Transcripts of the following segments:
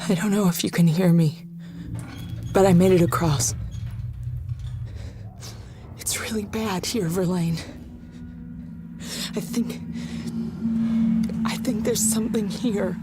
I don't know if you can hear me, but I made it across. It's really bad here, Verlaine. I think there's something here.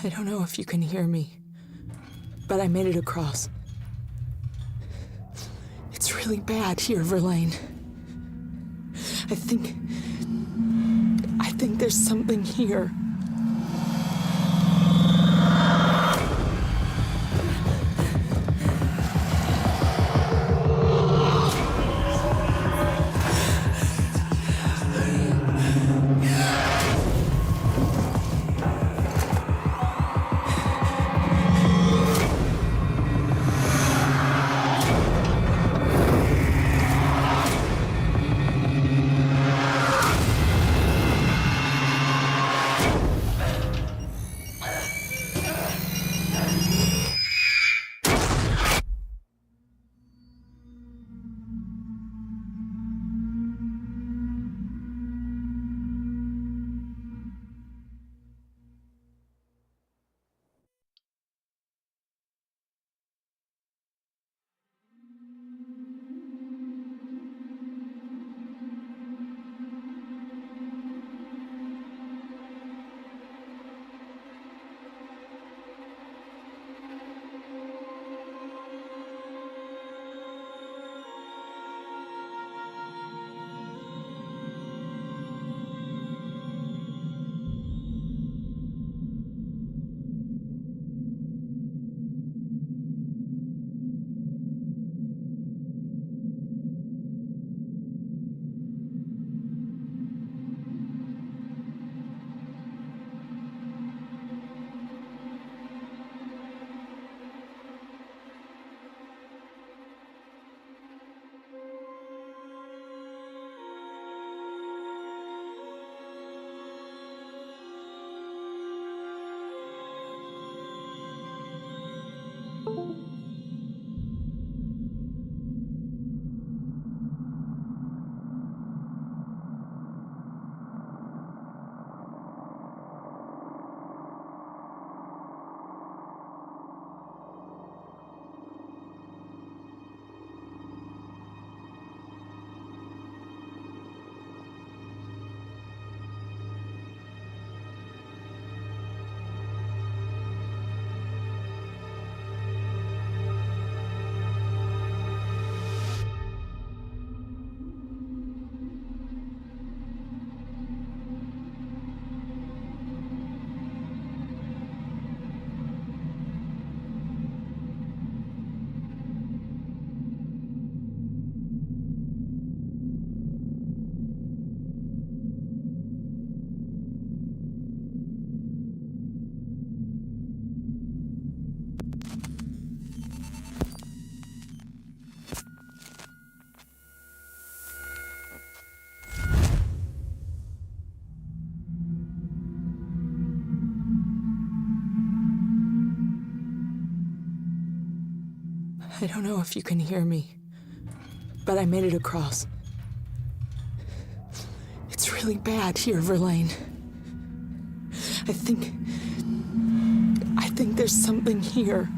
I don't know if you can hear me, but I made it across. It's really bad here, Verlaine. I think there's something here. I don't know if you can hear me, but I made it across. It's really bad here, Verlaine. I think there's something here.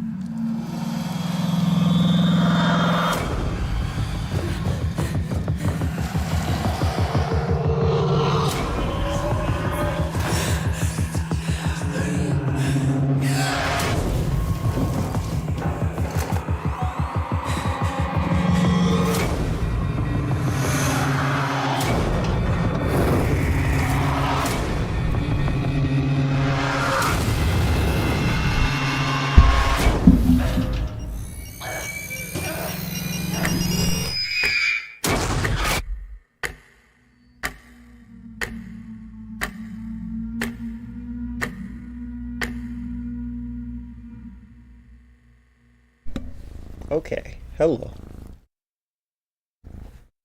Okay, hello.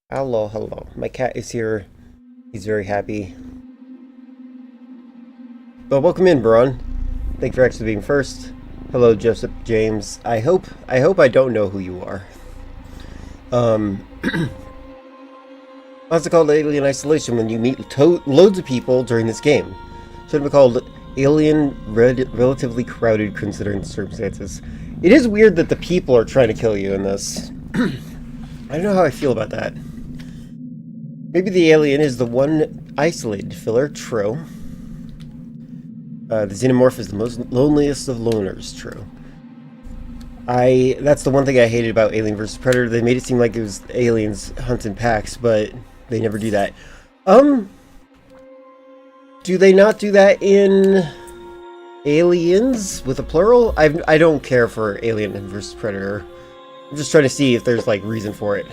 Hello. My cat is here. He's very happy. But welcome in, Braun. Thank you for actually being first. Hello, Joseph James. I hope I don't know who you are. What's it called? Alien Isolation when you meet loads of people during this game. Should have been called Alien Relatively Crowded considering the circumstances. It is weird that the people are trying to kill you in this. I don't know how I feel about that. Maybe the alien is the one isolated filler. True. The xenomorph is the most loneliest of loners. True. That's the one thing I hated about Alien vs. Predator. They made it seem like it was aliens hunting packs, but they never do that. Do they not do that in Aliens with a plural? I don't care for Alien vs. Predator. I'm just trying to see if there's like reason for it.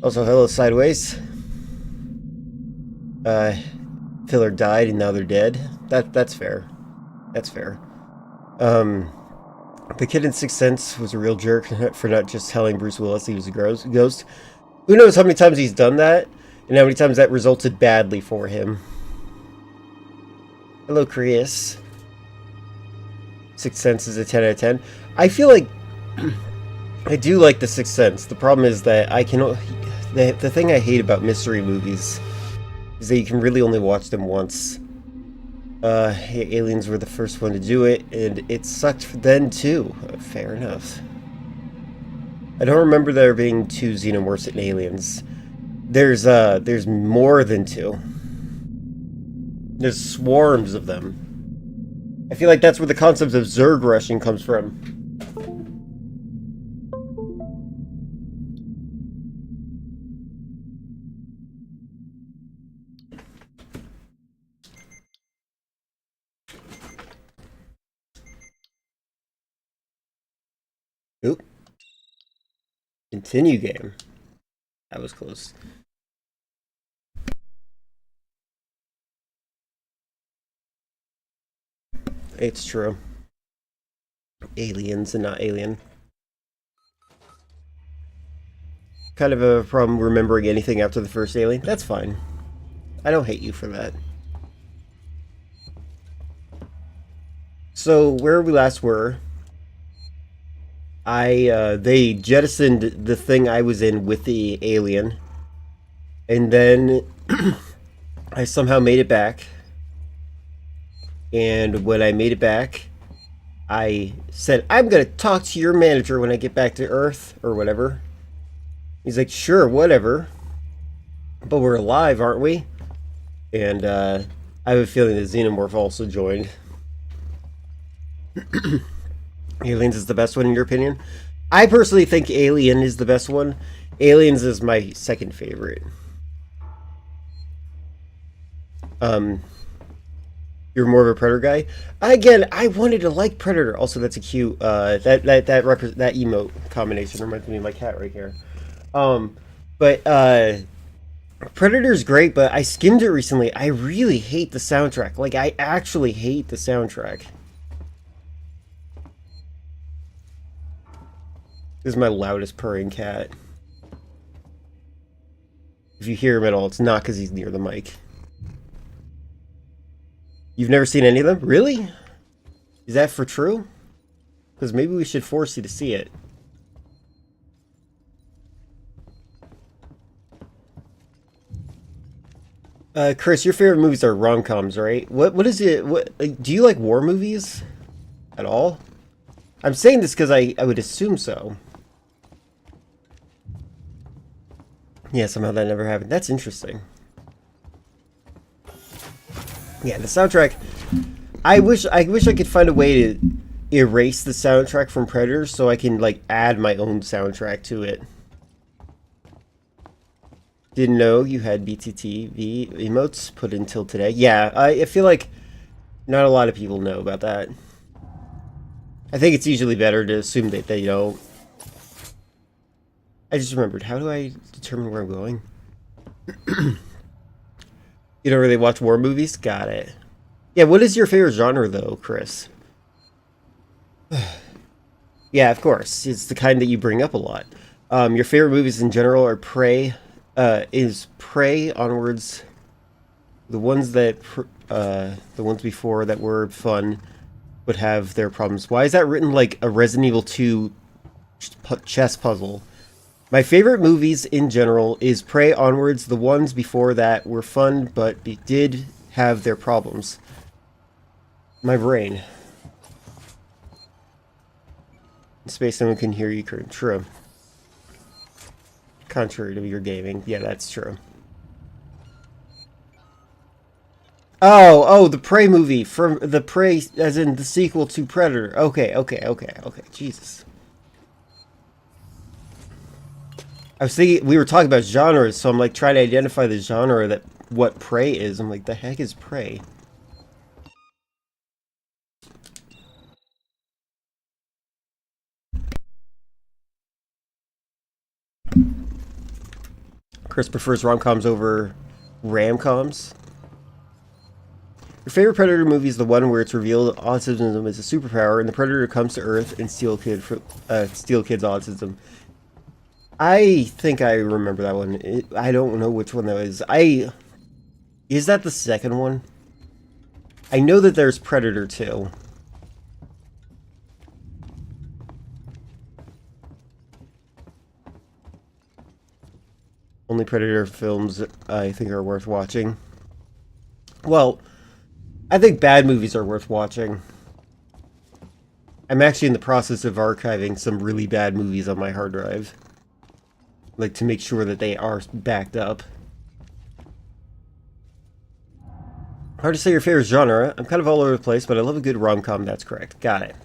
Also, hello Sideways. Filler died and now they're dead. That's fair. That's fair. The kid in Sixth Sense was a real jerk for not just telling Bruce Willis he was a ghost. Who knows how many times he's done that and how many times that resulted badly for him. Hello, Chris. Sixth Sense is a 10 out of 10. I feel like I do like the Sixth Sense. The problem is that the thing I hate about mystery movies is that you can really only watch them once. Aliens were the first one to do it, and it sucked then too. Fair enough. I don't remember there being 2 xenomorphs in Aliens. There's more than 2. There's swarms of them. I feel like that's where the concept of Zerg rushing comes from. Oop. Continue game. That was close. It's true. Aliens and not alien. Kind of a problem remembering anything after the first Alien. That's fine. I don't hate you for that. So, where we last were, they jettisoned the thing I was in with the alien, and then I somehow made it back. And when I made it back, I said, I'm gonna talk to your manager when I get back to Earth, or whatever. He's like, sure, whatever. But we're alive, aren't we? And I have a feeling that Xenomorph also joined. Aliens is the best one in your opinion? I personally think Alien is the best one. Aliens is my second favorite. You're more of a Predator guy. Again, I wanted to like Predator. Also, that's a cute that emote combination reminds me of my cat right here. But Predator's great, but I skimmed it recently. I really hate the soundtrack. Like, I actually hate the soundtrack. This is my loudest purring cat. If you hear him at all, it's not because he's near the mic. You've never seen any of them? Really? Is that for true? Because maybe we should force you to see it. Chris, your favorite movies are rom-coms, right? What is it? What like, do you like war movies at all? I'm saying this because I would assume so. Yeah, somehow that never happened. That's interesting. Yeah, the soundtrack. I wish I could find a way to erase the soundtrack from Predator so I can like add my own soundtrack to it. Didn't know you had BTTV emotes put until today. Yeah, I feel like not a lot of people know about that. I think it's usually better to assume that they don't. I just remembered, how do I determine where I'm going? You don't really watch war movies? Got it. Yeah, what is your favorite genre though, Chris? Yeah, of course. It's the kind that you bring up a lot. Your favorite movies in general are Prey, is Prey onwards. The ones that, the ones before that were fun would have their problems. Why is that written like a Resident Evil 2 chess puzzle? My favorite movies in general is Prey onwards. The ones before that were fun, but did have their problems. My brain. In space, no one can hear you. True. Contrary to your gaming. Yeah, that's true. Oh, the Prey movie from the Prey, as in the sequel to Predator. Okay. Jesus. I was thinking we were talking about genres, so I'm like trying to identify the genre that what Prey is. I'm like, the heck is Prey? Chris prefers rom-coms over ram-coms. Your favorite Predator movie is the one where it's revealed autism is a superpower, and the Predator comes to Earth and steal kids' autism. I think I remember that one. I don't know which one that is. Is that the second one? I know that there's Predator 2. Only Predator films I think are worth watching. Well, I think bad movies are worth watching. I'm actually in the process of archiving some really bad movies on my hard drive. Like, to make sure that they are backed up. Hard to say your favorite genre. I'm kind of all over the place, but I love a good rom-com. That's correct. Got it.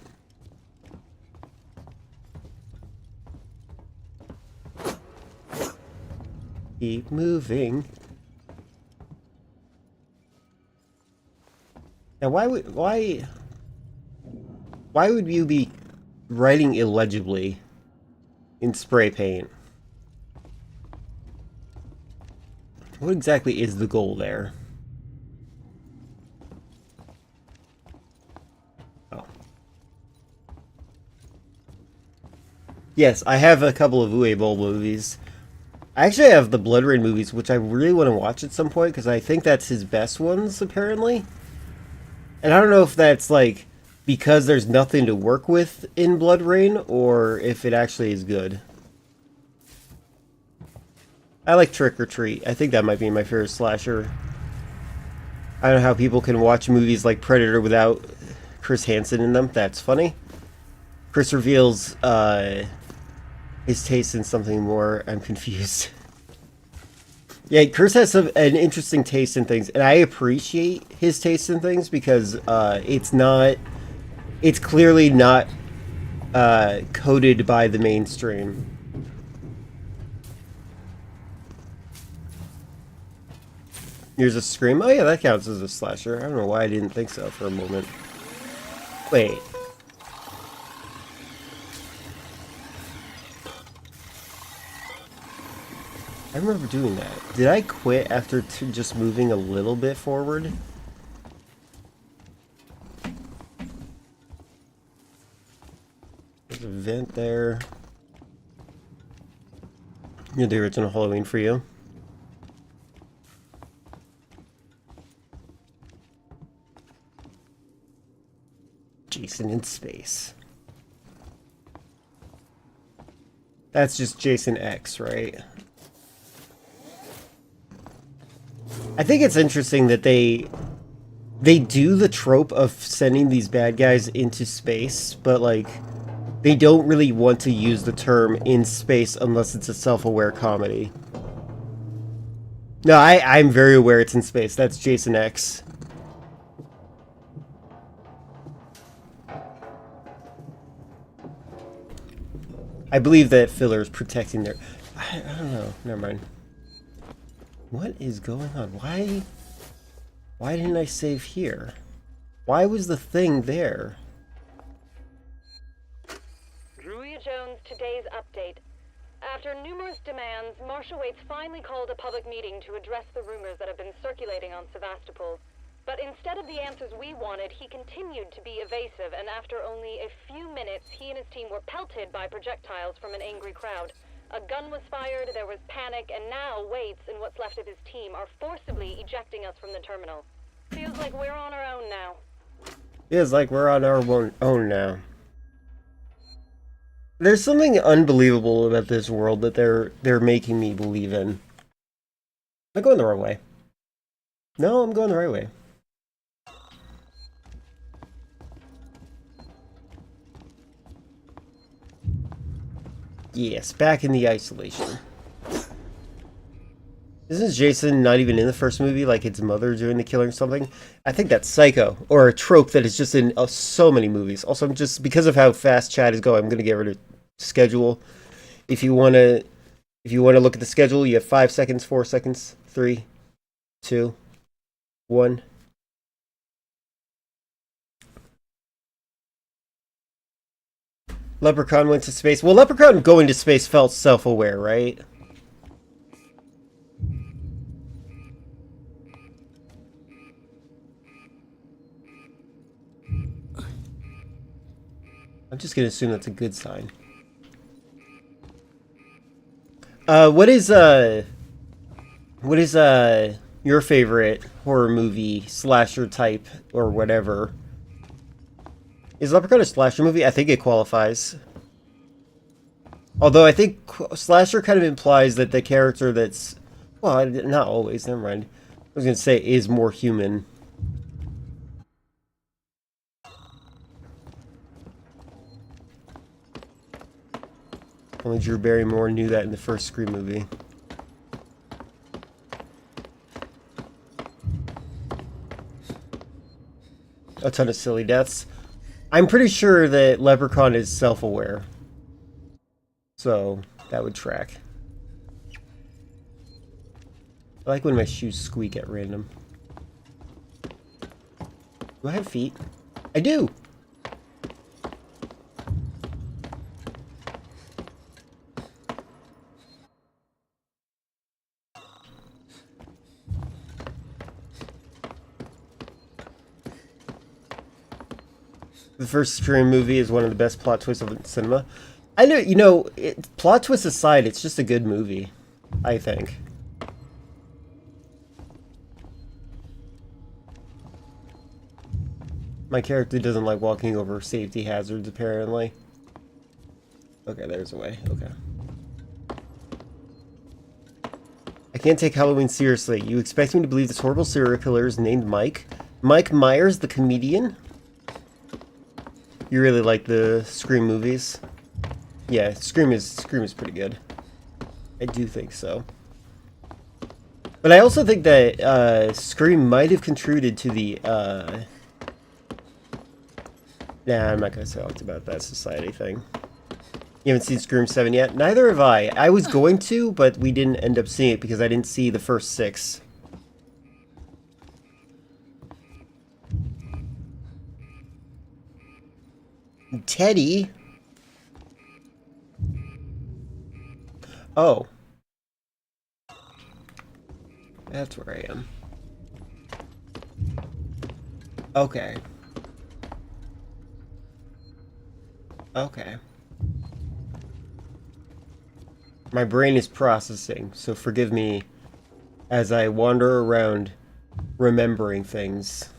Keep moving. Now, why would you be writing illegibly in spray paint? What exactly is the goal there? Oh. Yes, I have a couple of Uwe Boll movies. I actually have the Blood Rain movies, which I really want to watch at some point, because I think that's his best ones, apparently. And I don't know if that's, like, because there's nothing to work with in Blood Rain, or if it actually is good. I like Trick or Treat. I think that might be my favorite slasher. I don't know how people can watch movies like Predator without Chris Hansen in them. That's funny. Chris reveals his taste in something more. I'm confused. Yeah, Chris has an interesting taste in things, and I appreciate his taste in things because it's clearly not coded by the mainstream. Here's a Scream. Oh yeah, that counts as a slasher. I don't know why I didn't think so for a moment. Wait. I remember doing that. Did I quit after just moving a little bit forward? There's a vent there. You're the original Halloween for you. Jason in space. That's just Jason X, right? I think it's interesting that they do the trope of sending these bad guys into space, but like they don't really want to use the term in space unless it's a self-aware comedy. No, I'm very aware it's in space. That's Jason X. I believe that filler is protecting their... I don't know. Never mind. What is going on? Why didn't I save here? Why was the thing there? Druia Jones, today's update. After numerous demands, Marshal Waits finally called a public meeting to address the rumors that have been circulating on Sevastopol. But instead of the answers we wanted, he continued to be evasive, and after only a few minutes, he and his team were pelted by projectiles from an angry crowd. A gun was fired, there was panic, and now Waits and what's left of his team are forcibly ejecting us from the terminal. Feels like we're on our own now. Feels like we're on our own now. There's something unbelievable about this world that they're making me believe in. Am I going the wrong way? No, I'm going the right way. Yes, back in the isolation. Isn't Jason not even in the first movie, like his mother doing the killing or something? I think that's Psycho, or a trope that is just in so many movies. Also, I'm just, because of how fast chat is going, I'm going to get rid of schedule. If you want to look at the schedule, you have 5 seconds, 4 seconds, 3, 2, 1. Leprechaun went to space. Well, Leprechaun going to space felt self-aware, right? I'm just gonna assume that's a good sign. What is your favorite horror movie, slasher type, or whatever? Is Leprechaun a slasher movie? I think it qualifies. Although I think slasher kind of implies that the character that's... Well, not always, never mind. I was gonna say is more human. Only Drew Barrymore knew that in the first Scream movie. A ton of silly deaths. I'm pretty sure that Leprechaun is self-aware. So, that would track. I like when my shoes squeak at random. Do I have feet? I do! The first Scream movie is one of the best plot twists of cinema. I know, plot twists aside, it's just a good movie, I think. My character doesn't like walking over safety hazards, apparently. Okay, there's a way. Okay. I can't take Halloween seriously. You expect me to believe this horrible serial killer is named Mike? Mike Myers, the comedian? You really like the Scream movies? Yeah, Scream is pretty good. I do think so. But I also think that Scream might have contributed to the Nah, I'm not gonna talk about that society thing. You haven't seen Scream 7 yet? Neither have I. I was going to, but we didn't end up seeing it because I didn't see the first 6. Teddy? Oh. That's where I am. Okay. Okay. My brain is processing, so forgive me as I wander around remembering things.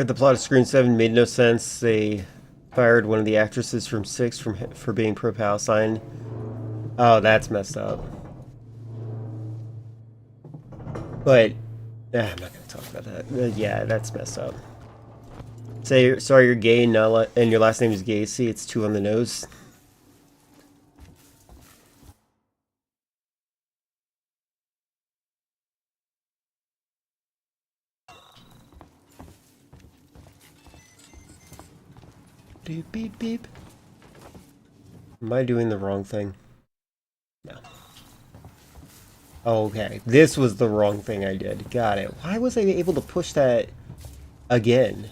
But the plot of Scream 7 made no sense. They fired one of the actresses from 6 for being pro-Palestine. Oh, that's messed up. But I'm not gonna talk about that. Yeah, that's messed up. Say sorry you're gay and your last name is Gacy. It's 2 on the nose. Beep beep beep. Am I doing the wrong thing? No. Okay, this was the wrong thing I did. Got it. Why was I able to push that again?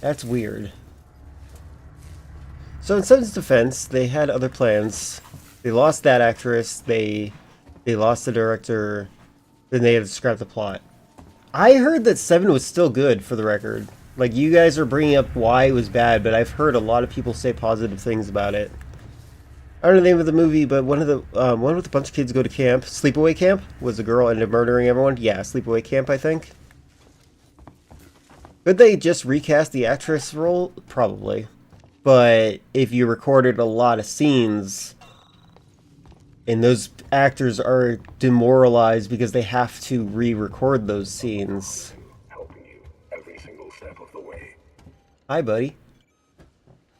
That's weird. So in Seven's defense, they had other plans. They lost that actress, they lost the director, then they had to scrap the plot. I heard that 7 was still good, for the record. Like, you guys are bringing up why it was bad, but I've heard a lot of people say positive things about it. I don't know the name of the movie, but one with a bunch of kids go to camp. Sleepaway Camp? Was the girl ended up murdering everyone? Yeah, Sleepaway Camp, I think. Could they just recast the actress role? Probably. But if you recorded a lot of scenes, and those actors are demoralized because they have to re-record those scenes. Helping you every single step of the way. Hi, buddy.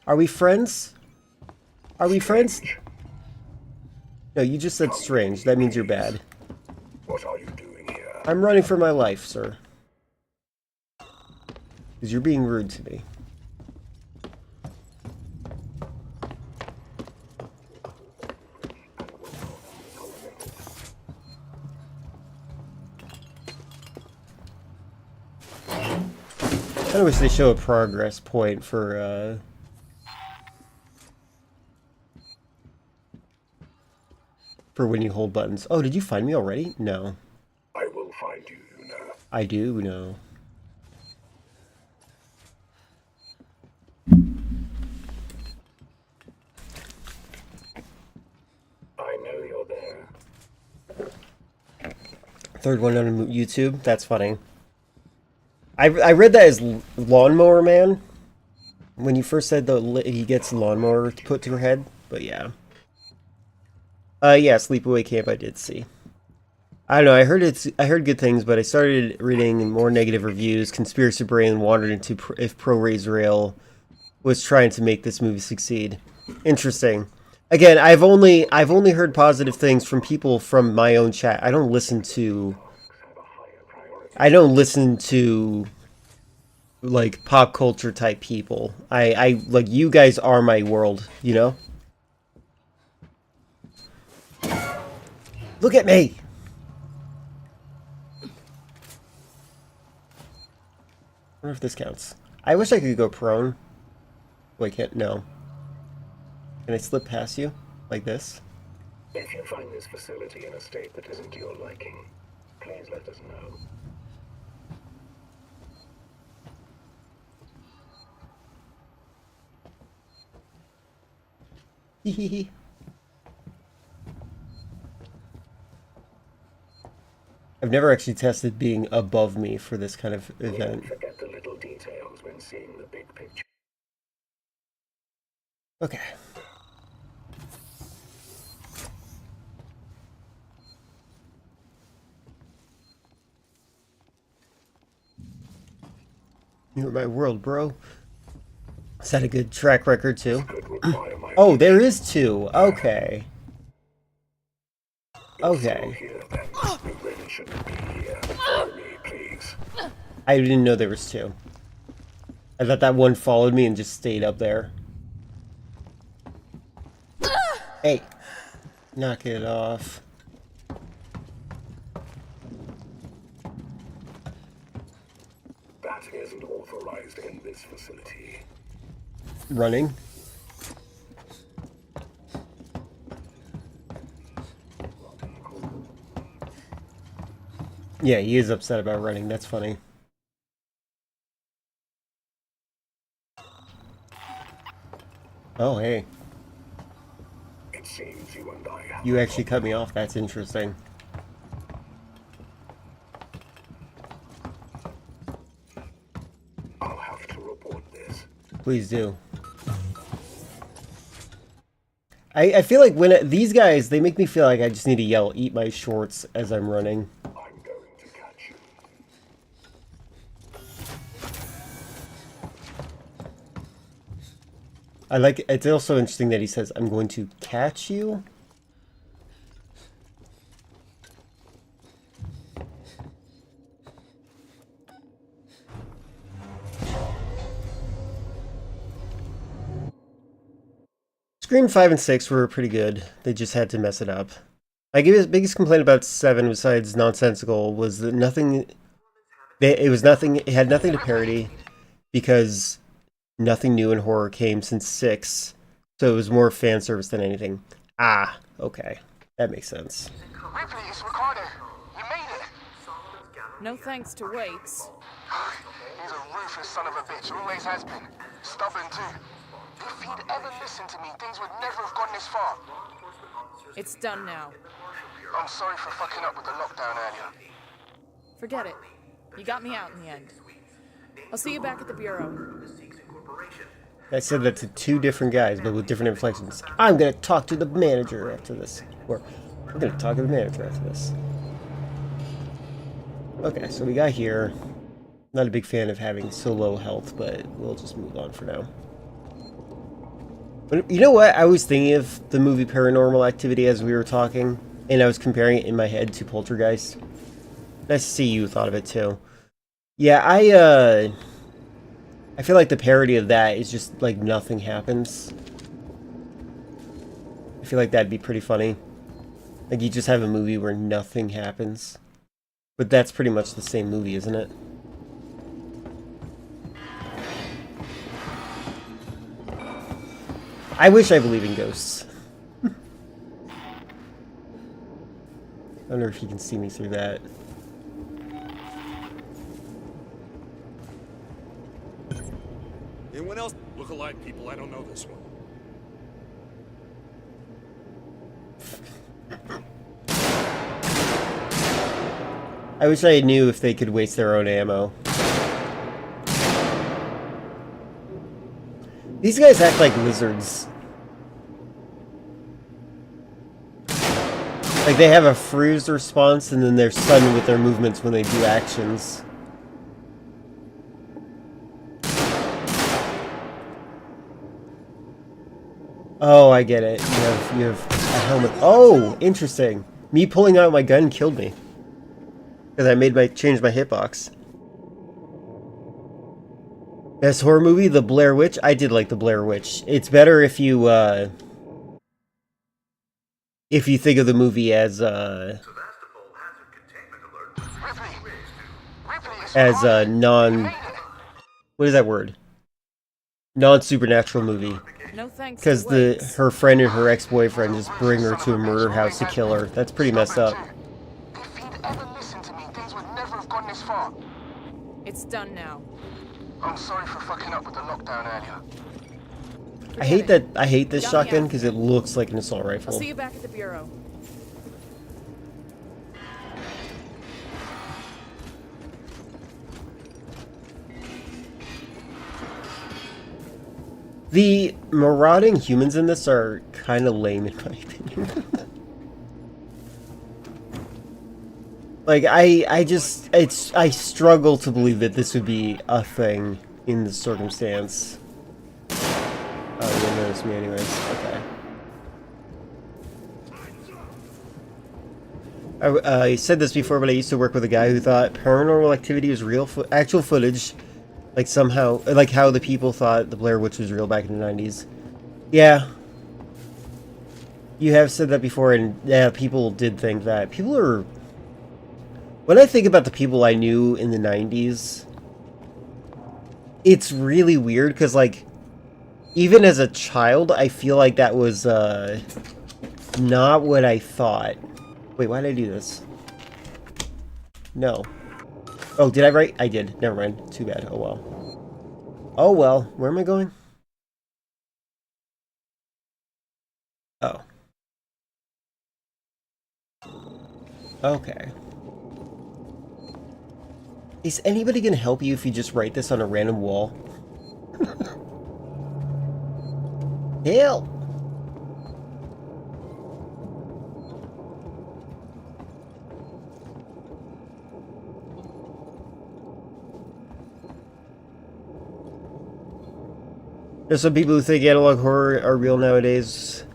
Are we friends? Are we friends? No, you just said strange. That means you're bad. What are you doing here? I'm running for my life, sir. Because you're being rude to me. I wish they show a progress point for when you hold buttons. Oh, did you find me already? No. I will find you, Una. I do know. I know you're there. Third one on YouTube. That's funny. I read that as Lawnmower Man. When you first said he gets a lawnmower put to her head. But yeah. Yeah, Sleepaway Camp I did see. I don't know, I heard good things, but I started reading more negative reviews. Conspiracy Brain wandered into if ProRail was trying to make this movie succeed. Interesting. Again, I've only heard positive things from people from my own chat. I don't listen to like pop culture type people. I like, you guys are my world, you know? Look at me! I wonder if this counts. I wish I could go prone. Wait, can't, no. Can I slip past you? Like this? If you find this facility in a state that isn't to your liking, please let us know. Hehehe. I've never actually tested being above me for this kind of event. Forget the little details when seeing the big picture. Okay. You're my world, bro. Is that a good track record too? Oh, there is 2. Okay. Okay. I didn't know there was 2. I thought that one followed me and just stayed up there. Hey. Knock it off. Batting isn't authorized in this facility. Running. Yeah, he is upset about running. That's funny. Oh, hey. It seems you and I have You actually cut me off. That's interesting. Please do. I feel like when these guys, they make me feel like I just need to yell, "Eat my shorts" as I'm running. I'm going to catch you. I like, it's also interesting that he says, "I'm going to catch you." Scream 5 and 6 were pretty good. They just had to mess it up. My biggest complaint about 7, besides nonsensical, was that it had nothing to parody, because nothing new in horror came since 6, so it was more fan service than anything. Ah, okay. That makes sense. Ripley, it's Ricardo. You made it. No thanks to Waits. He's a ruthless son of a bitch, always has been. Stubborn too. If he'd ever listened to me, things would never have gone this far. It's done now. I'm sorry for fucking up with the lockdown earlier. Forget it. You got me out in the end. I'll see you back at the Bureau. I said that to two different guys, but with different inflections. I'm gonna talk to the manager after this. Or, I'm gonna talk to the manager after this. Okay, so we got here. Not a big fan of having so low health, but we'll just move on for now. But you know what? I was thinking of the movie Paranormal Activity as we were talking, and I was comparing it in my head to Poltergeist. Nice to see you thought of it too. Yeah, I feel like the parody of that is just like nothing happens. I feel like that'd be pretty funny. Like you just have a movie where nothing happens. But that's pretty much the same movie, isn't it? I wish I believe in ghosts. I wonder if you can see me through that. Anyone else? Look-alike people, I don't know this one. I wish I knew if they could waste their own ammo. These guys act like lizards. Like they have a freeze response and then they're sudden with their movements when they do actions. Oh, I get it. You have a helmet. Oh, interesting. Me pulling out my gun killed me. Because I changed my hitbox. Best horror movie, The Blair Witch. I did like The Blair Witch. It's better if you think of the movie as non. What is that word? Non-supernatural movie. No thanks. Because her friend and her ex-boyfriend just bring her to a murder house to kill her. That's pretty messed up. If he'd ever listened to me, things would never have gone this far. It's done now. I'm sorry for fucking up with the lockdown earlier. I hate this shotgun because it looks like an assault I'll rifle. see you back at the Bureau. The marauding humans in this are kind of lame in my opinion. Like, I struggle to believe that this would be a thing in this circumstance. Oh, you didn't notice me anyways. Okay. I said this before, but I used to work with a guy who thought Paranormal Activity was real actual footage. Like somehow, like how the people thought the Blair Witch was real back in the 90s. Yeah. You have said that before, and yeah, people did think that. People are... When I think about the people I knew in the 90s, it's really weird, because, like, even as a child, I feel like that was, not what I thought. Wait, why did I do this? No. Oh, did I write? I did. Never mind. Too bad. Oh, well. Oh, well. Where am I going? Oh. Okay. Is anybody going to help you if you just write this on a random wall? Help! There's some people who think analog horror are real nowadays,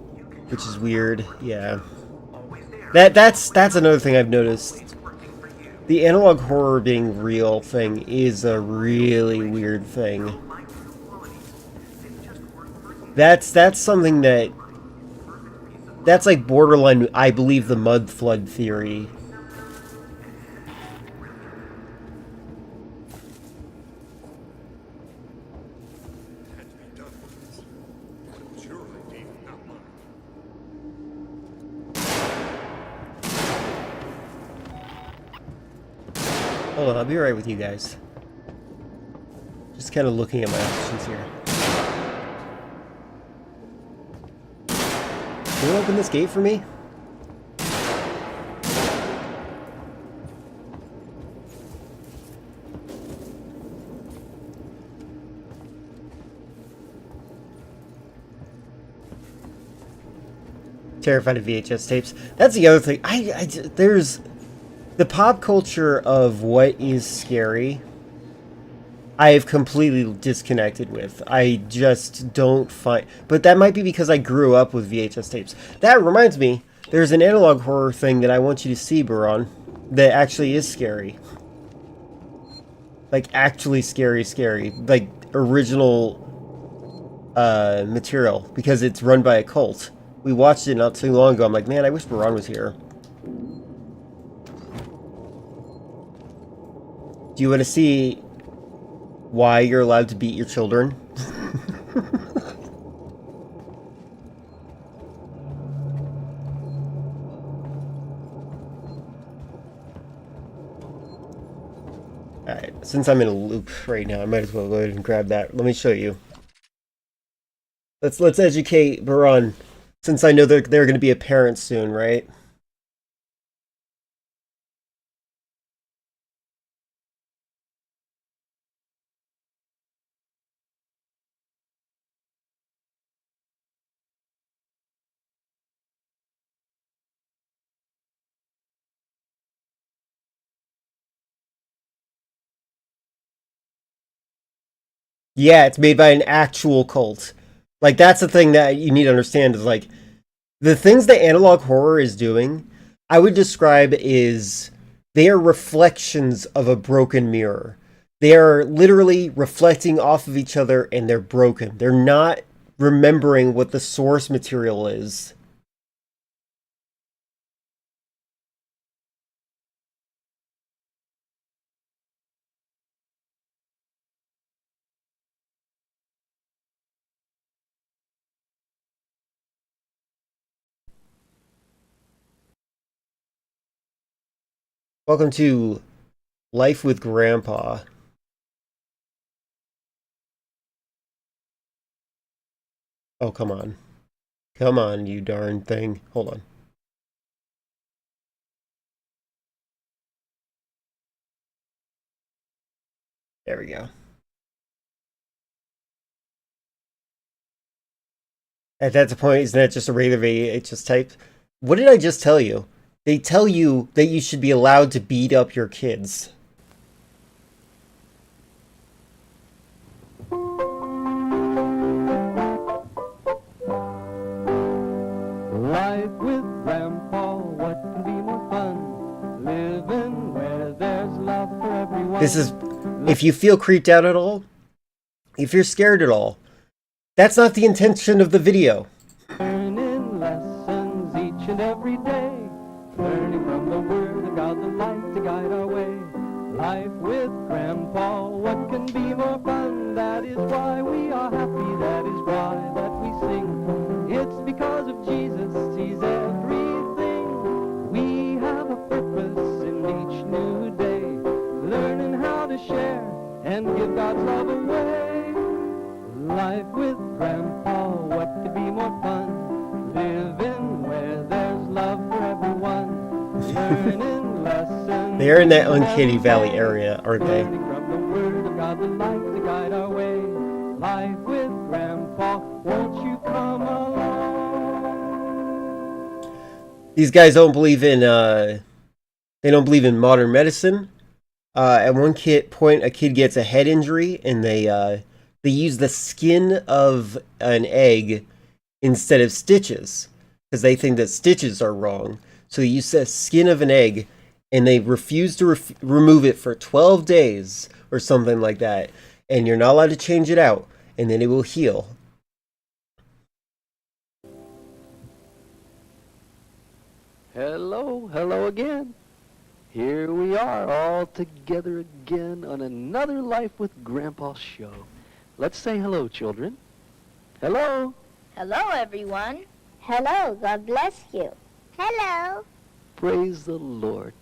which is weird. Yeah, that's another thing I've noticed. The analog horror being real thing is a really weird thing. That's something that's like borderline, I believe, the mud flood theory. Had to be done with this. But it was your idea, not mine. Hold on, I'll be right with you guys. Just kind of looking at my options here. Can you open this gate for me? Terrified of VHS tapes. That's the other thing. There's the pop culture of what is scary. I have completely disconnected with. I just don't find... But that might be because I grew up with VHS tapes. That reminds me, there's an analog horror thing that I want you to see, Baron, that actually is scary. Like, actually scary. Like, original material. Because it's run by a cult. We watched it not too long ago. I'm like, man, I wish Baron was here. Do you want to see why you're allowed to beat your children? Alright, since I'm in a loop right now, I might as well go ahead and grab that. Let me show you. Let's educate Baron, since I know they're going to be a parent soon, right? Yeah, it's made by an actual cult. Like, that's the thing that you need to understand is, like, the things that analog horror is doing, I would describe is they are reflections of a broken mirror. They are literally reflecting off of each other and they're broken. They're not remembering what the source material is. Welcome to Life with Grandpa. Oh, come on. Come on, you darn thing. Hold on. There we go. At that point, isn't that just a regular VHS type? What did I just tell you? They tell you that you should be allowed to beat up your kids. Life with Grandpa, what can be more fun? Living where there's love for everyone. This is, if you feel creeped out at all, if you're scared at all, that's not the intention of the video. Learning lessons each and every day. Learning from the Word of God, the light to guide our way. Life with Grandpa, what can be more fun? That is why we are happy, that is why that we sing. It's because of Jesus, He's everything. We have a purpose in each new day. Learning how to share and give God's love away. Life with Grandpa, what could be more fun? Living where there's love for everyone. Learning lessons. They're in that Uncanny Valley area, aren't they? Learning from the Word of God, the light to guide our way. Life with Grandpa, won't you come these guys don't believe in modern medicine. At one point, a kid gets a head injury, and they use the skin of an egg instead of stitches because they think that stitches are wrong. So they use the skin of an egg, and they refuse to remove it for 12 days or something like that. And you're not allowed to change it out, and then it will heal. Hello again. Here we are all together again on another Life with Grandpa show. Let's say hello, children. Hello. Hello, everyone. Hello, God bless you. Hello. Praise the Lord.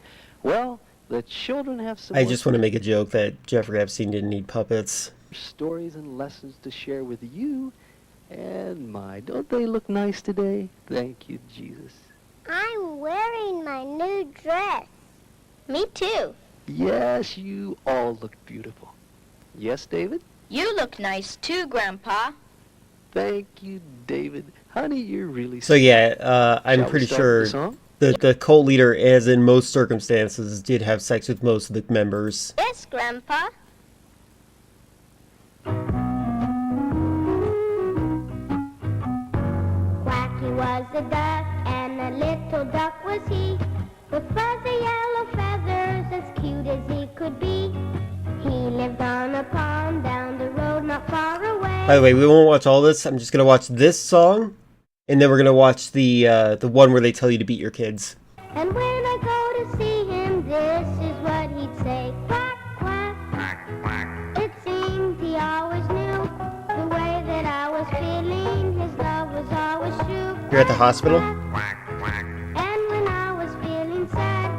Well, the children have some I just want to make a joke that Jeffrey Epstein didn't need puppets. stories and lessons to share with you. And my, don't they look nice today? Thank you, Jesus. I'm wearing my new dress. Me too. Yes, you all look beautiful. Yes, David? You look nice too, Grandpa. Thank you, David. Honey, you're really So yeah, I'm Shall we pretty start sure with the song? the cult leader, as in most circumstances, did have sex with most of the members. Yes, Grandpa. Quacky was a duck, and a little duck was he, with fuzzy yellow feathers, as cute as he could be. He lived on a pond down the road not far away. By the way, we won't watch all this. I'm just gonna watch this song, and then we're gonna watch the one where they tell you to beat your kids. And when I go to see him, this is what he'd say. Quack, quack. Quack, quack. It seemed he always knew the way that I was feeling. His love was always true. You're at the hospital? And when I was feeling sad,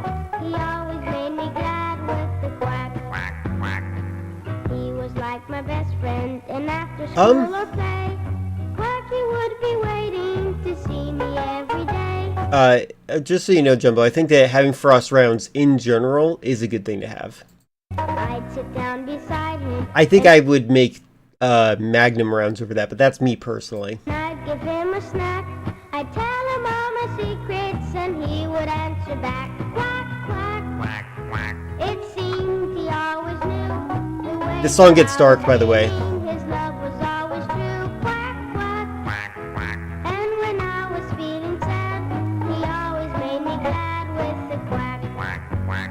he always made me glad with the quack. Quack, quack. He was like my best friend, and after school or play, Quacky would be waiting to see me every day. Just so you know, Jumbo, I think that having frost rounds in general is a good thing to have. I'd sit down beside him. I think I would make Magnum rounds over that, but that's me personally. I'd give him a snack. I'd tell him all my secrets, and he would answer back. Quack, quack. Quack, quack. It seemed he always knew the way. This song gets dark, by the way. His love was always true. Quack, quack. Quack, quack. And when I was feeling sad, he always made me glad with the quack. Quack, quack.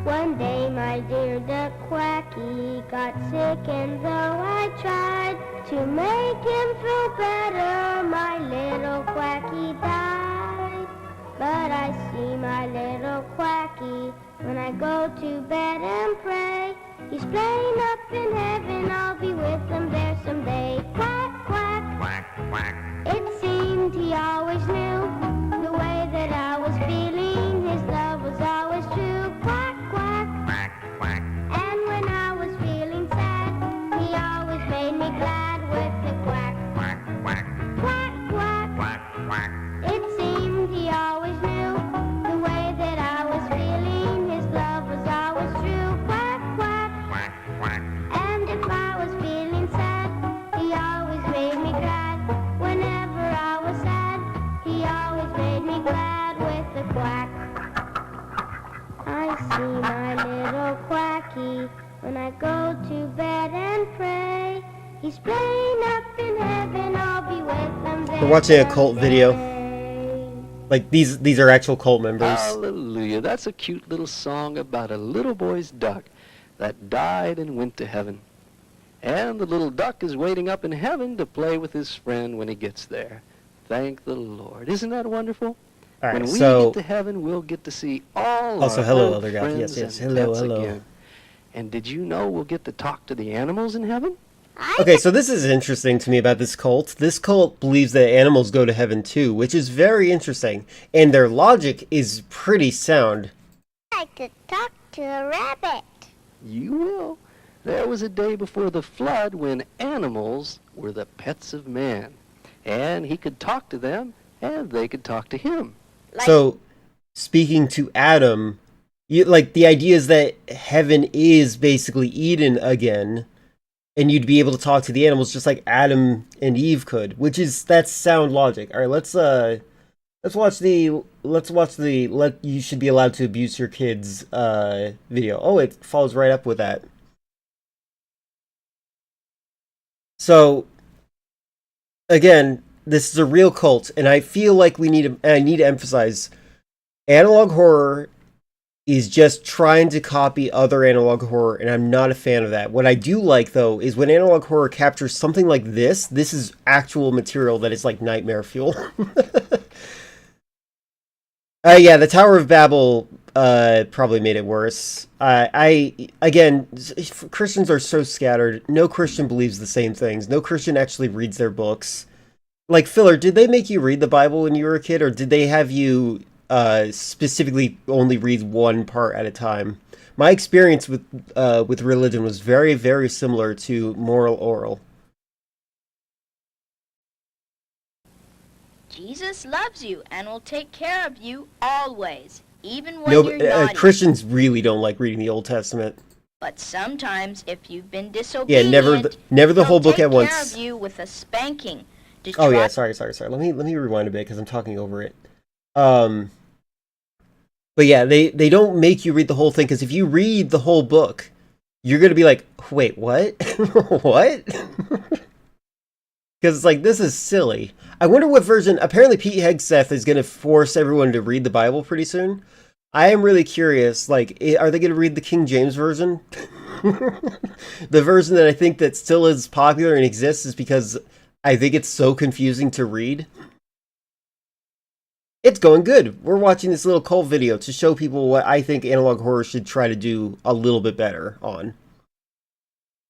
One day my dear duck Quacky got sick, and though I tried to make him feel better, my little Quacky died. But I see my little Quacky when I go to bed and pray. He's playing up in heaven, I'll be with him there someday. Quack, quack. Quack, quack. It seemed he always knew the way that I was feeling. His love was always true. Quack, quack. Quack, quack. And when I was feeling sad, he always made me glad with the quack. Quack, quack. Quack, quack. Quack, quack. It seemed he always knew the way that I was feeling. His love was always true. Quack, quack. Quack, quack. And if I was feeling sad, he always made me glad. Whenever I was sad, he always made me glad with the quack. I see my little Quacky when I go to bed and pray. He's playing up in heaven, I'll be with him there. We're watching a cult video. someday. Like, these are actual cult members. Hallelujah. That's a cute little song about a little boy's duck that died and went to heaven. And the little duck is waiting up in heaven to play with his friend when he gets there. Thank the Lord. Isn't that wonderful? All right, when we so get to heaven, we'll get to see all Also, our hello, old other guy. friends Yes, and hello, pets hello. again. And did you know we'll get to talk to the animals in heaven? okay, so this is interesting to me about this cult. This cult believes that animals go to heaven too, which is very interesting, and their logic is pretty sound. I'd like to talk to a rabbit. You will. There was a day before the flood when animals were the pets of man. And he could talk to them, and they could talk to him. So, speaking to Adam, like, the idea is that heaven is basically Eden again, and you'd be able to talk to the animals just like Adam and Eve could, that's sound logic. All right, let's Let's watch the let you should be allowed to abuse your kids video. Oh, it follows right up with that. So again, this is a real cult, and I feel like I need to emphasize analog horror is just trying to copy other analog horror, and I'm not a fan of that. What I do like, though, is when analog horror captures something like this is actual material that is like nightmare fuel. Yeah, the Tower of Babel probably made it worse. Again, Christians are so scattered. No Christian believes the same things. No Christian actually reads their books. Like, Filler, did they make you read the Bible when you were a kid, or did they have you specifically only read one part at a time? My experience with religion was very, very similar to moral oral. Jesus loves you and will take care of you always, even when you're naughty. Christians really don't like reading the Old Testament. But sometimes, if you've been disobedient, never the whole book at once. He'll take care of you with a spanking. Oh yeah, sorry. Let me rewind a bit because I'm talking over it. But yeah, they don't make you read the whole thing, because if you read the whole book, you're gonna be like, wait, what? What? Because it's like, this is silly. I wonder what version. Apparently, Pete Hegseth is gonna force everyone to read the Bible pretty soon. I am really curious. Like, are they gonna read the King James version? The version that I think that still is popular and exists is because I think it's so confusing to read. It's going good. We're watching this little cult video to show people what I think analog horror should try to do a little bit better on.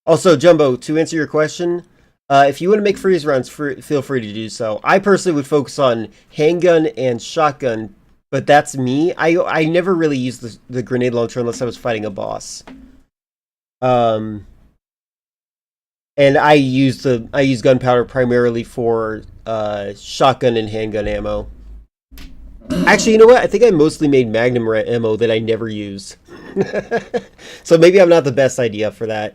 Also, Jumbo, to answer your question, if you want to make freeze runs, feel free to do so. I personally would focus on handgun and shotgun, but that's me. I never really used the grenade launcher unless I was fighting a boss. And I use gunpowder primarily for shotgun and handgun ammo. Actually, you know what? I think I mostly made Magnum ammo that I never use. So maybe I'm not the best idea for that.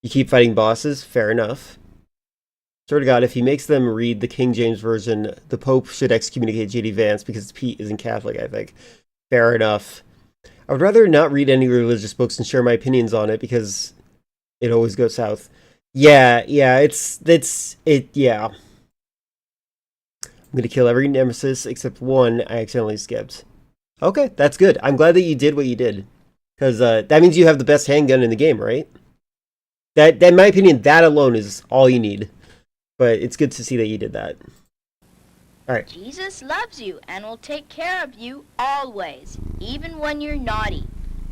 You keep fighting bosses? Fair enough. Swear to God, if he makes them read the King James Version, the Pope should excommunicate J.D. Vance because Pete isn't Catholic, I think. Fair enough. I would rather not read any religious books and share my opinions on it because it always goes south. Yeah, yeah. I'm gonna kill every nemesis except one I accidentally skipped. Okay, that's good. I'm glad that you did what you did. Because that means you have the best handgun in the game, right? That, in my opinion, that alone is all you need. But it's good to see that you did that. Alright. Jesus loves you and will take care of you always, even when you're naughty.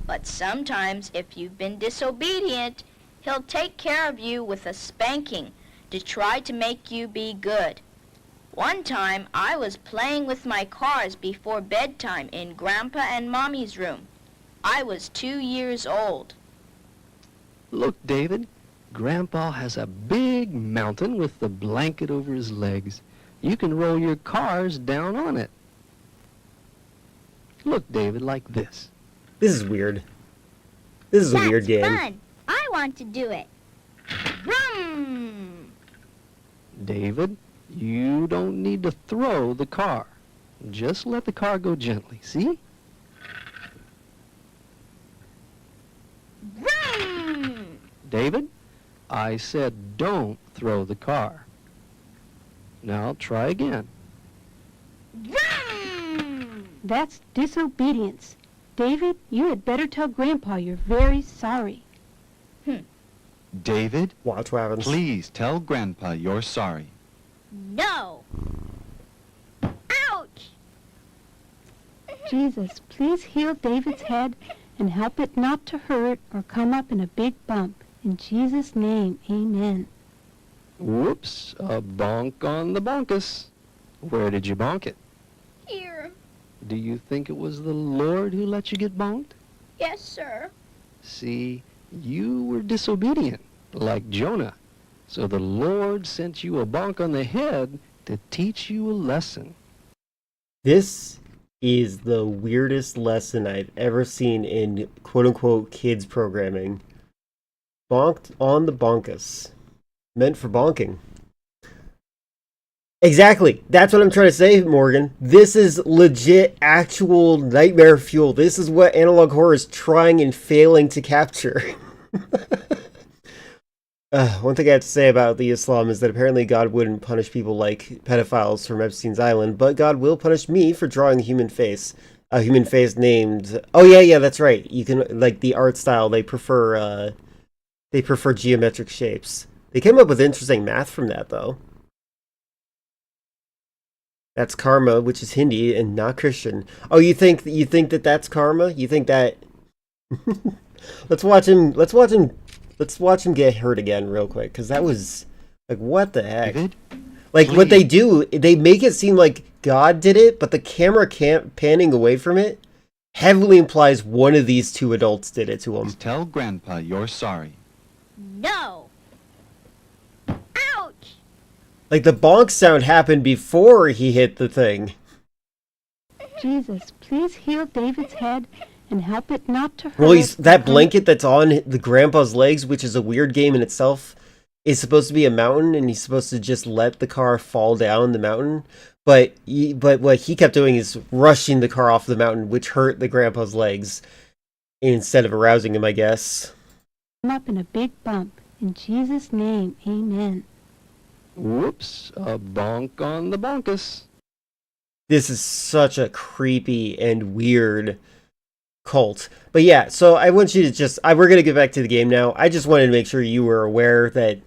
But sometimes, if you've been disobedient, he'll take care of you with a spanking to try to make you be good. One time, I was playing with my cars before bedtime in Grandpa and Mommy's room. I was 2 years old. Look, David, Grandpa has a big mountain with the blanket over his legs. You can roll your cars down on it. Look, David, like this. This is weird. This is a weird game. That's fun. I want to do it. Vroom! David, you don't need to throw the car. Just let the car go gently, see? Vroom! David, I said don't throw the car. Now try again. Vroom! That's disobedience. David, you had better tell Grandpa you're very sorry. David, watch what happens. Please tell Grandpa you're sorry. No. Ouch! Jesus, please heal David's head and help it not to hurt or come up in a big bump. In Jesus' name, amen. Whoops, a bonk on the bonkus. Where did you bonk it? Here. Do you think it was the Lord who let you get bonked? Yes, sir. See, you were disobedient, like Jonah. So the Lord sent you a bonk on the head to teach you a lesson. This is the weirdest lesson I've ever seen in quote-unquote kids programming. Bonked on the bonkus. Meant for bonking. Exactly. That's what I'm trying to say, Morgan. This is legit, actual nightmare fuel. This is what analog horror is trying and failing to capture. One thing I have to say about the Islam is that apparently God wouldn't punish people like pedophiles from Epstein's Island, but God will punish me for drawing a human face. A human face named... Oh, yeah, that's right. You can, like, the art style, they prefer geometric shapes. They came up with interesting math from that, though. That's karma, which is Hindi and not Christian. Oh, you think that that's karma? You think that? Let's watch him get hurt again real quick, because that was like, what the heck? David? Like, what they do, they make it seem like God did it, but the camera panning away from it heavily implies one of these two adults did it to him. Tell Grandpa you're sorry. No. Ouch! Like, the bonk sound happened before he hit the thing. Jesus, please heal David's head and help it not to hurt. Well, that blanket that's on the grandpa's legs, which is a weird game in itself, is supposed to be a mountain, and he's supposed to just let the car fall down the mountain. But what he kept doing is rushing the car off the mountain, which hurt the grandpa's legs instead of arousing him, I guess. Come up in a big bump. In Jesus' name, amen. Whoops, a bonk on the bonkus. This is such a creepy and weird cult. But yeah, so I want you to just... we're going to get back to the game now. I just wanted to make sure you were aware that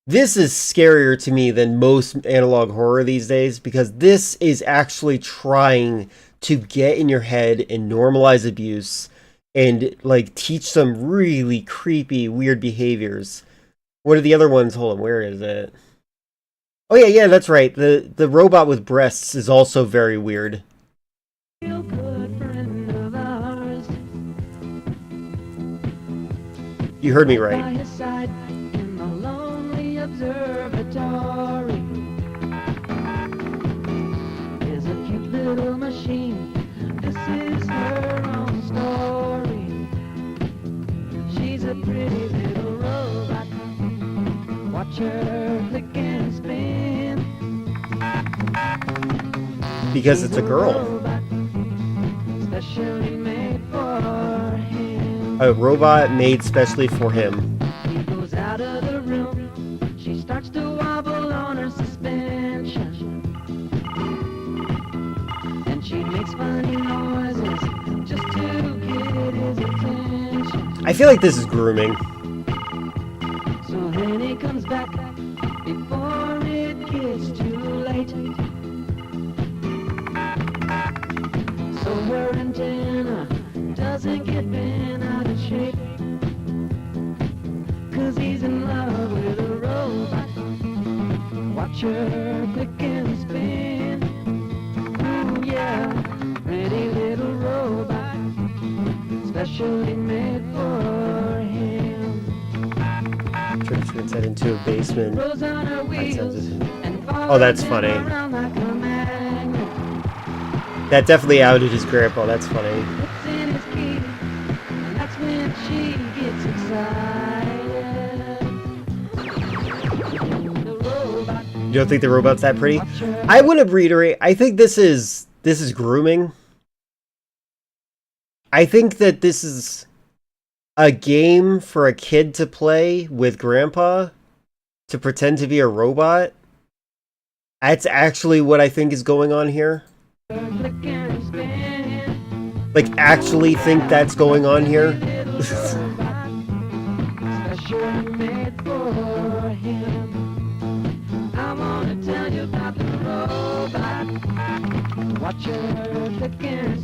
this is scarier to me than most analog horror these days, because this is actually trying to get in your head and normalize abuse and, like, teach some really creepy, weird behaviors. What are the other ones? Hold on, where is it? Oh yeah, that's right. The robot with breasts is also very weird. You heard me right. By his side in the lonely observatory is a cute little machine. This is her own story. She's a pretty little robot. Watch her click and spin. Because it's a girl. Specially made for him. A robot made specially for him. He goes out of the room. She starts to wobble on her suspension. And she makes funny noises just to get his attention. I feel like this is grooming. So then he comes back before it gets too late. So her antenna doesn't get bent out of shape. 'Cause he's in love with a robot. Watch her click and spin. Ooh yeah, pretty little robot, specially made for him. Turns that into a basement. Rolls on her wheels and Oh, that's funny. around like a magnet. That definitely outed his grandpa. That's funny. Puts in his key, and that's when she gets excited. The robot. You don't think the robot's that pretty? I want to reiterate. I think this is grooming. I think that this is a game for a kid to play with grandpa to pretend to be a robot. That's actually what I think is going on here. Like, actually think that's going on here.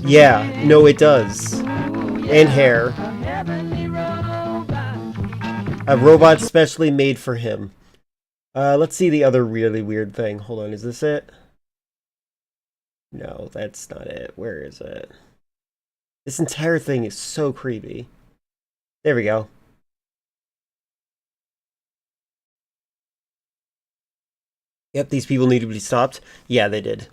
Yeah, no, it does. And hair. A robot specially made for him. Let's see the other really weird thing. Hold on, is this it? No, that's not it. Where is it? This entire thing is so creepy. There we go. Yep, these people need to be stopped. Yeah, they did.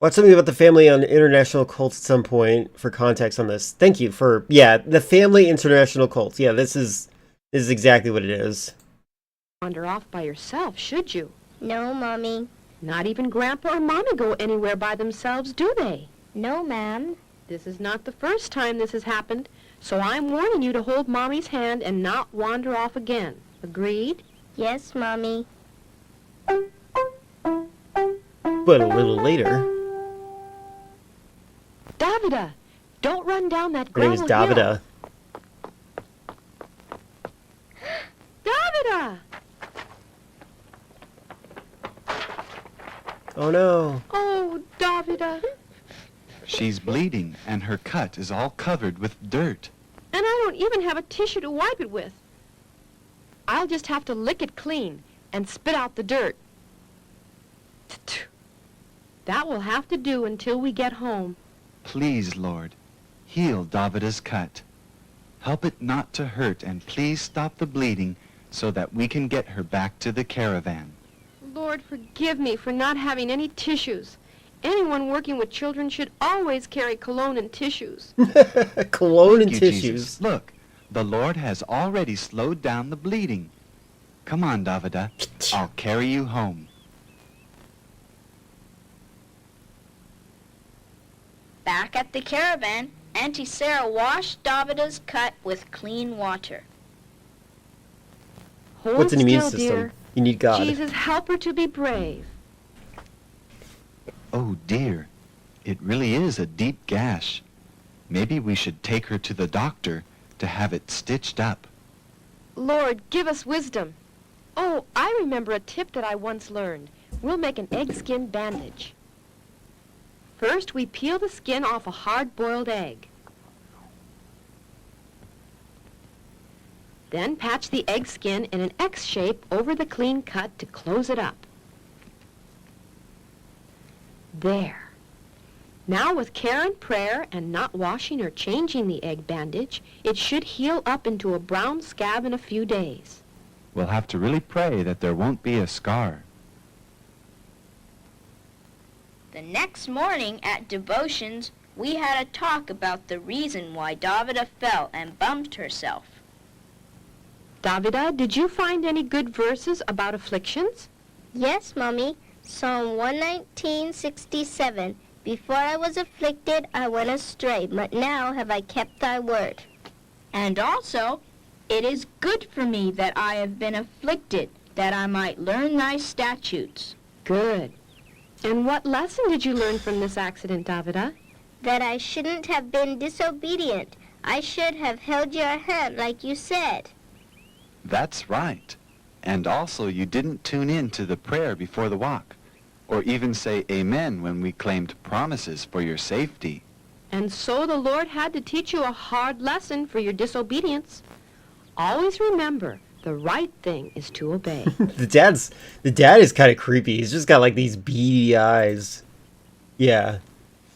Watch something about the family on international cults at some point for context on this. Thank you for... Yeah, the family international cults. Yeah, this is exactly what it is. Wander off by yourself, should you? No, Mommy. Not even Grandpa or Mommy go anywhere by themselves, do they? No, ma'am. This is not the first time this has happened, so I'm warning you to hold Mommy's hand and not wander off again. Agreed? Yes, Mommy. But a little later... Davida! Don't run down that Her name is gravel hill. Davida. Davida! Oh no. Oh, Davida. She's bleeding, and her cut is all covered with dirt. And I don't even have a tissue to wipe it with. I'll just have to lick it clean and spit out the dirt. That will have to do until we get home. Please, Lord, heal Davida's cut. Help it not to hurt, and please stop the bleeding so that we can get her back to the caravan. Lord, forgive me for not having any tissues. Anyone working with children should always carry cologne and tissues. Cologne and Thank you, tissues. Jesus. Look, the Lord has already slowed down the bleeding. Come on, Davida. I'll carry you home. Back at the caravan, Auntie Sarah washed Davida's cut with clean water. Hold What's an immune still, system? dear. You need God. Jesus, help her to be brave. Oh, dear. It really is a deep gash. Maybe we should take her to the doctor to have it stitched up. Lord, give us wisdom. Oh, I remember a tip that I once learned. We'll make an egg skin bandage. First, we peel the skin off a hard-boiled egg. Then patch the egg skin in an X shape over the clean cut to close it up. There. Now with care and prayer and not washing or changing the egg bandage, it should heal up into a brown scab in a few days. We'll have to really pray that there won't be a scar. The next morning at devotions, we had a talk about the reason why Davida fell and bumped herself. Davida, did you find any good verses about afflictions? Yes, Mommy. Psalm 119:67. Before I was afflicted, I went astray, but now have I kept thy word. And also, it is good for me that I have been afflicted, that I might learn thy statutes. Good. And what lesson did you learn from this accident, Davida? That I shouldn't have been disobedient. I should have held your hand like you said. That's right. And also you didn't tune in to the prayer before the walk, or even say amen when we claimed promises for your safety. And so the Lord had to teach you a hard lesson for your disobedience. Always remember, the right thing is to obey. The dad is kind of creepy. He's just got like these beady eyes. Yeah.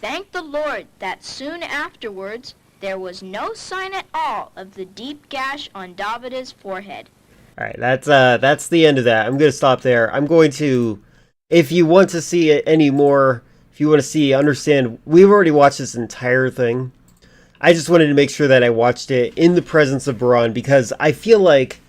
Thank the Lord that soon afterwards there was no sign at all of the deep gash on Davida's forehead. All right, that's the end of that. I'm going to stop there. I'm going to, if you want to see it any more, if you want to understand, we've already watched this entire thing. I just wanted to make sure that I watched it in the presence of Baran, because I feel like,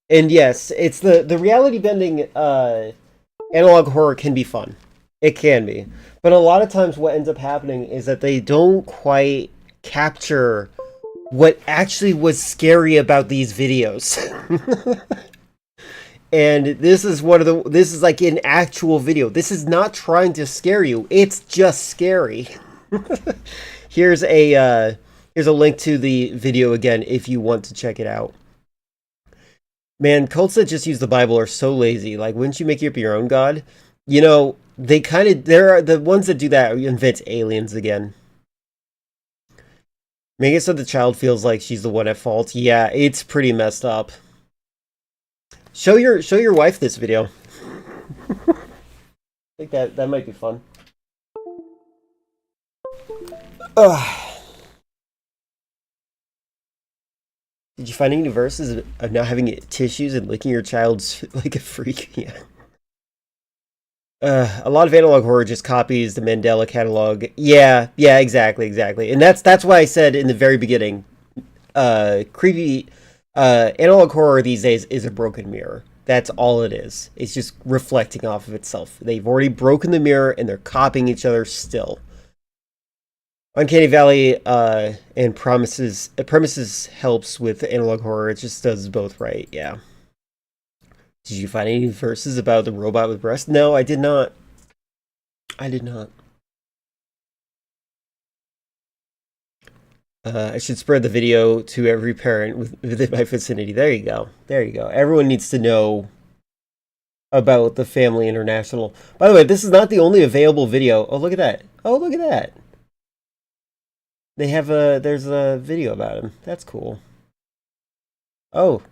and yes, it's the reality bending analog horror can be fun. It can be. But a lot of times what ends up happening is that they don't quite capture what actually was scary about these videos. And this is this is like an actual video. This is not trying to scare you. It's just scary. Here's a link to the video again if you want to check it out. Man, cults that just use the Bible are so lazy. Like, wouldn't you make up your own God? You know, there are the ones that do that invent aliens again. Make it so the child feels like she's the one at fault. Yeah, it's pretty messed up. Show your wife this video. I think that might be fun. Did you find any verses of not having tissues and licking your child's like a freak? Yeah. A lot of analog horror just copies the Mandela catalog. Yeah, exactly. And that's why I said in the very beginning, creepy analog horror these days is a broken mirror. That's all it is. It's just reflecting off of itself. They've already broken the mirror and they're copying each other still. Uncanny Valley and Premises helps with analog horror. It just does both right, yeah. Did you find any verses about the robot with breasts? No, I did not. I did not. I should spread the video to every parent within my vicinity. There you go. There you go. Everyone needs to know about the Family International. By the way, this is not the only available video. Oh, look at that. Oh, look at that. They have there's a video about him. That's cool. Oh,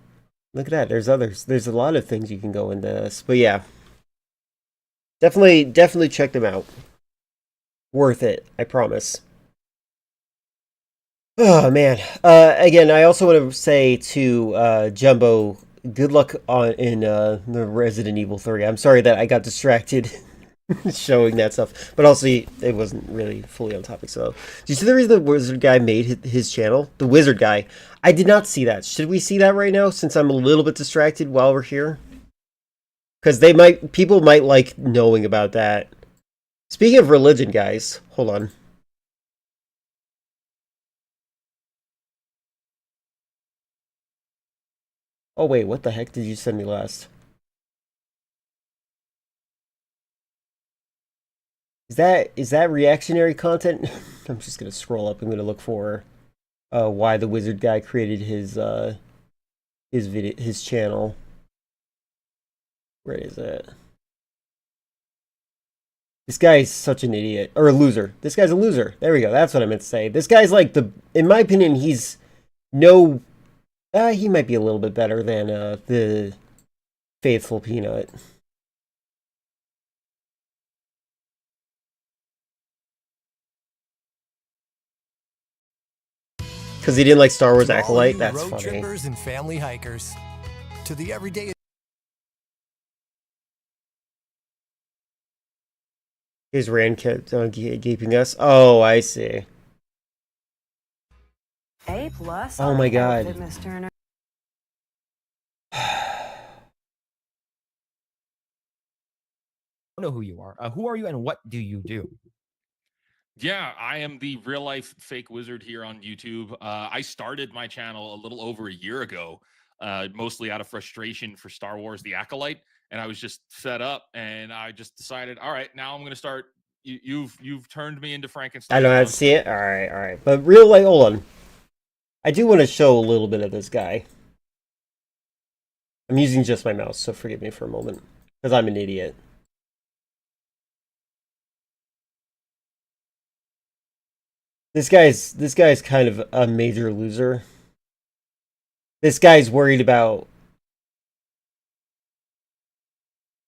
look at that. There's others. There's a lot of things you can go into this. But yeah. Definitely check them out. Worth it, I promise. Oh man. Again, I also want to say to Jumbo, good luck in the Resident Evil 3. I'm sorry that I got distracted showing that stuff, but also it wasn't really fully on topic. So, do you see the reason the Wizard Guy made his channel? The Wizard Guy. I did not see that. Should we see that right now, since I'm a little bit distracted while we're here? Because people might like knowing about that. Speaking of religion, guys, hold on. Oh wait, what the heck did you send me last? Is that reactionary content? I'm just gonna scroll up. I'm gonna look for why the Wizard Guy created his video, his channel. Where is it? This guy is such an idiot or a loser. This guy's a loser. There we go. That's what I meant to say. This guy's like in my opinion, he's no. He might be a little bit better than the Faithful Peanut. Because he didn't like Star Wars Acolyte? That's road funny. Trippers and family hikers. To the everyday... Here's Rand kept on gaping us. Oh, I see. A+. Oh my god. Outfit, Miss Turner. I don't know who you are. Who are you and what do you do? Yeah, I am the real life fake wizard here on YouTube. I started my channel a little over a year ago, mostly out of frustration for Star Wars The Acolyte. And I was just fed up and I just decided, all right, now I'm going to start. You've turned me into Frankenstein. I don't have to see it. All right. But real life, hold on. I do want to show a little bit of this guy. I'm using just my mouse, so forgive me for a moment. Because I'm an idiot. This guy's kind of a major loser. This guy's worried about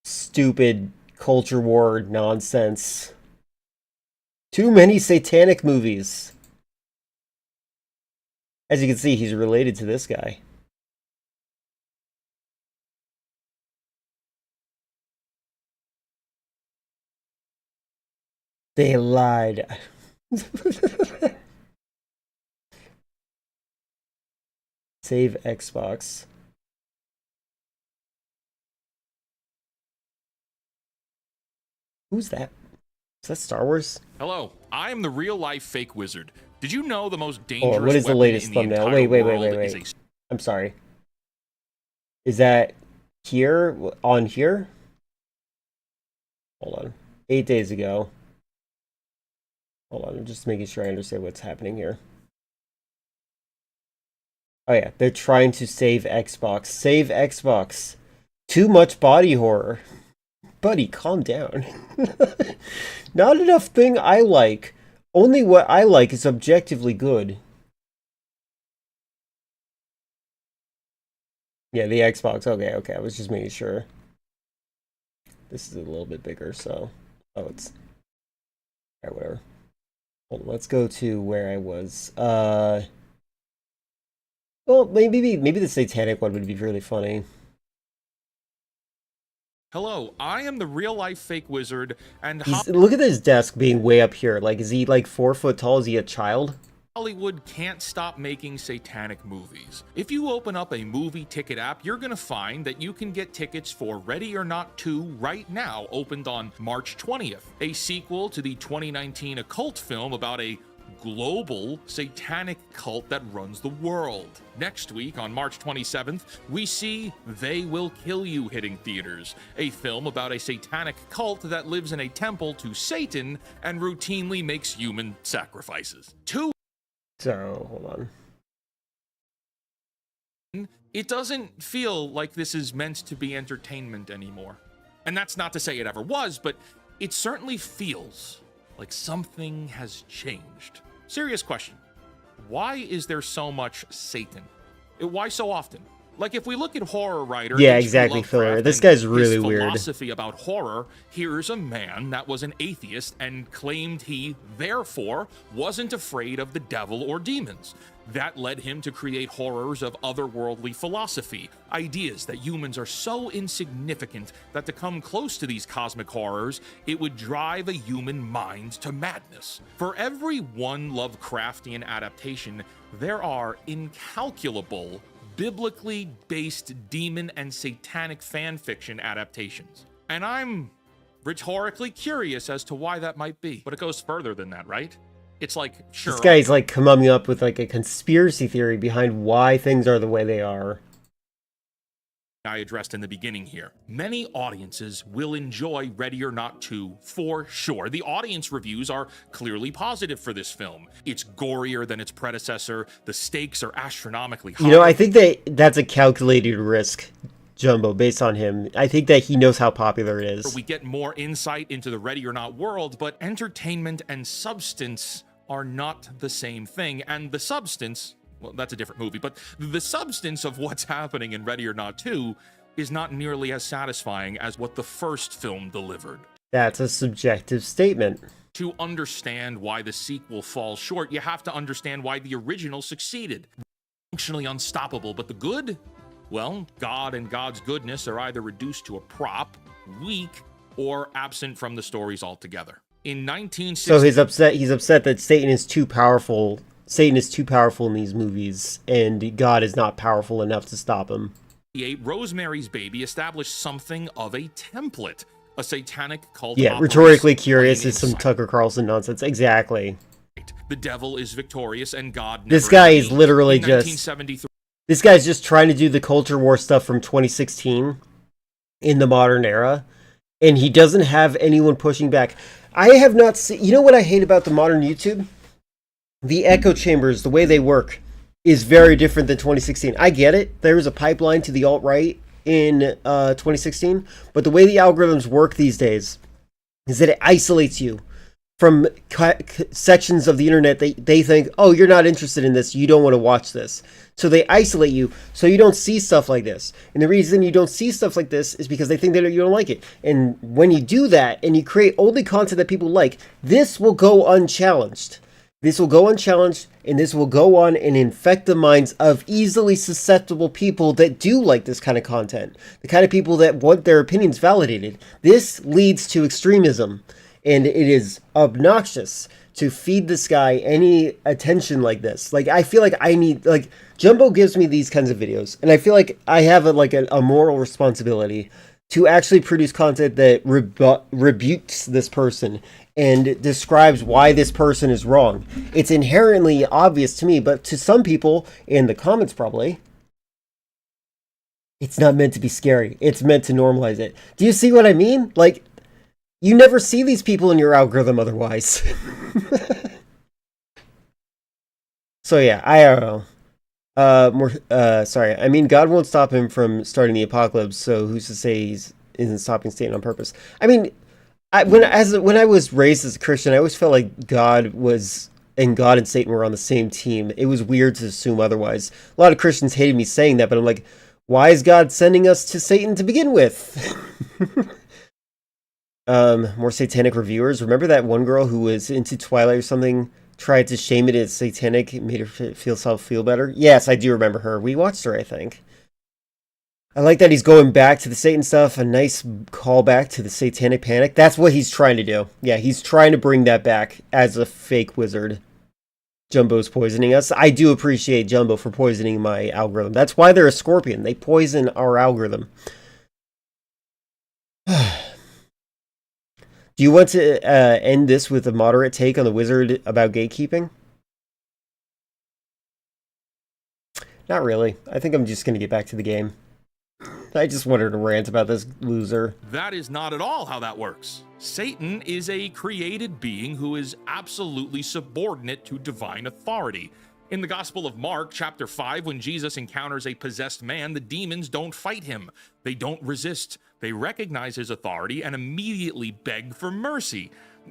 stupid culture war nonsense. Too many satanic movies. As you can see, he's related to this guy. They lied. Save Xbox. Who's that? Is that Star Wars? Hello, I am the real life fake wizard. Did you know the most dangerous Oh, what is the weapon latest in thumbnail? the entire Wait. world is a... I'm sorry. Is that here? On here? Hold on. 8 days ago. Hold on, I'm just making sure I understand what's happening here. Oh yeah, they're trying to save Xbox. Save Xbox. Too much body horror. Buddy, calm down. Not enough thing I like. Only what I like is objectively good. Yeah, the Xbox. Okay. I was just making sure. This is a little bit bigger, so... Oh, it's... Alright, whatever. Hold on, let's go to where I was. Well, maybe the satanic one would be really funny. Hello, I am the real life fake wizard, and Look at his desk being way up here. Like, is he like 4 foot tall? Is he a child? Hollywood can't stop making satanic movies. If you open up a movie ticket app, you're gonna find that you can get tickets for Ready or Not 2 right now, opened on March 20th, a sequel to the 2019 occult film about a global satanic cult that runs the world. Next week, on March 27th, we see They Will Kill You hitting theaters, a film about a satanic cult that lives in a temple to Satan and routinely makes human sacrifices. So, hold on. It doesn't feel like this is meant to be entertainment anymore. And that's not to say it ever was, but it certainly feels like something has changed. Serious question. Why is there so much Satan? Why so often? Like, if we look at horror writer... Yeah, H.P. exactly, Lovecraft filler. This and guy's really his weird. philosophy about horror, here's a man that was an atheist and claimed he, therefore, wasn't afraid of the devil or demons. That led him to create horrors of otherworldly philosophy, ideas that humans are so insignificant that to come close to these cosmic horrors, it would drive a human mind to madness. For every one Lovecraftian adaptation, there are incalculable biblically based demon and satanic fan fiction adaptations. And I'm rhetorically curious as to why that might be. But it goes further than that, right? It's like, sure. This guy's like coming up with like a conspiracy theory behind why things are the way they are. I addressed in the beginning here. Many audiences will enjoy Ready or Not 2 for sure. The audience reviews are clearly positive for this film. It's gorier than its predecessor. The stakes are astronomically high. You know, I think that's a calculated risk, Jumbo, based on him. I think that he knows how popular it is. We get more insight into the Ready or Not world, but entertainment and substance are not the same thing. And the substance... well, that's a different movie, but the substance of what's happening in Ready or Not 2 is not nearly as satisfying as what the first film delivered. That's a subjective statement. To understand why the sequel falls short, you have to understand why the original succeeded. Functionally unstoppable, but the good? Well, God and God's goodness are either reduced to a prop, weak, or absent from the stories altogether. In 1960... So he's upset that Satan is too powerful. Satan is too powerful in these movies, and God is not powerful enough to stop him. Rosemary's Baby established something of a template, a satanic cult. Yeah, rhetorically curious is some Tucker Carlson nonsense. Exactly. The devil is victorious, and God never... This guy is literally in just... 1973, this guy's just trying to do the culture war stuff from 2016 in the modern era, and he doesn't have anyone pushing back. I have not seen... You know what I hate about the modern YouTube? The echo chambers, the way they work, is very different than 2016. I get it. There was a pipeline to the alt-right in 2016, but the way the algorithms work these days is that it isolates you from sections of the internet that they think, oh, you're not interested in this, you don't want to watch this. So they isolate you so you don't see stuff like this. And the reason you don't see stuff like this is because they think that you don't like it. And when you do that and you create only content that people like, this will go unchallenged. This will go unchallenged, and this will go on and infect the minds of easily susceptible people that do like this kind of content. The kind of people that want their opinions validated. This leads to extremism, and it is obnoxious to feed this guy any attention like this. Like, I feel like I need... Like, Jumbo gives me these kinds of videos, and I feel like I have a moral responsibility to actually produce content that rebukes this person and describes why this person is wrong. It's inherently obvious to me, but to some people, in the comments probably, it's not meant to be scary. It's meant to normalize it. Do you see what I mean? Like, you never see these people in your algorithm otherwise. So yeah, I don't know. Sorry. I mean, God won't stop him from starting the apocalypse, so who's to say he isn't stopping Satan on purpose? I mean, when I was raised as a Christian, I always felt like God and Satan were on the same team. It was weird to assume otherwise. A lot of Christians hated me saying that, but I'm like, why is God sending us to Satan to begin with? More satanic reviewers. Remember that one girl who was into Twilight or something, tried to shame it as satanic, it made her feel better? Yes, I do remember her. We watched her, I think. I like that he's going back to the Satan stuff, a nice callback to the Satanic Panic. That's what he's trying to do. Yeah, he's trying to bring that back as a fake wizard. Jumbo's poisoning us. I do appreciate Jumbo for poisoning my algorithm. That's why they're a scorpion. They poison our algorithm. Do you want to end this with a moderate take on the wizard about gatekeeping? Not really. I think I'm just going to get back to the game. I just wanted to rant about this loser. That is not at all how that works. Satan is a created being who is absolutely subordinate to divine authority. In the Gospel of Mark, chapter 5, when Jesus encounters a possessed man, the demons don't fight him. They don't resist. They recognize his authority and immediately beg for mercy.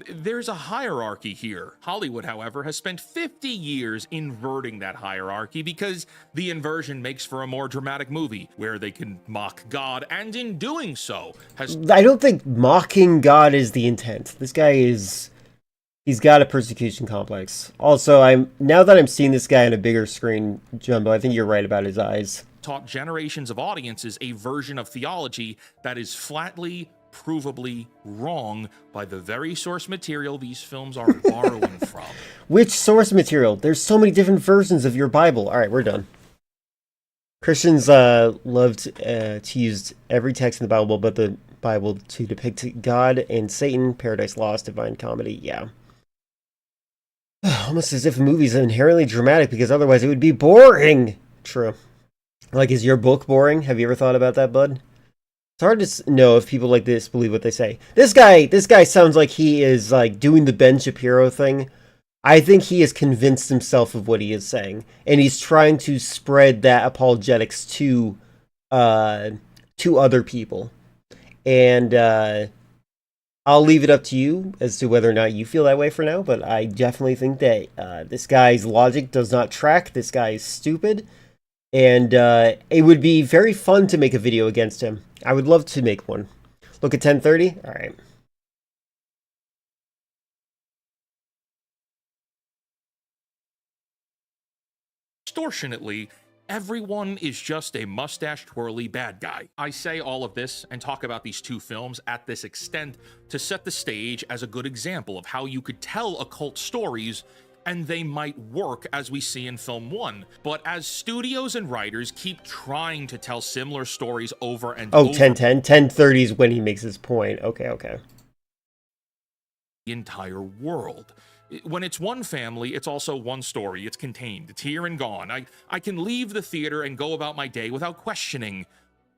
There's a hierarchy here. Hollywood, however, has spent 50 years inverting that hierarchy because the inversion makes for a more dramatic movie where they can mock God, and in doing so has... I don't think mocking God is the intent. This guy is... He's got a persecution complex. Also, now that I'm seeing this guy on a bigger screen, Jumbo, I think you're right about his eyes. Taught generations of audiences a version of theology that is flatly, provably wrong by the very source material these films are borrowing from. Which source material? There's so many different versions of your Bible. All right, we're done. Christians love to use every text in the Bible but the Bible to depict God and Satan, Paradise Lost, Divine Comedy. Yeah. Almost as if a movie's inherently dramatic because otherwise it would be boring. True. Like, is your book boring? Have you ever thought about that, bud? It's hard to know if people like this believe what they say. This guy sounds like he is like doing the Ben Shapiro thing. I think he has convinced himself of what he is saying, and he's trying to spread that apologetics to other people. And I'll leave it up to you as to whether or not you feel that way for now. But I definitely think that this guy's logic does not track. This guy is stupid. And it would be very fun to make a video against him. I would love to make one. Look at 1030? All right. Extortionately, everyone is just a mustache-twirly bad guy. I say all of this and talk about these two films at this extent to set the stage as a good example of how you could tell occult stories and they might work as we see in film 1. But as studios and writers keep trying to tell similar stories over and over... 1030 is when he makes his point. Okay. The entire world. When it's one family, it's also one story. It's contained. It's here and gone. I can leave the theater and go about my day without questioning,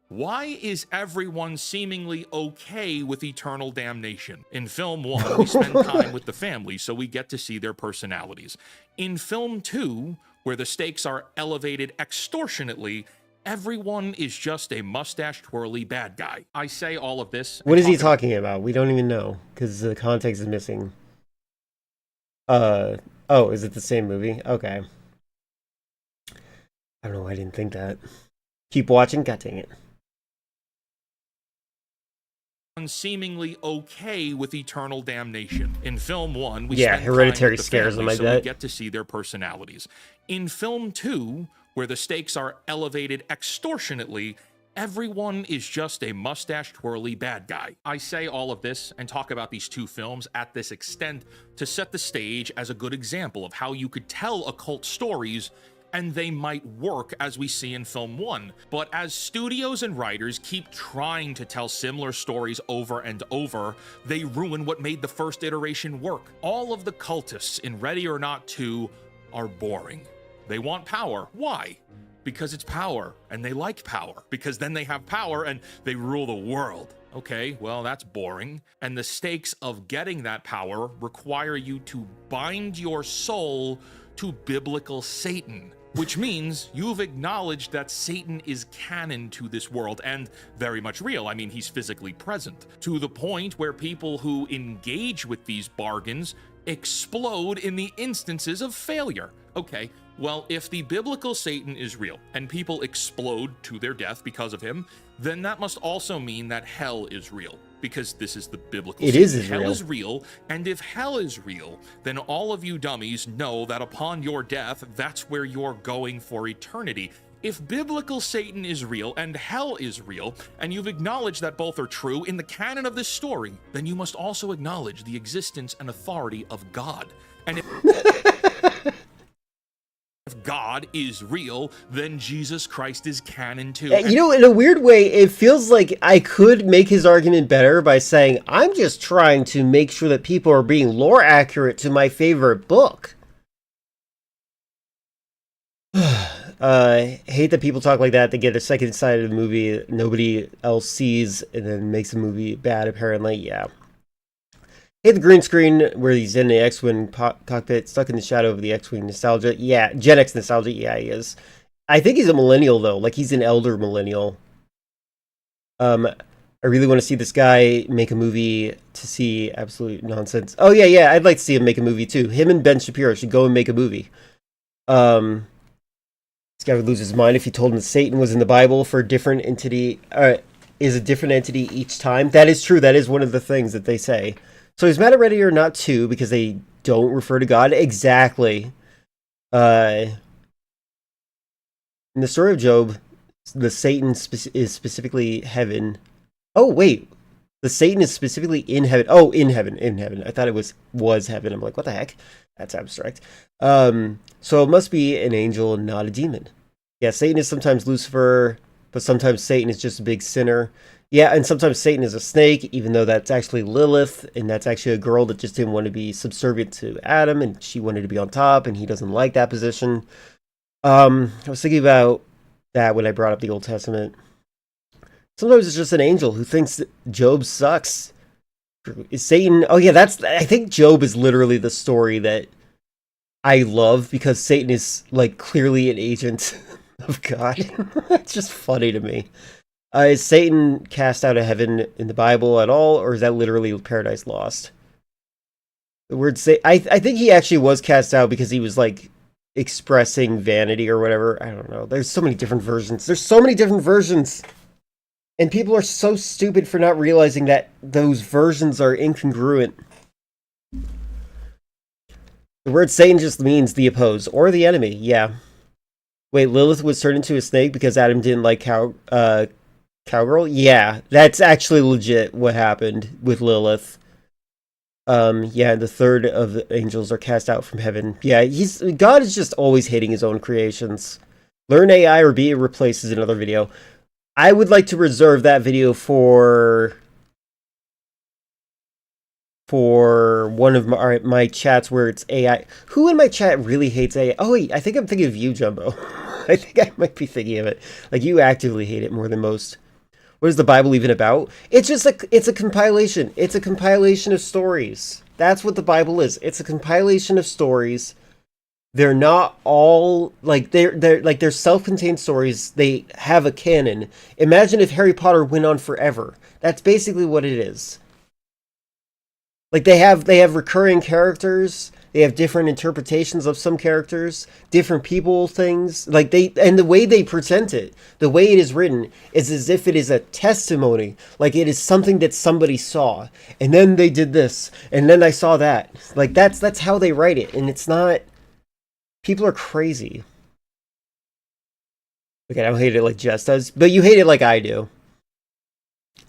why is everyone seemingly okay with eternal damnation? In film 1, we spend time with the family, so we get to see their personalities. In film 2, where the stakes are elevated extortionately, everyone is just a mustache-twirly bad guy. I say all of this... What is he talking about? We don't even know, because the context is missing. Oh, is it the same movie? Okay. I don't know, I didn't think that. Keep watching? God dang it. Seemingly okay with eternal damnation. In film 1, we spend Hereditary time with the scares family, them, I so bet. we get to see their personalities. In film 2, where the stakes are elevated extortionately, everyone is just a mustache-twirly bad guy. I say all of this and talk about these two films at this extent to set the stage as a good example of how you could tell occult stories and they might work as we see in film 1. But as studios and writers keep trying to tell similar stories over and over, they ruin what made the first iteration work. All of the cultists in Ready or Not 2 are boring. They want power. Why? Because it's power, and they like power, because then they have power and they rule the world. Okay, well, that's boring. And the stakes of getting that power require you to bind your soul to biblical Satan, which means you've acknowledged that Satan is canon to this world and very much real. I mean, he's physically present, to the point where people who engage with these bargains explode in the instances of failure. Okay, well, if the biblical Satan is real and people explode to their death because of him, then that must also mean that hell is real, because this is the biblical It Satan. is Hell real. is real, and if hell is real, then all of you dummies know that upon your death, that's where you're going for eternity. If biblical Satan is real and hell is real, and you've acknowledged that both are true in the canon of this story, then you must also acknowledge the existence and authority of God. And if God is real, then Jesus Christ is canon too. You know, in a weird way, it feels like I could make his argument better by saying, I'm just trying to make sure that people are being lore accurate to my favorite book. Hate that people talk like that. They get a second side of the movie that nobody else sees and then makes the movie bad, apparently. Yeah. Hate the green screen where he's in the X-Wing cockpit, stuck in the shadow of the X-Wing nostalgia. Yeah, Gen X nostalgia. Yeah, he is. I think he's a millennial, though. Like, he's an elder millennial. I really want to see this guy make a movie to see absolute nonsense. Oh, yeah, I'd like to see him make a movie, too. Him and Ben Shapiro should go and make a movie. This guy would lose his mind if he told him that Satan was in the Bible for a different entity, is a different entity each time. That is true. That is one of the things that they say. So is Matter Ready or Not 2 because they don't refer to God? Exactly. In the story of Job, the Satan is specifically heaven. Oh, wait. The Satan is specifically in heaven. Oh, in heaven. I thought it was heaven. I'm like, what the heck? That's abstract. So it must be an angel and not a demon. Yeah, Satan is sometimes Lucifer, but sometimes Satan is just a big sinner. Yeah, and sometimes Satan is a snake, even though that's actually Lilith, and that's actually a girl that just didn't want to be subservient to Adam, and she wanted to be on top, and he doesn't like that position. I was thinking about that when I brought up the Old Testament. Sometimes it's just an angel who thinks that Job sucks. Is Satan... Oh yeah, I think Job is literally the story that I love, because Satan is, like, clearly an agent of God. It's just funny to me. Is Satan cast out of heaven in the Bible at all, or is that literally Paradise Lost? The word I think he actually was cast out because he was, like, expressing vanity or whatever. I don't know. There's so many different versions. And people are so stupid for not realizing that those versions are incongruent. The word Satan just means the opposed, or the enemy, yeah. Wait, Lilith was turned into a snake because Adam didn't like Cowgirl? Yeah, that's actually legit what happened with Lilith. Yeah, the third of the angels are cast out from heaven. Yeah, God is just always hating his own creations. Learn AI or be replaced is another video. I would like to reserve that video for one of my chats where it's AI. Who in my chat really hates AI? Oh wait, I think I'm thinking of you, Jumbo. I think I might be thinking of it. Like, you actively hate it more than most. What is the Bible even about? It's just it's a compilation. It's a compilation of stories. That's what the Bible is. It's a compilation of stories. They're not all like they're self-contained stories. They have a canon. Imagine if Harry Potter went on forever. That's basically what it is. Like, they have recurring characters. They have different interpretations of some characters, different people, things. Like, and the way they present it, the way it is written, is as if it is a testimony. Like, it is something that somebody saw. And then they did this. And then I saw that. Like, that's how they write it. And it's not... People are crazy. Okay, I don't hate it like Jess does. But you hate it like I do.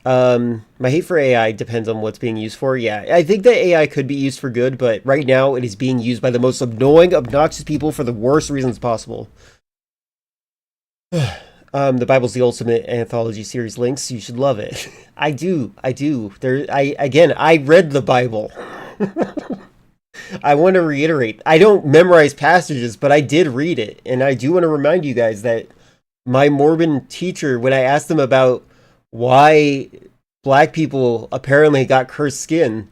My hate for AI depends on what's being used for. Yeah, I think that AI could be used for good, but right now it is being used by the most annoying, obnoxious people for the worst reasons possible. The Bible's the ultimate anthology series links. You should love it. I do. I read the Bible. I want to reiterate. I don't memorize passages, but I did read it. And I do want to remind you guys that my Mormon teacher, when I asked them about why black people apparently got cursed skin,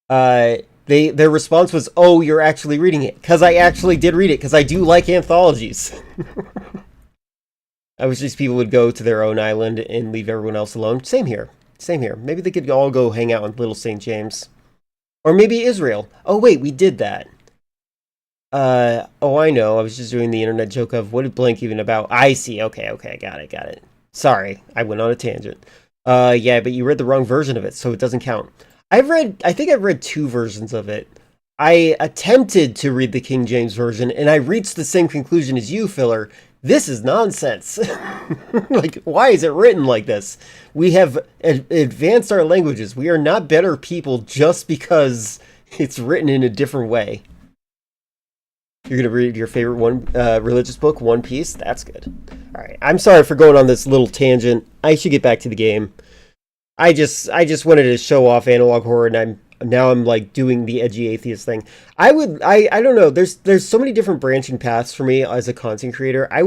their response was, "Oh, you're actually reading it." Because I actually did read it, because I do like anthologies. I wish these people would go to their own island and leave everyone else alone. Same here. Maybe they could all go hang out in Little St. James. Or maybe Israel. Oh, wait, we did that. Oh, I know. I was just doing the internet joke of, what is blank even about? I see. Okay, got it. Sorry, I went on a tangent. Yeah, but you read the wrong version of it, so it doesn't count. I think I've read 2 versions of it. I attempted to read the King James Version, and I reached the same conclusion as you, Filler. This is nonsense. Like, why is it written like this? We have advanced our languages. We are not better people just because it's written in a different way. You're gonna read your favorite religious book, One Piece? That's good. Alright, I'm sorry for going on this little tangent. I should get back to the game. I just wanted to show off Analog Horror, and I'm like doing the edgy atheist thing. I don't know, there's so many different branching paths for me as a content creator. I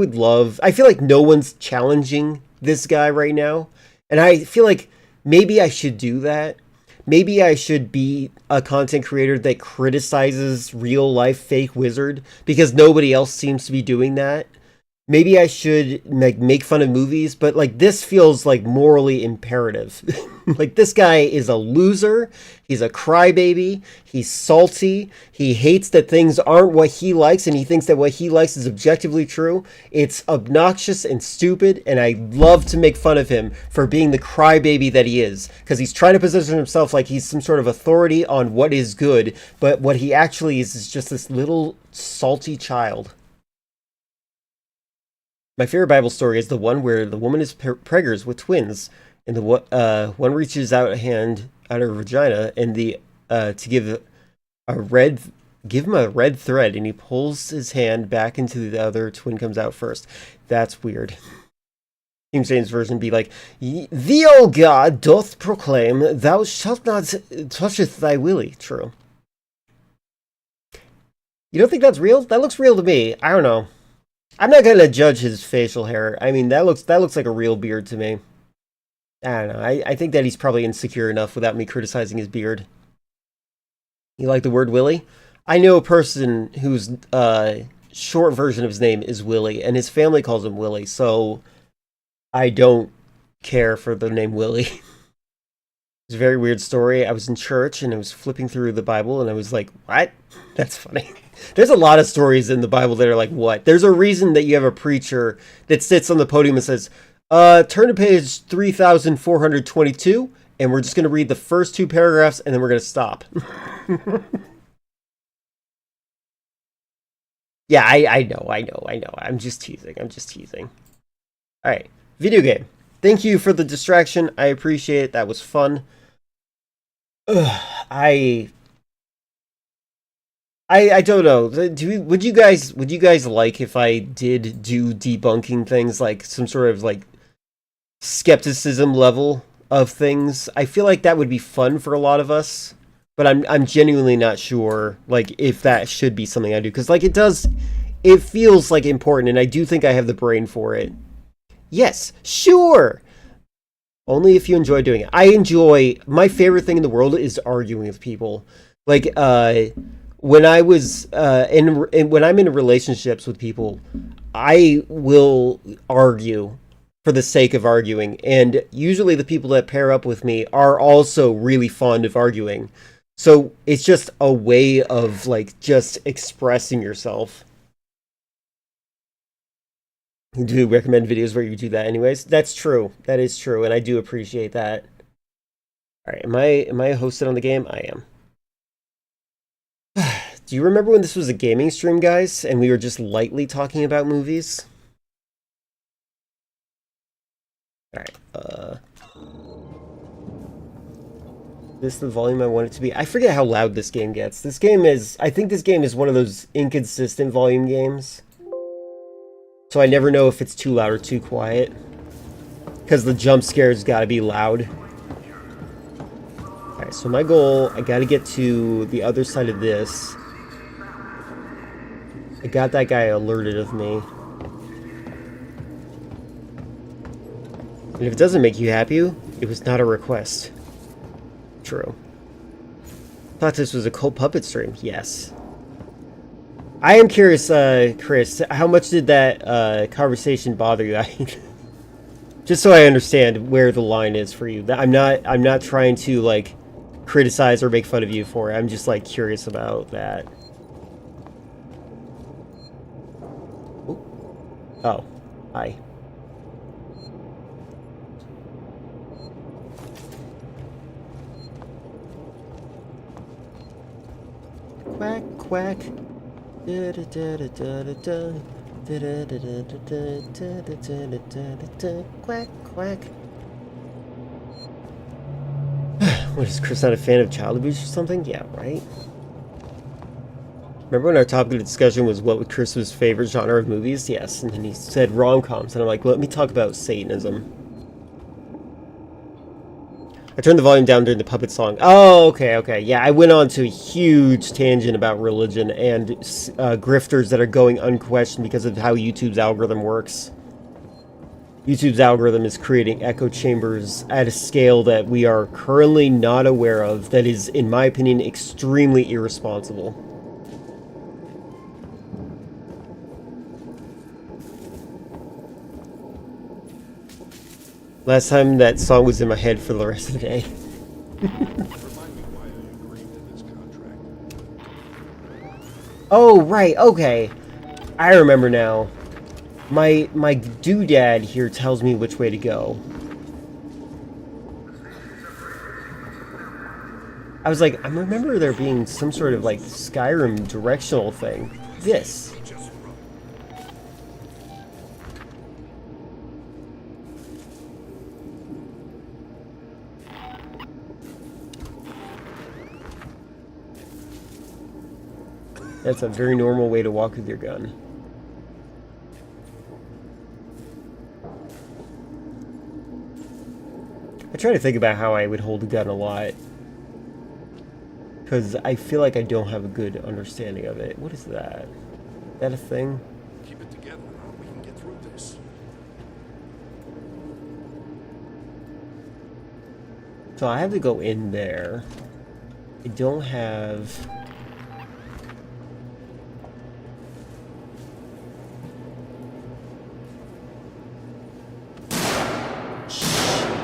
feel like no one's challenging this guy right now, and I feel like maybe I should do that. Maybe I should be a content creator that criticizes real life fake wizard, because nobody else seems to be doing that. Maybe I should make fun of movies, but like this feels like morally imperative. Like this guy is a loser. He's a crybaby. He's salty. He hates that things aren't what he likes, and he thinks that what he likes is objectively true. It's obnoxious and stupid, and I love to make fun of him for being the crybaby that he is, because he's trying to position himself like he's some sort of authority on what is good, but what he actually is just this little salty child. My favorite Bible story is the one where the woman is preggers with twins, and the one reaches out a hand out of her vagina, and to give him a red thread, and he pulls his hand back into the other twin comes out first. That's weird. King James Version be like, "Thee, O God, doth proclaim, thou shalt not toucheth thy willy." True. You don't think that's real? That looks real to me. I don't know. I'm not gonna judge his facial hair. I mean, that looks like a real beard to me. I don't know. I think that he's probably insecure enough without me criticizing his beard. You like the word Willie? I know a person whose short version of his name is Willie, and his family calls him Willie, so I don't care for the name Willie. It's a very weird story. I was in church, and I was flipping through the Bible, and I was like, what? That's funny. There's a lot of stories in the Bible that are like, what? There's a reason that you have a preacher that sits on the podium and says, turn to page 3422, and we're just going to read the first 2 paragraphs, and then we're going to stop. Yeah, I know. I'm just teasing. All right, video game. Thank you for the distraction. I appreciate it. That was fun. I don't know. Would you guys like if I did do debunking things, like some sort of like skepticism level of things? I feel like that would be fun for a lot of us, but I'm genuinely not sure like if that should be something I do, because like it feels like important, and I do think I have the brain for it. Yes, sure. Only if you enjoy doing it. My favorite thing in the world is arguing with people. Like when I was when I'm in relationships with people, I will argue for the sake of arguing, and usually the people that pair up with me are also really fond of arguing. So it's just a way of like just expressing yourself. You do recommend videos where you do that anyways. That's true. That is true, and I do appreciate that. All right, am I hosted on the game? I am. Do you remember when this was a gaming stream, guys, and we were just lightly talking about movies? Alright, this is the volume I want it to be. I forget how loud this game gets. I think this game is one of those inconsistent volume games. So I never know if it's too loud or too quiet. Because the jump scares gotta be loud. Alright, so my goal, I gotta get to the other side of this. I got that guy alerted of me. And if it doesn't make you happy, it was not a request. True. Thought this was a cold puppet stream. Yes. I am curious, Chris, how much did that conversation bother you? Just so I understand where the line is for you. I'm not trying to like criticize or make fun of you for it. I'm just like curious about that. Ooh. Oh, hi. Quack quack. Quack quack. What, is Chris not a fan of child abuse or something? Yeah, right. Remember when our topic of discussion was what was Chris's favorite genre of movies? Yes, and then he said rom-coms, and I'm like, let me talk about Satanism. I turned the volume down during the puppet song. Oh, okay. Yeah, I went on to a huge tangent about religion and grifters that are going unquestioned because of how YouTube's algorithm works. YouTube's algorithm is creating echo chambers at a scale that we are currently not aware of that is, in my opinion, extremely irresponsible. Last time that song was in my head for the rest of the day. Oh, right, okay. I remember now. My doodad here tells me which way to go. I was like, I remember there being some sort of like Skyrim directional thing. This. That's a very normal way to walk with your gun. I try to think about how I would hold a gun a lot. Because I feel like I don't have a good understanding of it. What is that? Is that a thing? Keep it together. We can get through this. So I have to go in there. I don't have...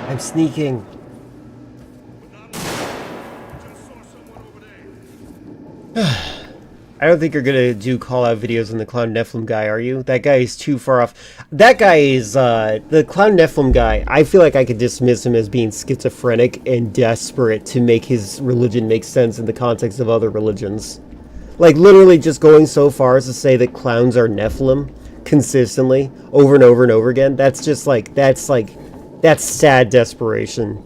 I'm sneaking. I don't think you're gonna do call-out videos on the Clown Nephilim guy, are you? That guy is too far off. That guy is, the Clown Nephilim guy, I feel like I could dismiss him as being schizophrenic and desperate to make his religion make sense in the context of other religions. Like, literally just going so far as to say that clowns are Nephilim consistently, over and over and over again. That's just like, that's sad desperation.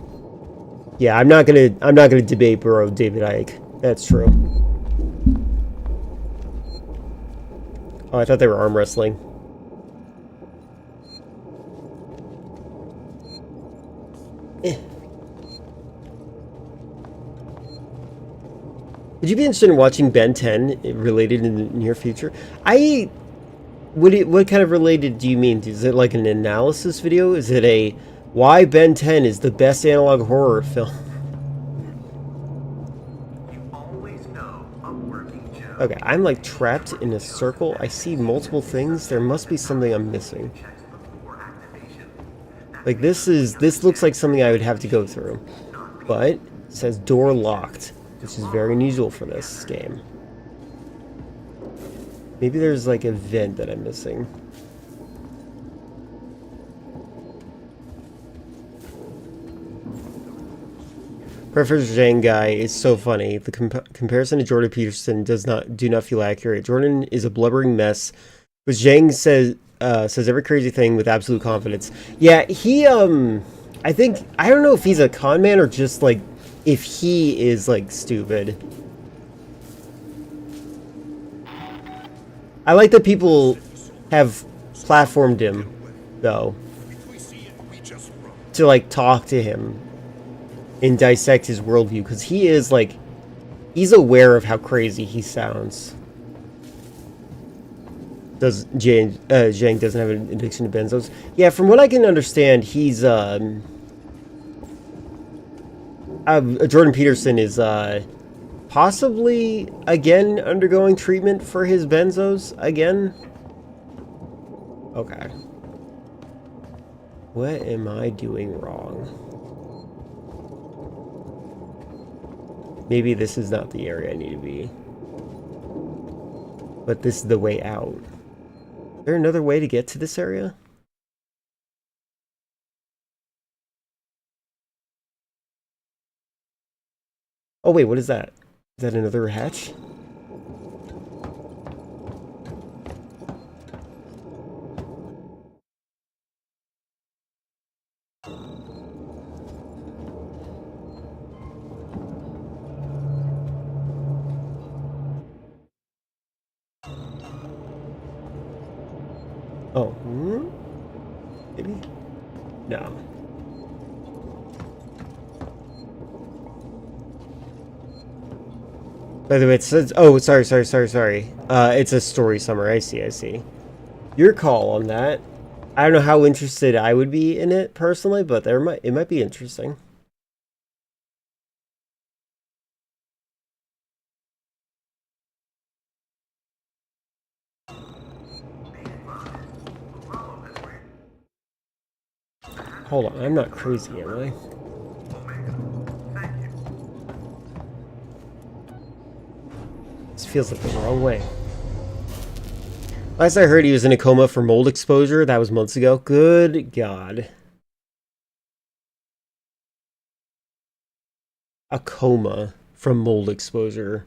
Yeah, I'm not gonna debate bro David Icke. That's true. Oh, I thought they were arm wrestling. Would you be interested in watching Ben 10 related in the near future? What kind of related do you mean? Is it like an analysis video? Is it a why Ben 10 is the best analog horror film? Okay, I'm like trapped in a circle. I see multiple things. There must be something I'm missing. Like this looks like something I would have to go through. But it says door locked, which is very unusual for this game. Maybe there's like a vent that I'm missing. Professor Zhang guy is so funny. The comparison to Jordan Peterson do not feel accurate. Jordan is a blubbering mess, but Zhang says every crazy thing with absolute confidence. Yeah, he I don't know if he's a con man or just like if he is like stupid. I like that people have platformed him though to like talk to him and dissect his worldview, because he is like, he's aware of how crazy he sounds. Zhang doesn't have an addiction to benzos? Yeah, from what I can understand, he's Jordan Peterson is possibly again undergoing treatment for his benzos again. Okay. What am I doing wrong? Maybe this is not the area I need to be. But this is the way out. Is there another way to get to this area? Oh wait, what is that? Is that another hatch? Oh, maybe? No. By the way, it says, oh, sorry. It's a story summary. I see. Your call on that. I don't know how interested I would be in it personally, but it might be interesting. Hold on, I'm not crazy, am I? This feels like the wrong way. Last I heard, he was in a coma for mold exposure. That was months ago. Good God. A coma from mold exposure.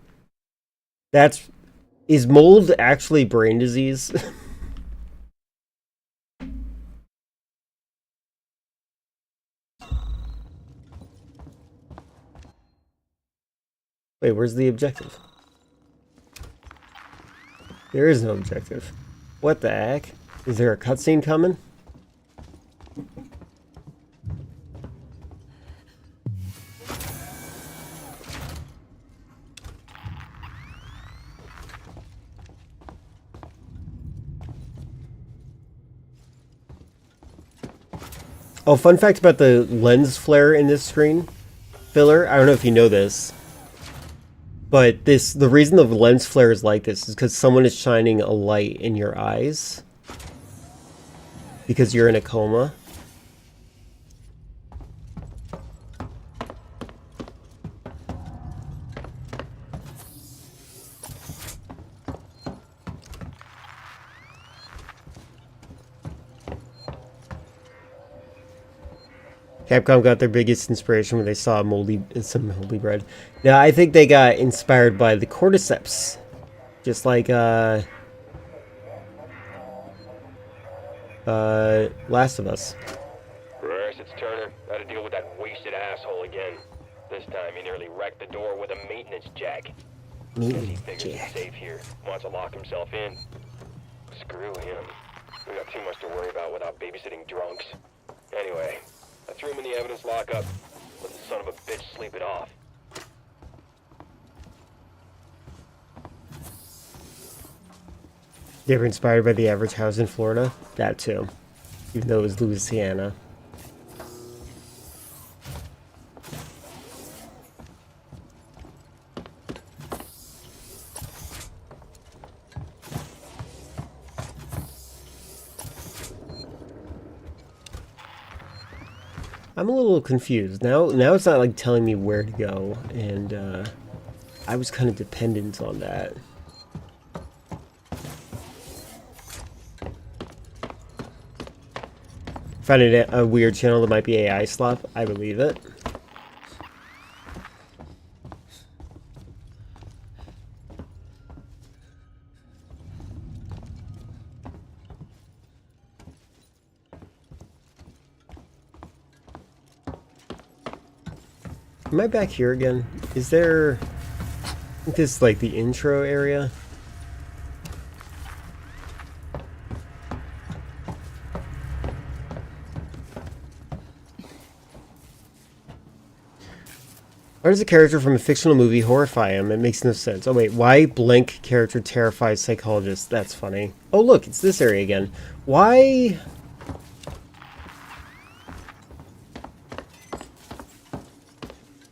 Is mold actually brain disease? Wait, where's the objective? There is no objective. What the heck? Is there a cutscene coming? Oh, fun fact about the lens flare in this screen filler. I don't know if you know this. But the reason the lens flare is like this is because someone is shining a light in your eyes because you're in a coma. Capcom got their biggest inspiration when they saw some moldy bread. Now, I think they got inspired by the cordyceps. Just like, Last of Us. Chris, it's Turner. Got to deal with that wasted asshole again. This time he nearly wrecked the door with a maintenance jack. Maintenance Figures he's safe here. Wants to lock himself in. Screw him. We got too much to worry about without babysitting drunks. Anyway, I threw him in the evidence lockup. Let the son of a bitch sleep it off. They were inspired by the average house in Florida? That too. Even though it was Louisiana. I'm a little confused. Now it's not like telling me where to go, and I was kind of dependent on that. Finding a weird channel that might be AI slop, I believe it. Am I back here again? Is there... I think this is like the intro area. Why does a character from a fictional movie horrify him? It makes no sense. Oh wait, why blank character terrifies psychologists? That's funny. Oh look, it's this area again. Why...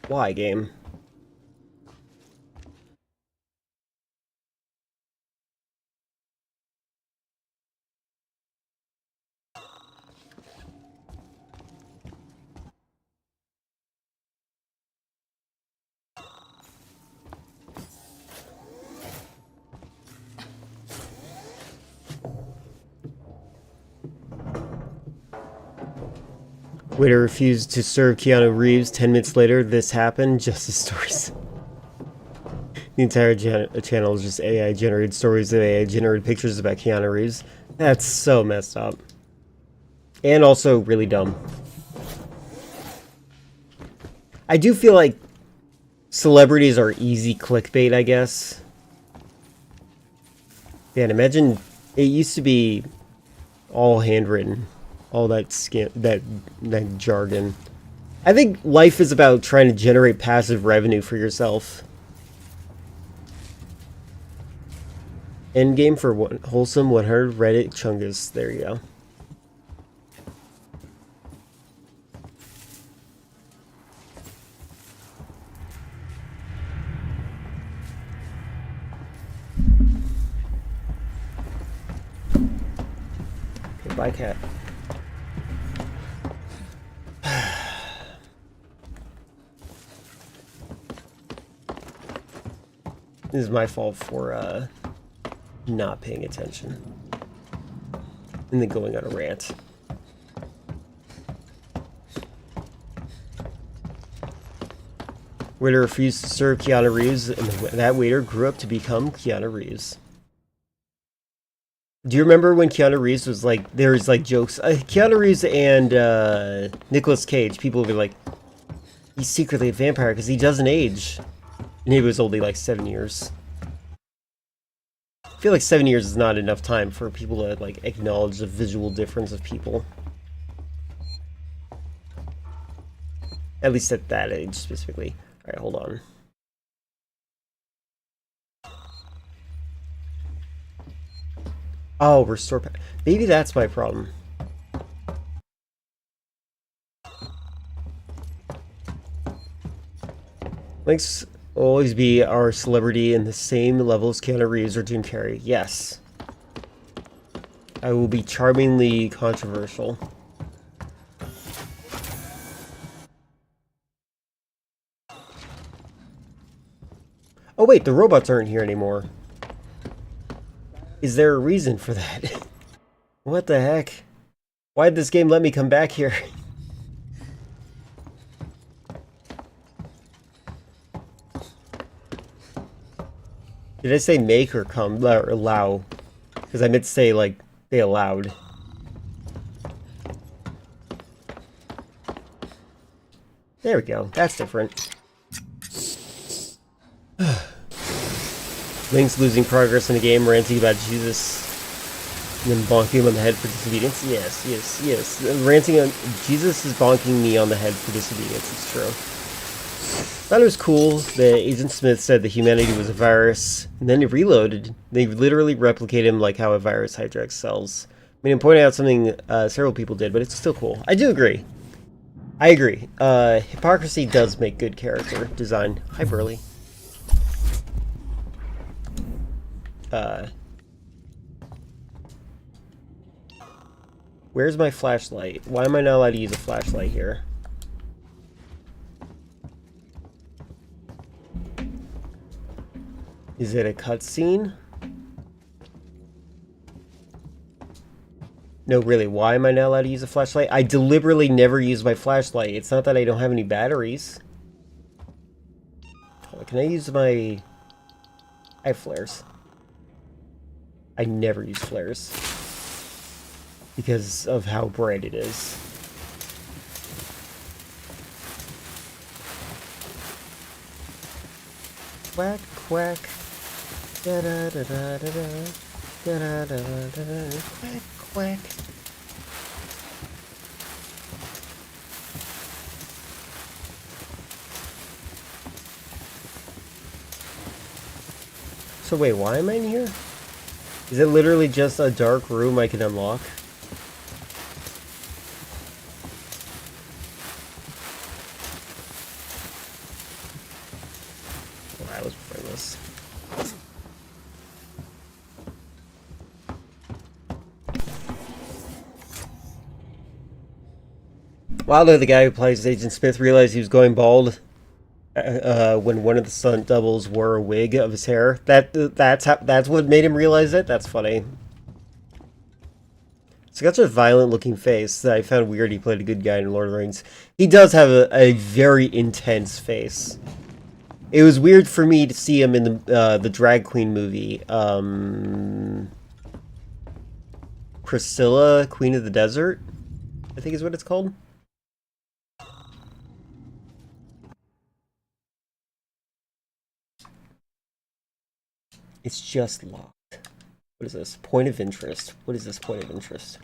Why, game? Waiter refused to serve Keanu Reeves. 10 minutes later, this happened. Justice stories. The entire channel is just AI-generated stories of AI-generated pictures about Keanu Reeves. That's so messed up. And also really dumb. I do feel like celebrities are easy clickbait, I guess. Man, imagine... It used to be... all handwritten, all that that jargon. I think life is about trying to generate passive revenue for yourself. Endgame for wholesome 100 Reddit chungus. There you go. Okay, bye, cat. This is my fault for not paying attention and then going on a rant. Waiter refused to serve Keanu Reeves, and that waiter grew up to become Keanu Reeves. Do you remember when Keanu Reeves was like, there was like jokes, Keanu Reeves and Nicolas Cage, people would be like, he's secretly a vampire because he doesn't age. And he was only like 7 years. I feel like 7 years is not enough time for people to like acknowledge the visual difference of people. At least at that age specifically. Alright, hold on. Oh, restore. Maybe that's my problem. Links will always be our celebrity in the same level as Keanu Reeves or Jim Carrey. Yes. I will be charmingly controversial. Oh wait, the robots aren't here anymore. Is there a reason for that? What the heck? Why'd this game let me come back here? Did I say make or come or allow? Because I meant to say like they allowed. There we go. That's different. Link's losing progress in the game, ranting about Jesus, and then bonking him on the head for disobedience. Yes, yes, yes. Ranting on Jesus is bonking me on the head for disobedience. It's true. Thought it was cool that Agent Smith said that humanity was a virus, and then he reloaded. They literally replicate him like how a virus hijacks cells. I mean, I'm pointing out something several people did, but it's still cool. I do agree. I agree. Hypocrisy does make good character design. Hi, Burley. Where's my flashlight? Why am I not allowed to use a flashlight here? Is it a cutscene? No, really, why am I not allowed to use a flashlight? I deliberately never use my flashlight. It's not that I don't have any batteries. Can I use my... I have flares. I never use flares. Because of how bright it is. Quack, quack. Da da da da da da. Da da da da da. Quack, quack. So wait, why am I in here? Is it literally just a dark room I can unlock? Oh, that was pointless. Wilder, the guy who plays Agent Smith, realized he was going bald when one of the stunt doubles wore a wig of his hair. That's what made him realize it. That's funny. It's got such a violent looking face that I found weird he played a good guy in Lord of the Rings. He does have a very intense face. It was weird for me to see him in the drag queen movie, Priscilla, Queen of the Desert, I think is what it's called. It's just locked. What is this? Point of interest. What is this point of interest?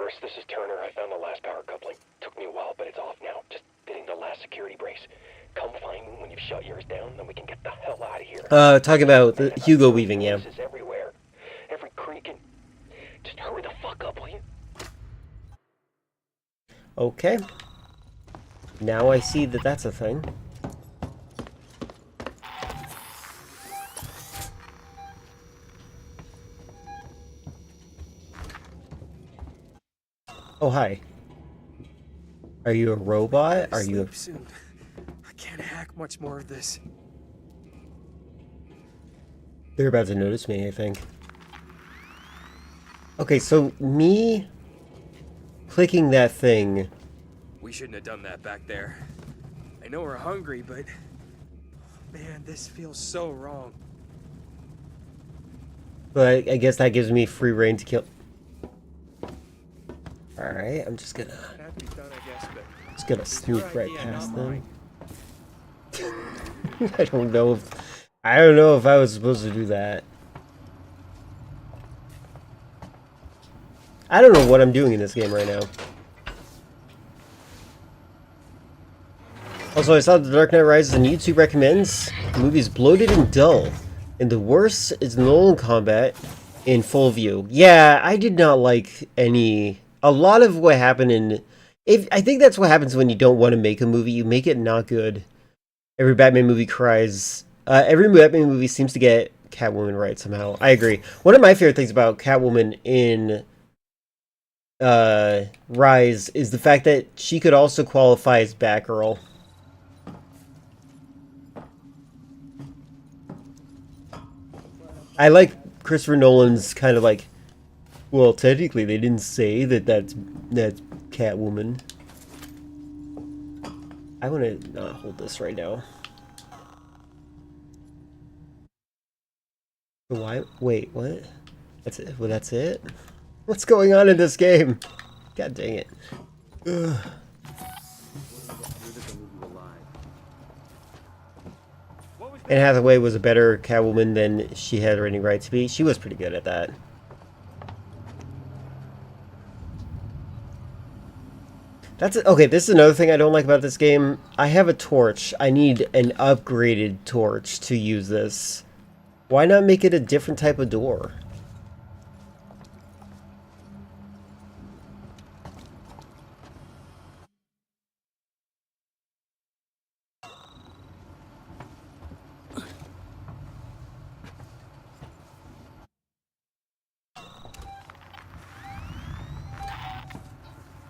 Bruce, this is Turner. I found the last power coupling. Took me a while, but it's off now. Just fitting the last security brace. Come find me when you've shut yours down, then we can get the hell out of here. Talking about the Hugo Weaving, yeah. This is everywhere. Every creek and... Just hurry the fuck up, will you? Okay. Now I see that that's a thing. Oh, hi. Are you a robot? Are you a... Soon. I can't hack much more of this. They're about to notice me, I think. Okay, so me clicking that thing... We shouldn't have done that back there. I know we're hungry, but... Man, this feels so wrong. But I guess that gives me free reign to kill... Alright, I'm just gonna... Just gonna sneak right past them. I don't know if I was supposed to do that. I don't know what I'm doing in this game right now. Also, I saw The Dark Knight Rises and YouTube recommends the movie's bloated and dull. And the worst is Nolan combat in full view. Yeah, I did not like any... A lot of what happened in... I think that's what happens when you don't want to make a movie. You make it not good. Every Batman movie cries. Every Batman movie seems to get Catwoman right somehow. I agree. One of my favorite things about Catwoman in Rise is the fact that she could also qualify as Batgirl. I like Christopher Nolan's kind of like... Well, technically, they didn't say that that's Catwoman. I want to not hold this right now. Why? Wait, what? That's it? Well, that's it? What's going on in this game? God dang it. Ugh. Anne Hathaway was a better Catwoman than she had any right to be. She was pretty good at that. Okay, this is another thing I don't like about this game. I have a torch. I need an upgraded torch to use this. Why not make it a different type of door?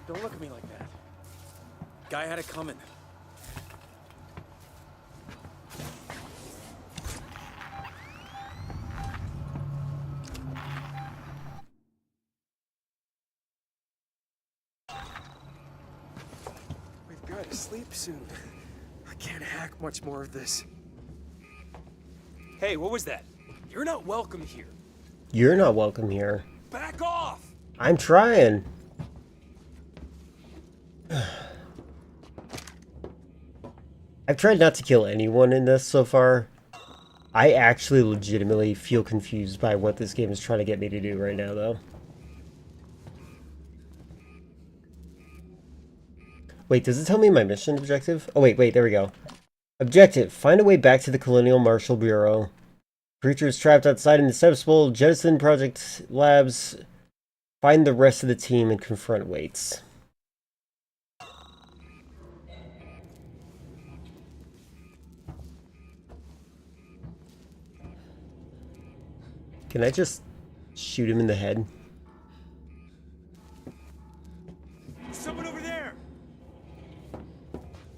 Don't look at me like that. Guy had it coming. We've got to sleep soon. I can't hack much more of this. Hey, what was that? You're not welcome here. You're not welcome here. Back off! I'm trying. I've tried not to kill anyone in this so far. I actually legitimately feel confused by what this game is trying to get me to do right now, though. Wait, does it tell me my mission objective? Oh, wait, there we go. Objective, find a way back to the Colonial Marshal Bureau. Creature is trapped outside in the Sebspol. Jettison Project Labs. Find the rest of the team and confront Waits. Can I just shoot him in the head? Someone over there!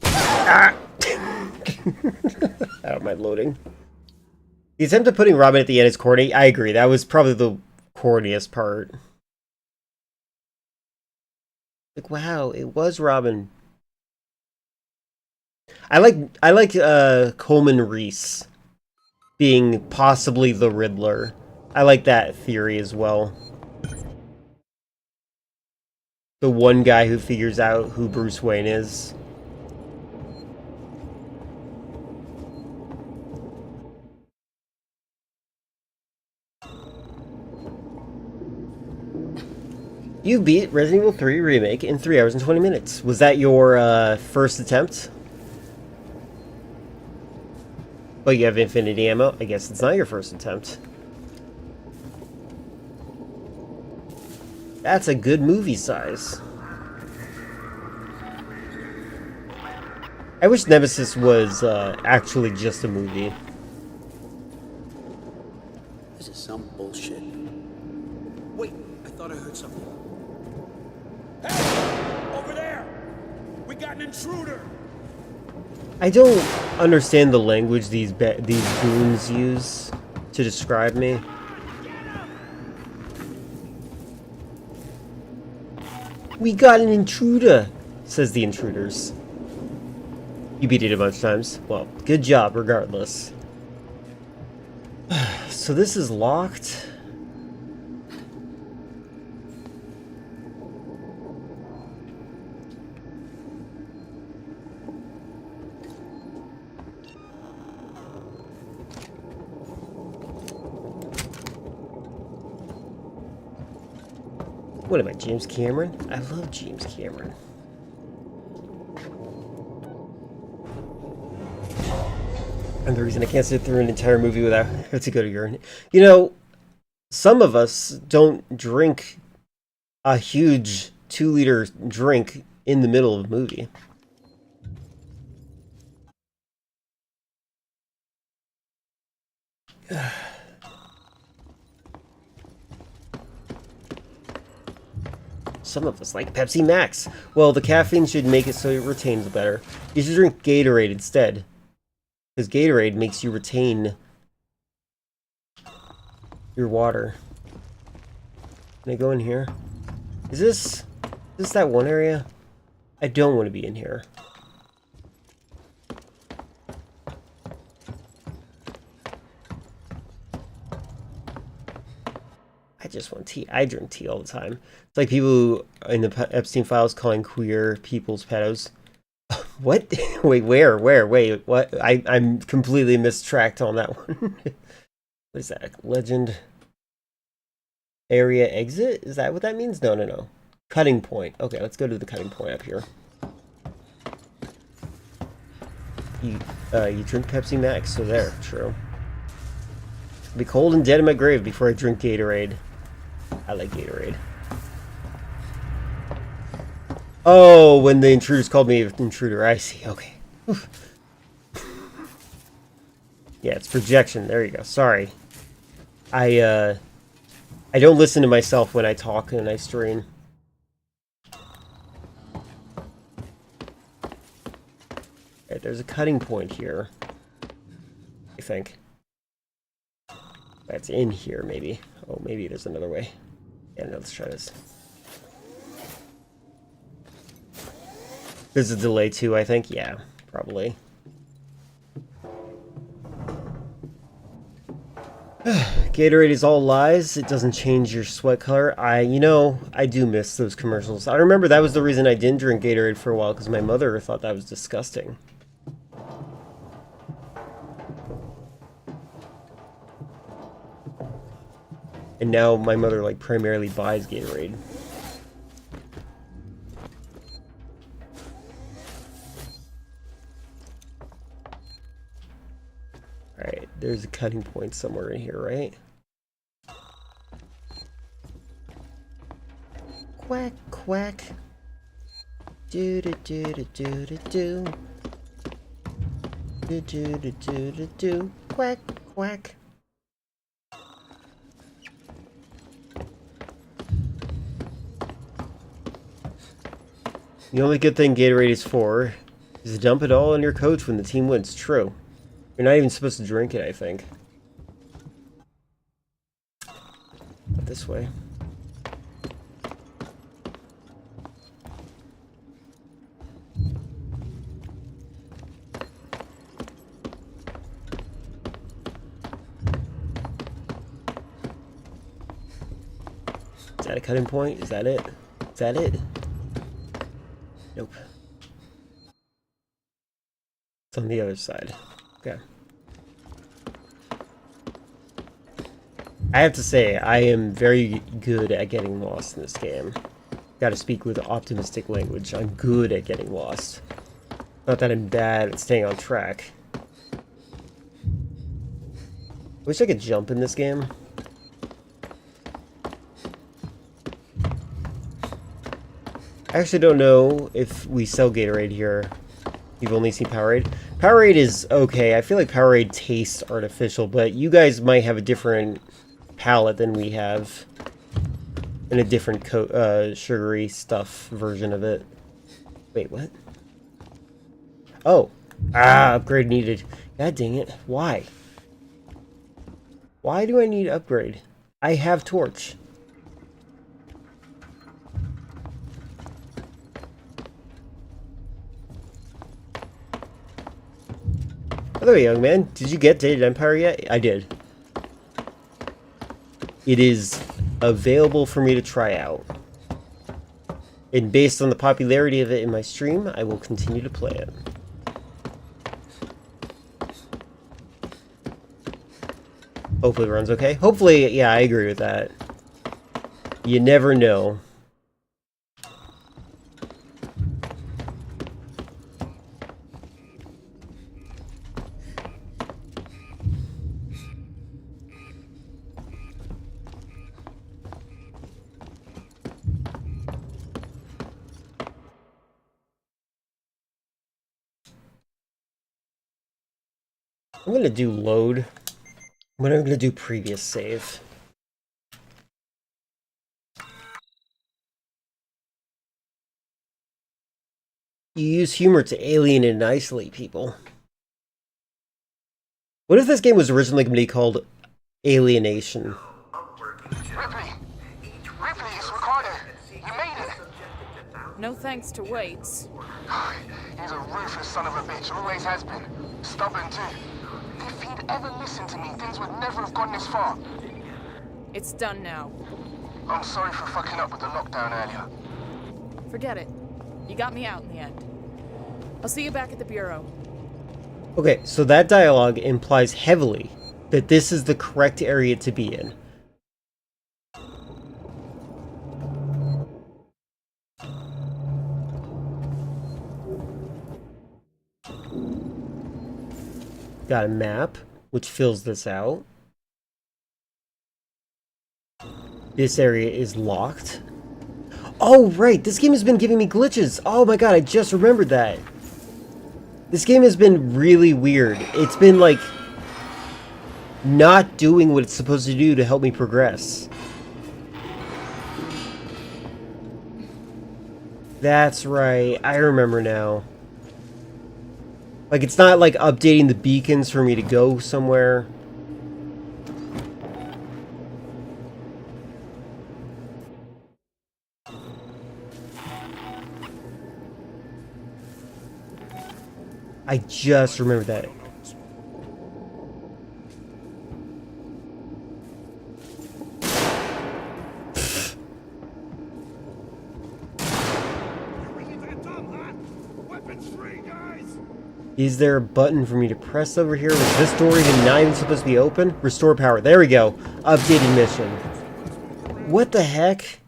Ah! I don't mind loading. The attempt of putting Robin at the end is corny. I agree. That was probably the corniest part. Like, wow, it was Robin. I like Coleman Reese being possibly the Riddler. I like that theory as well. The one guy who figures out who Bruce Wayne is. You beat Resident Evil 3 Remake in 3 hours and 20 minutes. Was that your first attempt? Oh, you have infinity ammo? I guess it's not your first attempt. That's a good movie size. I wish Nemesis was actually just a movie. This is some bullshit. Wait, I thought I heard something. Hey! Over there! We got an intruder! I don't understand the language these goons use to describe me. We got an intruder, says the intruders. You beat it a bunch of times. Well, good job regardless. So this is locked. What am I, James Cameron? I love James Cameron. And the reason I can't sit through an entire movie without to go to urine. You know, some of us don't drink a huge 2-liter drink in the middle of a movie. Some of us like Pepsi Max. Well, the caffeine should make it so it retains better. You should drink Gatorade instead. Because Gatorade makes you retain your water. Can I go in here? Is this that one area? I don't want to be in here. I just want tea. I drink tea all the time. It's like people who, in the Epstein files, calling queer people's pedos. What? Wait, where? Wait, what? I'm completely mistracked on that one. What is that? Legend area exit? Is that what that means? No. Cutting point. Okay, let's go to the cutting point up here. You drink Pepsi Max, so there, true. I'll be cold and dead in my grave before I drink Gatorade. I like Gatorade. Oh, when the intruders called me an intruder, I see. Okay. Yeah, it's projection. There you go. Sorry. I don't listen to myself when I talk and I stream. Right, there's a cutting point here. I think. That's in here, maybe. Oh, maybe there's another way. Yeah, no, let's try this. There's a delay too, I think. Yeah, probably. Gatorade is all lies. It doesn't change your sweat color. I do miss those commercials. I remember that was the reason I didn't drink Gatorade for a while, because my mother thought that was disgusting. And now my mother, like, primarily buys Gatorade. Alright, there's a cutting point somewhere in here, right? Quack, quack. Do-do-do-do-do-do-do. Do-do-do-do-do-do. Quack, quack. The only good thing Gatorade is for is to dump it all on your coach when the team wins. True. You're not even supposed to drink it, I think. But this way. Is that a cutting point? Is that it? Is that it? Nope. It's on the other side. Okay. I have to say, I am very good at getting lost in this game. Gotta speak with optimistic language. I'm good at getting lost. Not that I'm bad at staying on track. Wish I could jump in this game. I actually don't know if we sell Gatorade here. You've only seen Powerade. Powerade is okay. I feel like Powerade tastes artificial, but you guys might have a different palate than we have. And a different sugary stuff version of it. Wait, what? Oh. Ah, upgrade needed. God dang it. Why? Why do I need upgrade? I have torch. By the way, young man, did you get Dated Empire yet? I did. It is available for me to try out. And based on the popularity of it in my stream, I will continue to play it. Hopefully it runs okay. Hopefully, yeah, I agree with that. You never know. I'm gonna do load. I'm gonna do previous save. You use humor to alienate and isolate people. What if this game was originally going to be called Alienation? Ripley, it's Ricardo. You made it. No thanks to Waits. He's a ruthless son of a bitch, always has been. Stubborn too. If he'd ever listened to me, things would never have gone this far. It's done now. I'm sorry for fucking up with the lockdown earlier. Forget it. You got me out in the end. I'll see you back at the Bureau. Okay, so that dialogue implies heavily that this is the correct area to be in. Got a map, which fills this out. This area is locked. Oh, right, this game has been giving me glitches. Oh my god, I just remembered that. This game has been really weird. It's been, like, not doing what it's supposed to do to help me progress. That's right, I remember now. Like, it's not, like, updating the beacons for me to go somewhere. I just remembered that. Is there a button for me to press over here? Was this door even not even supposed to be open? Restore power. There we go. Updated mission. What the heck?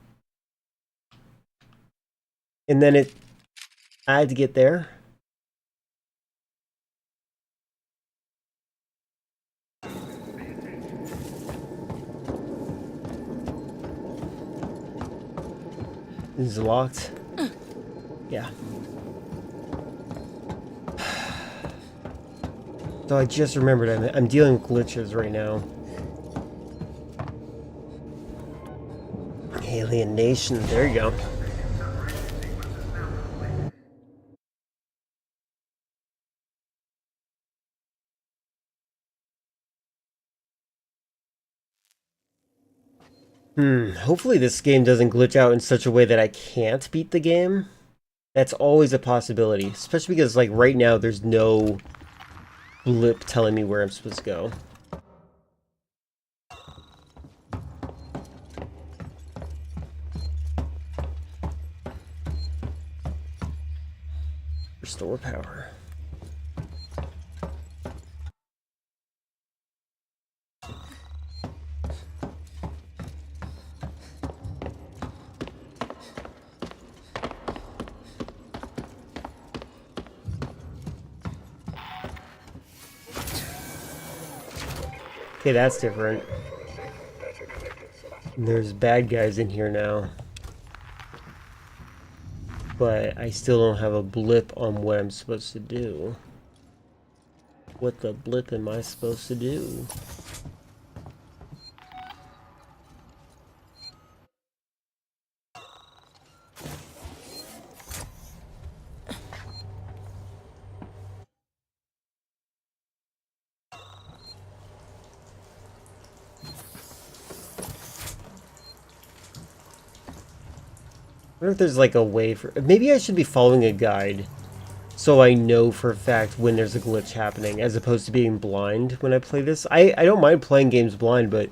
And then I had to get there. This is locked. Yeah. So I just remembered I'm dealing with glitches right now. Alienation. There you go. Hopefully this game doesn't glitch out in such a way that I can't beat the game. That's always a possibility, especially because, like, right now there's no blip telling me where I'm supposed to go. Restore power. Okay, that's different. There's bad guys in here now. But I still don't have a blip on what I'm supposed to do. What the blip am I supposed to do? I wonder if there's like a way for... Maybe I should be following a guide so I know for a fact when there's a glitch happening as opposed to being blind when I play this. I don't mind playing games blind, but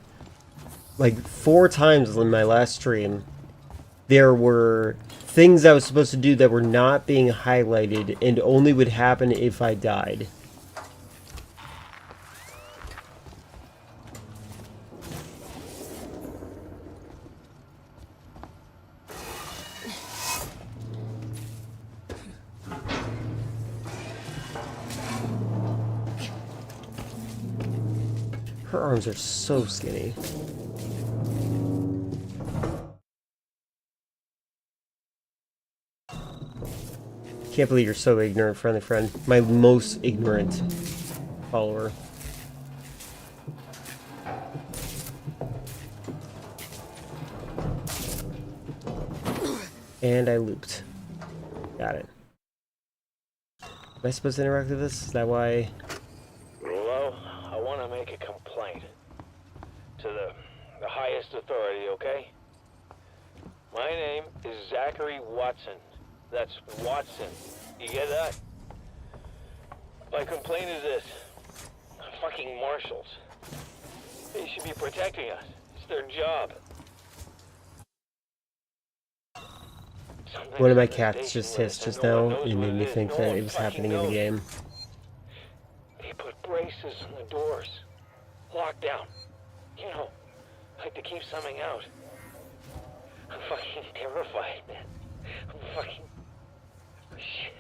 like 4 times in my last stream there were things I was supposed to do that were not being highlighted and only would happen if I died. Her arms are so skinny. Can't believe you're so ignorant, friendly friend. My most ignorant follower. And I looped. Got it. Am I supposed to interact with this? Is that why? Hello? I want to make a complaint to the highest authority, okay? My name is Zachary Watson. That's Watson. You get that? My complaint is this. Fucking marshals. They should be protecting us. It's their job. One of my cats just hissed just now and made me think that it was happening in the game. They put braces on the doors. Lockdown. You know, like to keep something out. I'm fucking terrified, man. I'm fucking... Shit.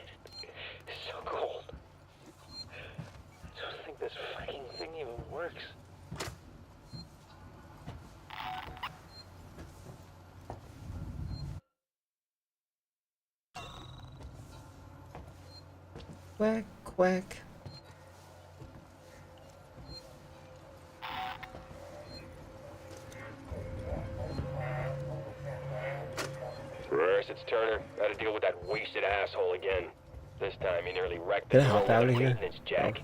It's so cold. I don't think this fucking thing even works. Quack, quack. Reverse, it's Turner. Gotta deal with that wasted asshole again. This time he nearly wrecked Can I the hop out of here? maintenance jack.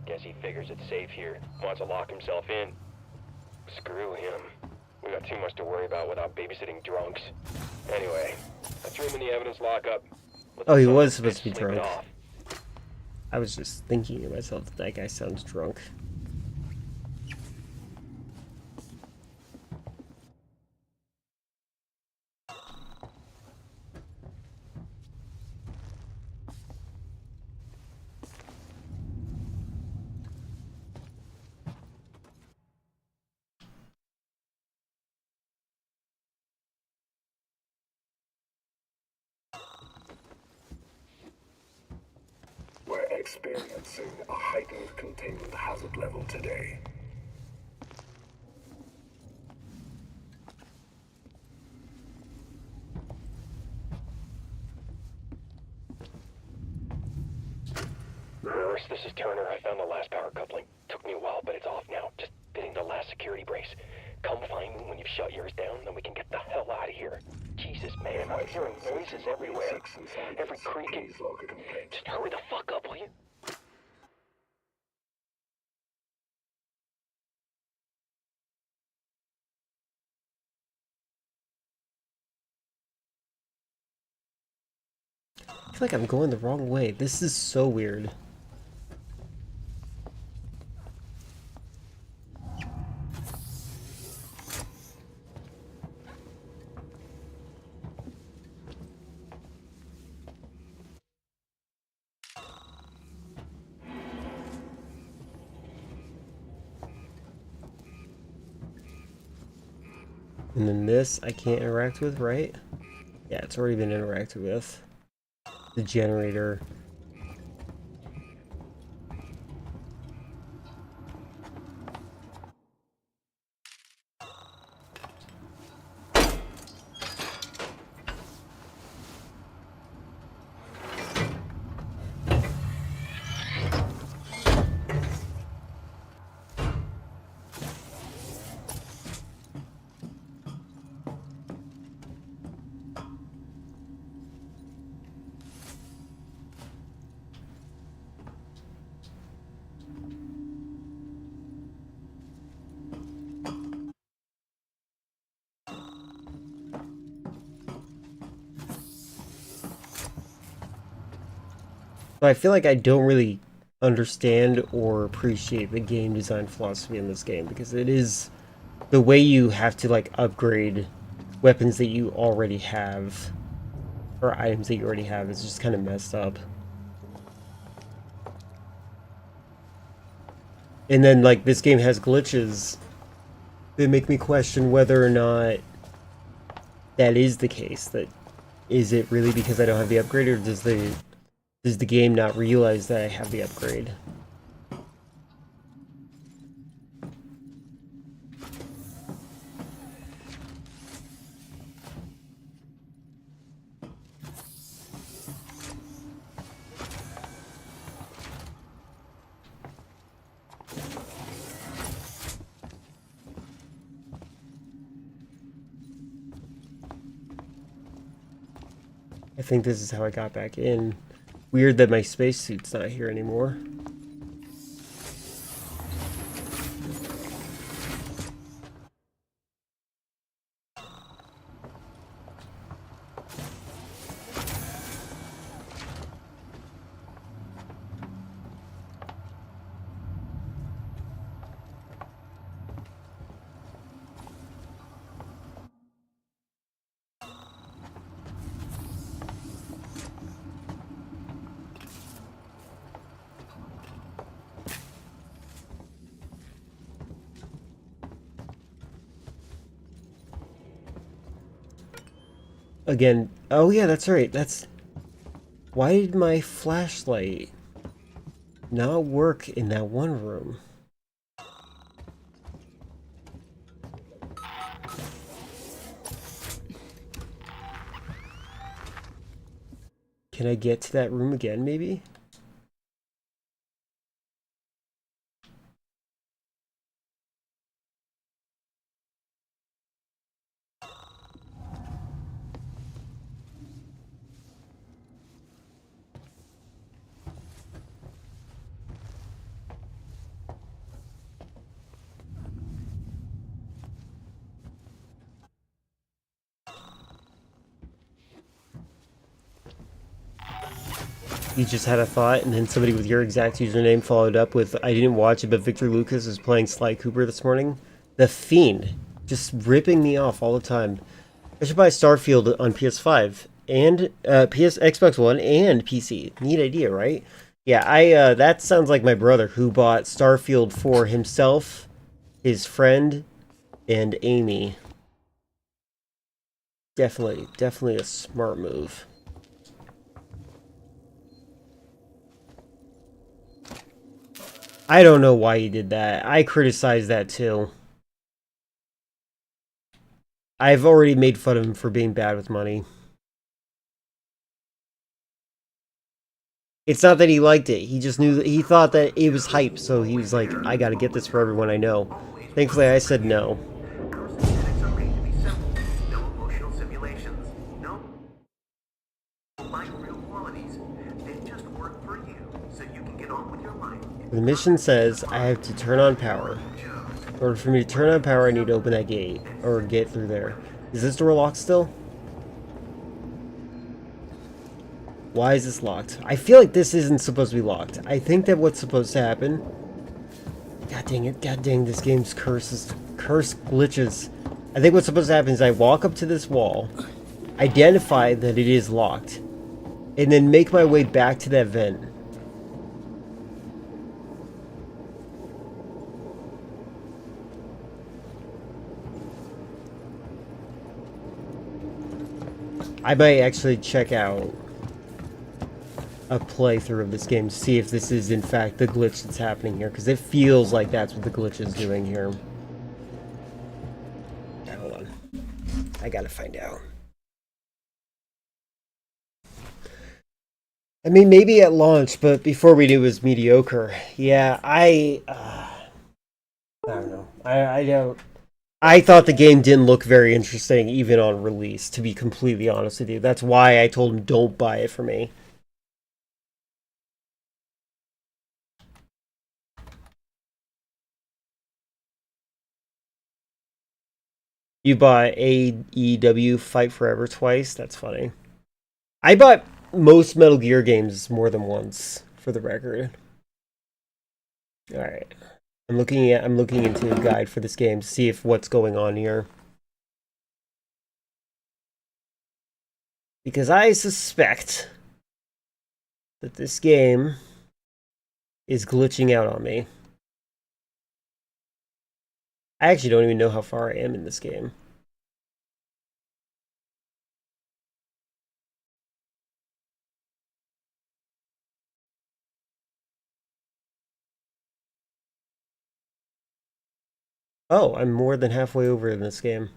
Guess he figures it's safe here. Wants to lock himself in. Screw him. We got too much to worry about without babysitting drunks. Anyway, I threw him in the evidence lockup. Oh, he was supposed to be drunk. I was just thinking to myself, that guy sounds drunk. We're experiencing a heightened containment hazard level today. Reverse, this is Turner. I found the last power coupling. Took me a while, but it's off now. Just fitting the last security brace. Come find me when you've shut yours down, then we can get the hell out of here. Jesus, man, I'm hearing noises everywhere. Every creaking. Just hurry the fuck up, will you? I feel like I'm going the wrong way. This is so weird. And then this I can't interact with, right? Yeah, it's already been interacted with. The generator. So I feel like I don't really understand or appreciate the game design philosophy in this game, because it is the way you have to like upgrade weapons that you already have, or items that you already have, is just kind of messed up. And then like this game has glitches that make me question whether or not that is the case. That is it really because I don't have the upgrade, or does the game not realize that I have the upgrade? I think this is how I got back in. Weird that my spacesuit's not here anymore. Again, oh yeah, that's right. Why did my flashlight not work in that one room? Can I get to that room again, maybe? You just had a thought, and then somebody with your exact username followed up with, I didn't watch it, but Victor Lucas was playing Sly Cooper this morning. The Fiend. Just ripping me off all the time. I should buy Starfield on PS5, and Xbox One, and PC. Neat idea, right? Yeah, that sounds like my brother, who bought Starfield for himself, his friend, and Amy. Definitely a smart move. I don't know why he did that. I criticized that too. I've already made fun of him for being bad with money. It's not that he liked it. He just knew that he thought that it was hype, so he was like, I gotta get this for everyone I know. Thankfully, I said no. The mission says I have to turn on power. In order for me to turn on power, I need to open that gate, or get through there. Is this door locked still? Why is this locked? I feel like this isn't supposed to be locked. I think that what's supposed to happen... God dang it, god dang, this game's cursed glitches. I think what's supposed to happen is I walk up to this wall, identify that it is locked, and then make my way back to that vent. I might actually check out a playthrough of this game to see if this is in fact the glitch that's happening here, because it feels like that's what the glitch is doing here. Hold on. I gotta find out. I mean, maybe at launch, but before we knew it was mediocre. Yeah, I don't know. I don't... I thought the game didn't look very interesting even on release, to be completely honest with you. That's why I told him don't buy it for me. You bought AEW Fight Forever twice? That's funny. I bought most Metal Gear games more than once, for the record. Alright. I'm looking into a guide for this game to see if what's going on here. Because I suspect that this game is glitching out on me. I actually don't even know how far I am in this game. Oh, I'm more than halfway over in this game.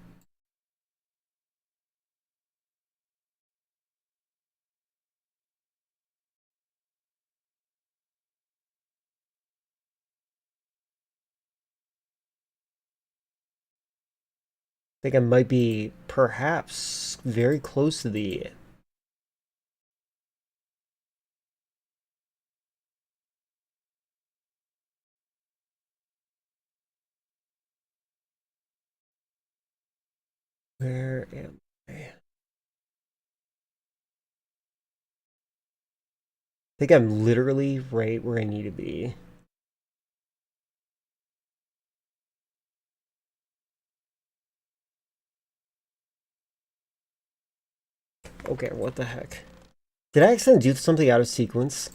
I think I might be perhaps very close to the... Where am I? I think I'm literally right where I need to be. Okay, what the heck? Did I accidentally do something out of sequence?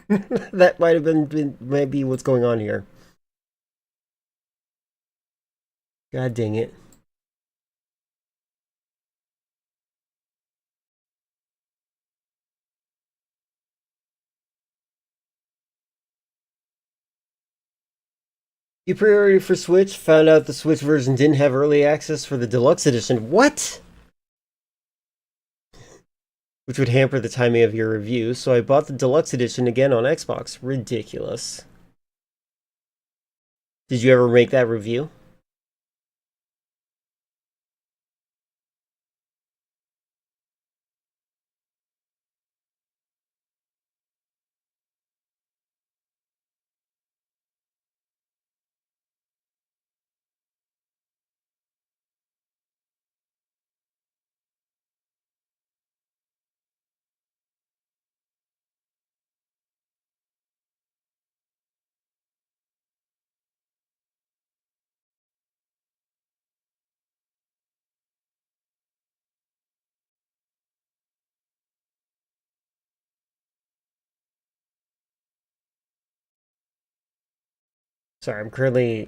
That might have been maybe what's going on here. God dang it. You pre-ordered for Switch, found out the Switch version didn't have early access for the deluxe edition. What? Which would hamper the timing of your review, so I bought the deluxe edition again on Xbox. Ridiculous. Did you ever make that review? Sorry, I'm currently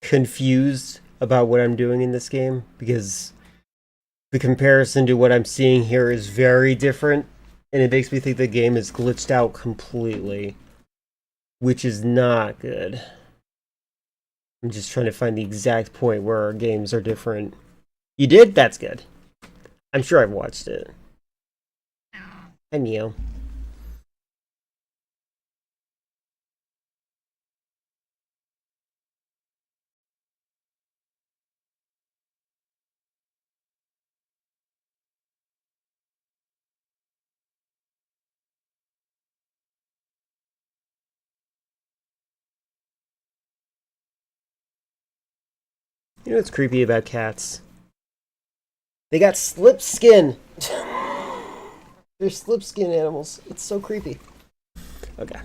confused about what I'm doing in this game because the comparison to what I'm seeing here is very different, and it makes me think the game is glitched out completely, which is not good. I'm just trying to find the exact point where our games are different. You did? That's good. I'm sure I've watched it. Hi, Neo. You know what's creepy about cats? They got slip skin! They're slip skin animals. It's so creepy. Okay.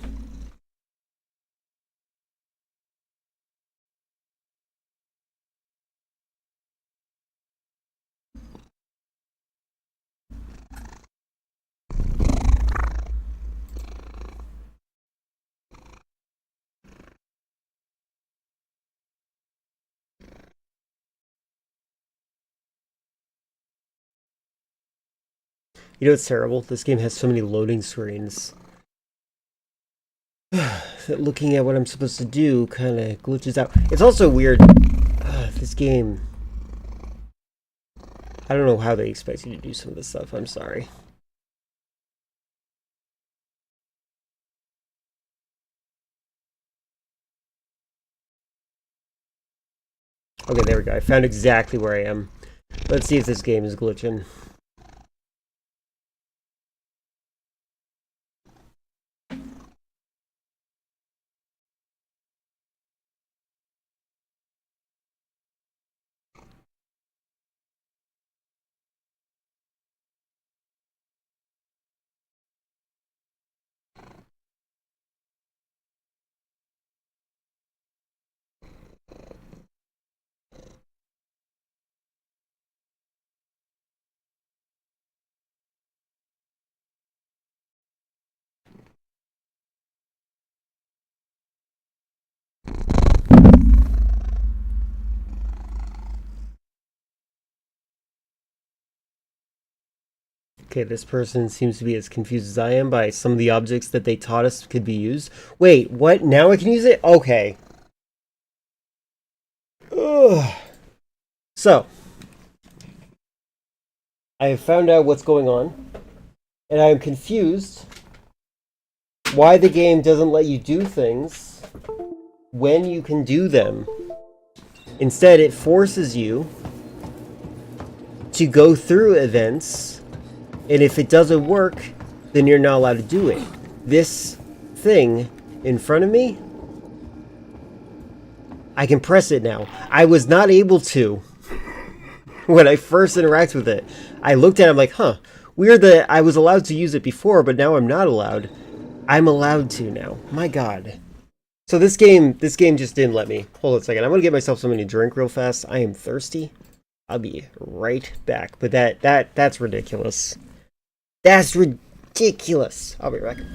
You know what's terrible? This game has so many loading screens that looking at what I'm supposed to do kind of glitches out. It's also weird. This game... I don't know how they expect you to do some of this stuff. I'm sorry. Okay, there we go. I found exactly where I am. Let's see if this game is glitching. Okay, this person seems to be as confused as I am by some of the objects that they taught us could be used. Wait, what? Now I can use it? Okay. Ugh. So, I have found out what's going on, and I am confused why the game doesn't let you do things when you can do them. Instead, it forces you to go through events, and if it doesn't work, then you're not allowed to do it. This thing in front of me, I can press it now. I was not able to when I first interacted with it. I looked at it, I'm like, huh, weird that I was allowed to use it before, but now I'm not allowed. I'm allowed to now. My God. So this game just didn't let me. Hold on a second. I'm gonna get myself something to drink real fast. I am thirsty. I'll be right back. But that's ridiculous. That's ridiculous. I'll be right back.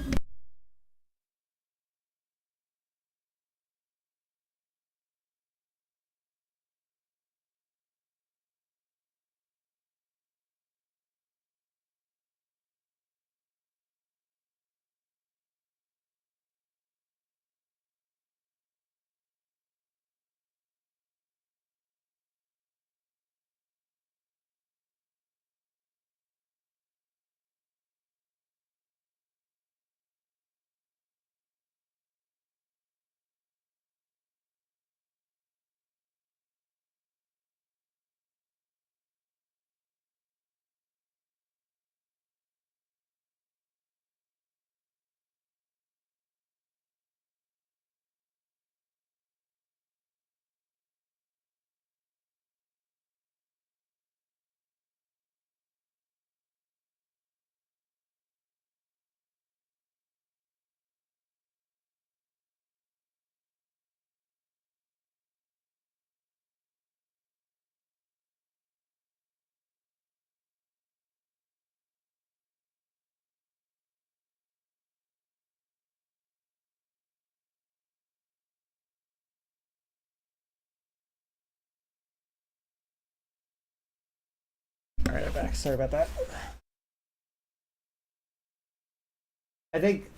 Alright, I'm back. Sorry about that. I think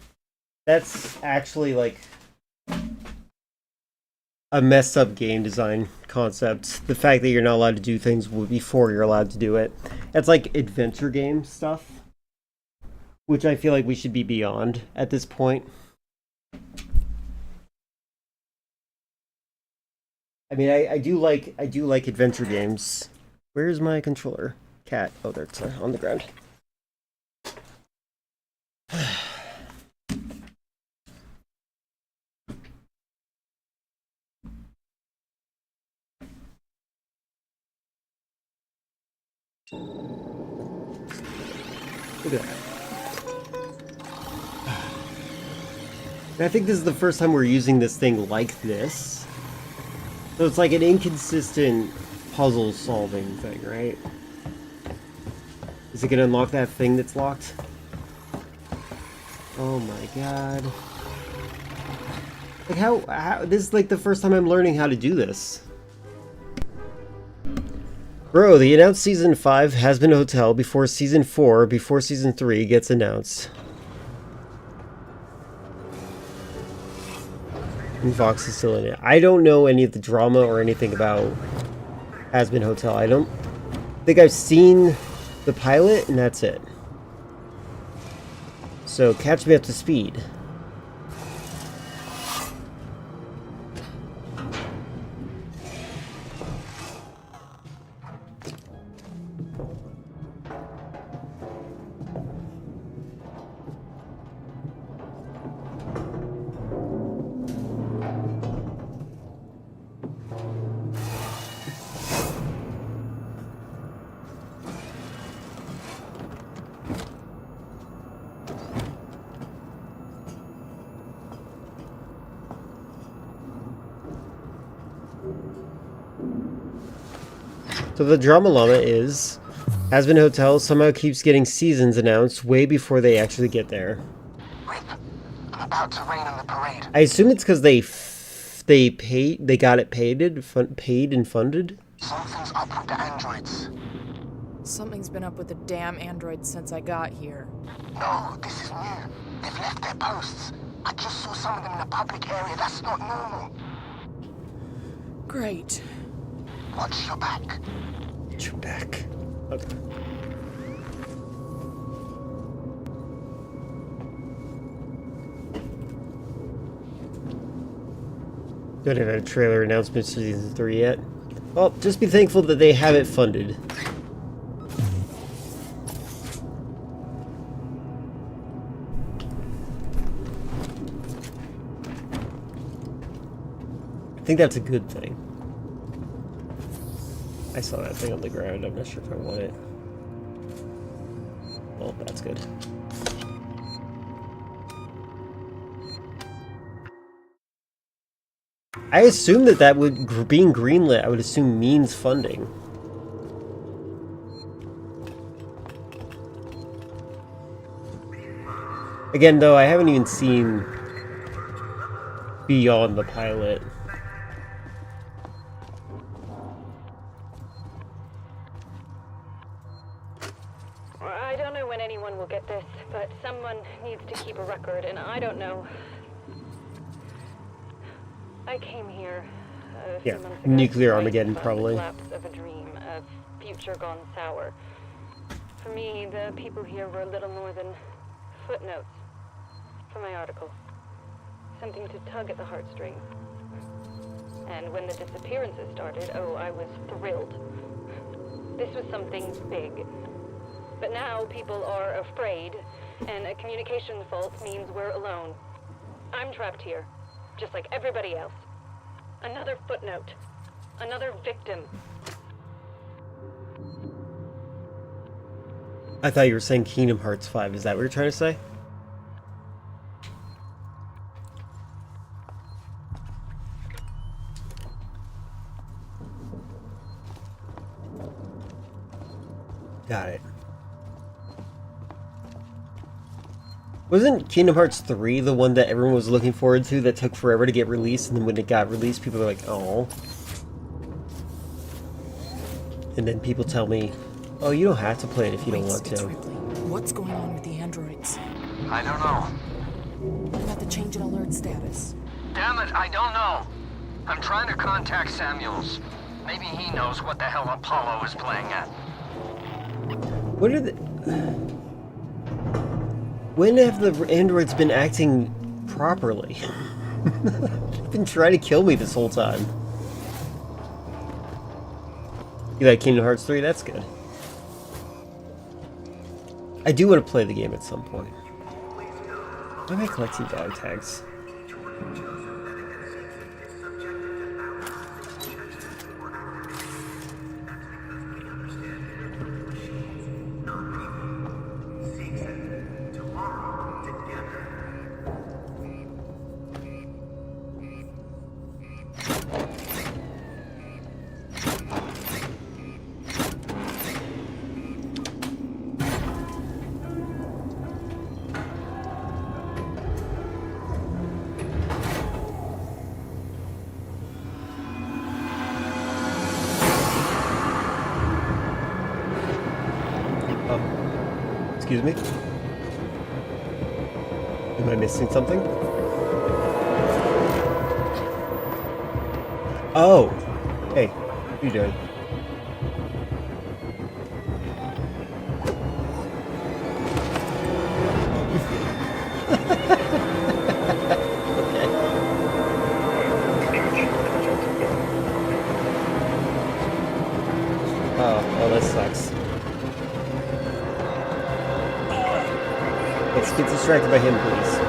that's actually like a messed up game design concept. The fact that you're not allowed to do things before you're allowed to do it. It's like adventure game stuff, which I feel like we should be beyond at this point. I mean, I do like adventure games. Where's my controller? Cat. Oh, there it's on the ground. Look at that. And I think this is the first time we're using this thing like this. So it's like an inconsistent puzzle solving thing, right? Is it gonna unlock that thing that's locked? Oh my god. Like how this is like the first time I'm learning how to do this. Bro, the announced Season 5 has been Hotel before Season 4, before Season 3 gets announced. And Vox is still in it. I don't know any of the drama or anything about Has Been Hotel. I don't think I've seen the pilot, and that's it. So catch me up to speed. So the drama llama is, Has Been Hotel somehow keeps getting seasons announced way before they actually get there. Rip, I'm about to rain on the parade. I assume it's because they got it paid and funded. Something's up with the androids. Something's been up with the damn androids since I got here. No, this is new. They've left their posts. I just saw some of them in a public area. That's not normal. Great. Watch your back. Watch your back. Okay. Don't have a trailer announcement for season 3 yet. Well, just be thankful that they have it funded. I think that's a good thing. I saw that thing on the ground. I'm not sure if I want it. Well, that's good. I assume that would, being greenlit, I would assume means funding. Again, though, I haven't even seen beyond the pilot. I don't know when anyone will get this, but someone needs to keep a record, and I don't know. I came here a few months ago, nuclear Armageddon, right probably. The collapse of a dream, of future gone sour. For me, the people here were little more than footnotes for my article. Something to tug at the heartstrings. And when the disappearances started, oh, I was thrilled. This was something big. But now people are afraid, and a communication fault means we're alone. I'm trapped here, just like everybody else. Another footnote. Another victim. I thought you were saying Kingdom Hearts 5. Is that what you're trying to say? Got it. Wasn't Kingdom Hearts 3 the one that everyone was looking forward to that took forever to get released, and then when it got released, people were like, oh. And then people tell me, oh, you don't have to play it if you don't want to. What's going on with the androids? I don't know. What about the change in alert status? Damn it, I don't know. I'm trying to contact Samuels. Maybe he knows what the hell Apollo is playing at. What are the... When have the androids been acting properly? They've been trying to kill me this whole time. You like Kingdom Hearts 3? That's good. I do want to play the game at some point. Why am I collecting dog tags? Excuse me? Am I missing something? Oh! Hey, what are you doing? Oh, that sucks. Let's get distracted by him, please.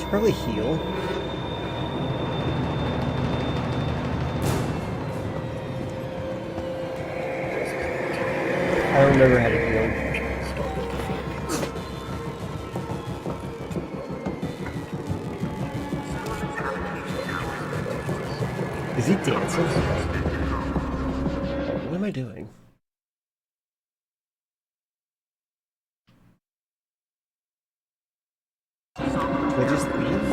Probably heal. I don't remember how to heal. Is he dancing? What am I doing? Do I just leave?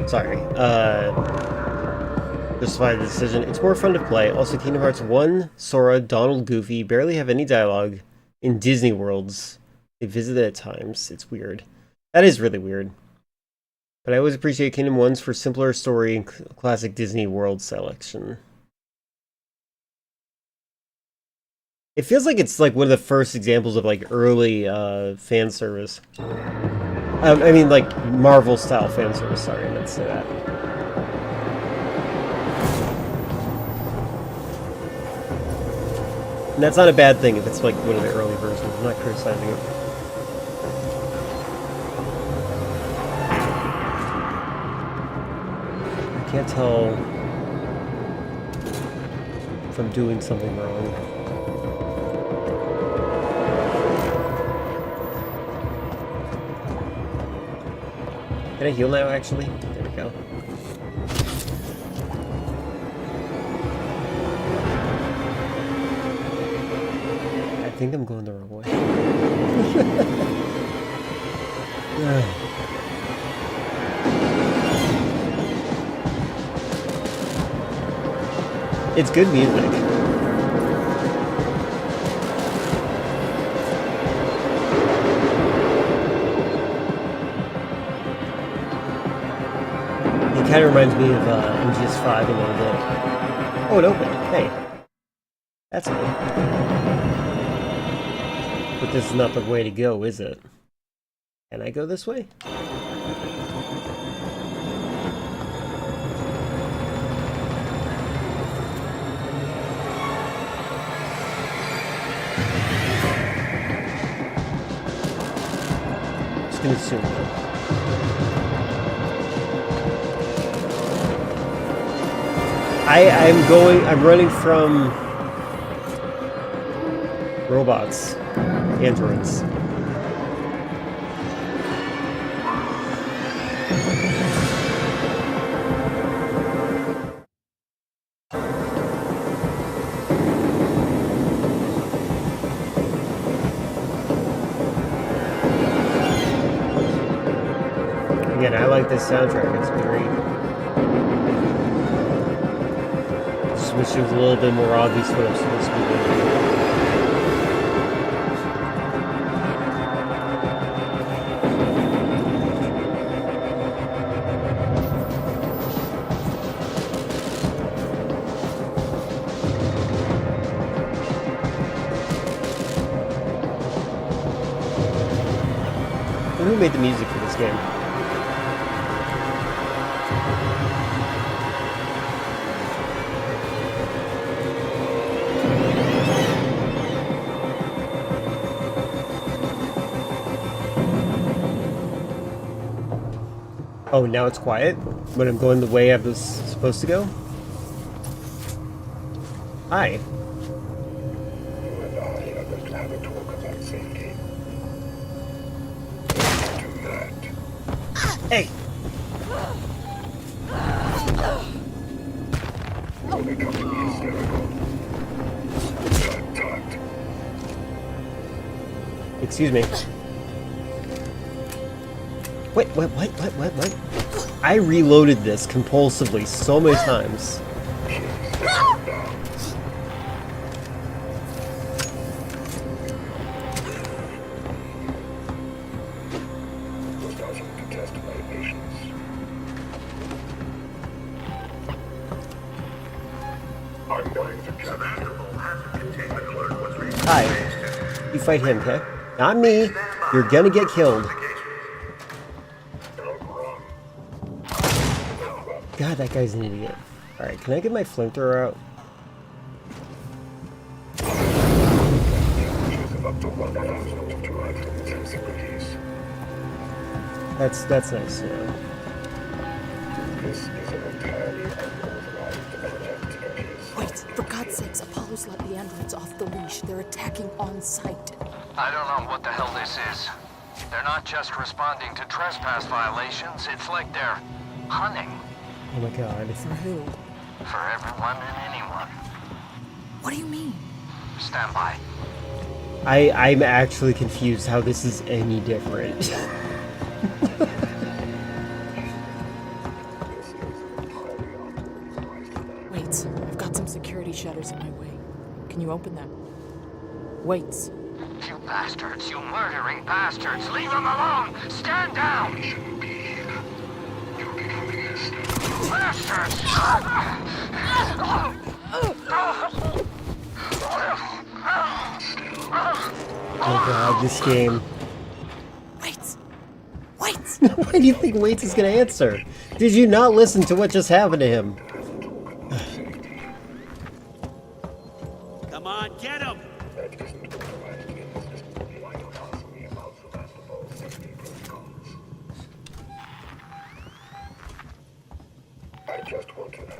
Sorry. Justify the decision. It's more fun to play. Also, Kingdom Hearts 1, Sora, Donald, Goofy barely have any dialogue in Disney worlds. They visit at times. It's weird. That is really weird. But I always appreciate Kingdom 1's for simpler story and classic Disney world selection. It feels like it's like one of the first examples of like early fan service. I mean, like Marvel style fan service. Sorry, I meant to say that. And that's not a bad thing if it's like one of the early versions. I'm not criticizing it. I can't tell if I'm doing something wrong. Can I heal now, actually? There we go. I think I'm going the wrong way. It's good music. It kind of reminds me of MGS5 a little bit. Oh, it opened. Hey. That's good. But this is not the way to go, is it? Can I go this way? Just gonna assume that. I'm running from robots, androids. Again, I like this soundtrack, it's great. Wish it was a little bit more obvious what I'm supposed to be doing. Who made the music for this game? Oh, now it's quiet when I'm going the way I was supposed to go? Hi. You and I are going to have a talk about safety. Do that. Hey! You're becoming hysterical. Tut. Excuse me. Wait, what? I reloaded this compulsively so many times. Hi. You fight him, okay? Not me. You're gonna get killed. God, that guy's an idiot. Alright, can I get my flamethrower out? That's nice, you know. This is an entirely unauthorized Marco's let the androids off the leash. They're attacking on sight. I don't know what the hell this is. They're not just responding to trespass violations, it's like they're hunting. Oh my god. For who? For everyone and anyone. What do you mean? Stand by. I'm actually confused how this is any different. Wait, I've got some security shutters in my way. Can you open them? Wait. You bastards, you murdering bastards, leave them alone! Stand down! Bastards! Oh god, this game. Wait! Wait! Why do you think Waits is gonna answer? Did you not listen to what just happened to him? Come on, get him!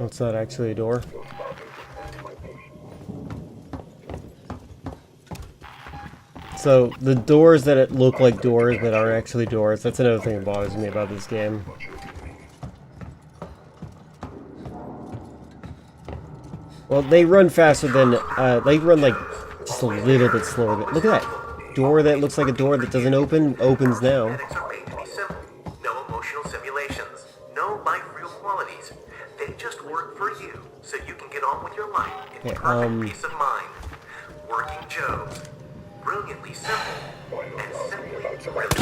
Oh, it's not actually a door. So, the doors that look like doors but aren't actually doors, that's another thing that bothers me about this game. Well, they run faster than, they run like just a little bit slower. But look at that door that looks like a door that doesn't open, opens now. No emotional simulations, no life real qualities. They just work for you, so you can get on with your life in perfect peace of mind. Working Joes. Brilliantly simple, and simply brilliant.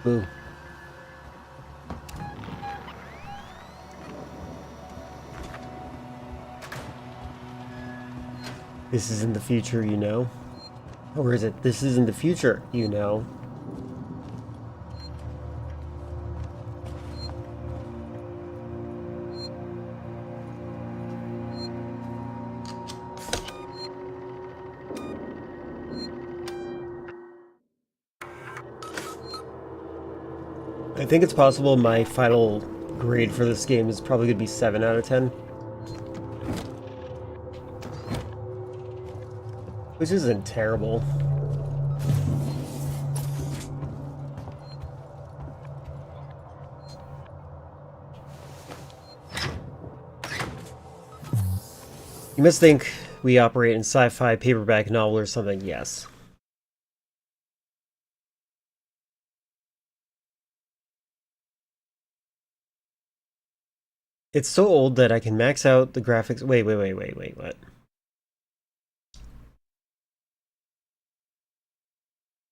Boo. This is in the future, you know? Or is it, this is in the future, you know? I think it's possible my final grade for this game is probably going to be 7 out of 10. Which isn't terrible. You must think we operate in sci-fi paperback novel or something. Yes. It's so old that I can max out the graphics. Wait, what?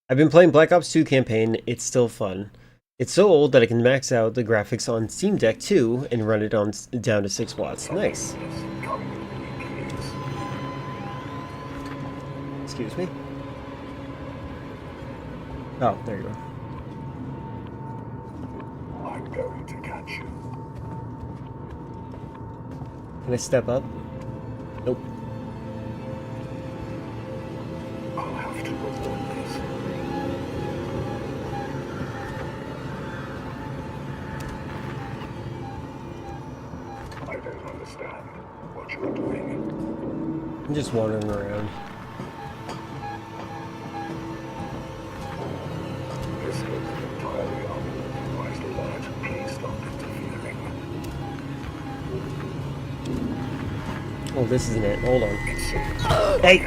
I've been playing Black Ops 2 campaign, it's still fun. It's so old that I can max out the graphics on Steam Deck 2 and run it on down to 6 watts. Nice. Excuse me? Oh, there you go. I'm going to catch you. Can I step up? Nope. I'll have to report this. I don't understand what you're doing. I'm just wandering around. This is entirely unauthorized alert. Please stop interfering. Oh, this isn't it. Hold on. Hey!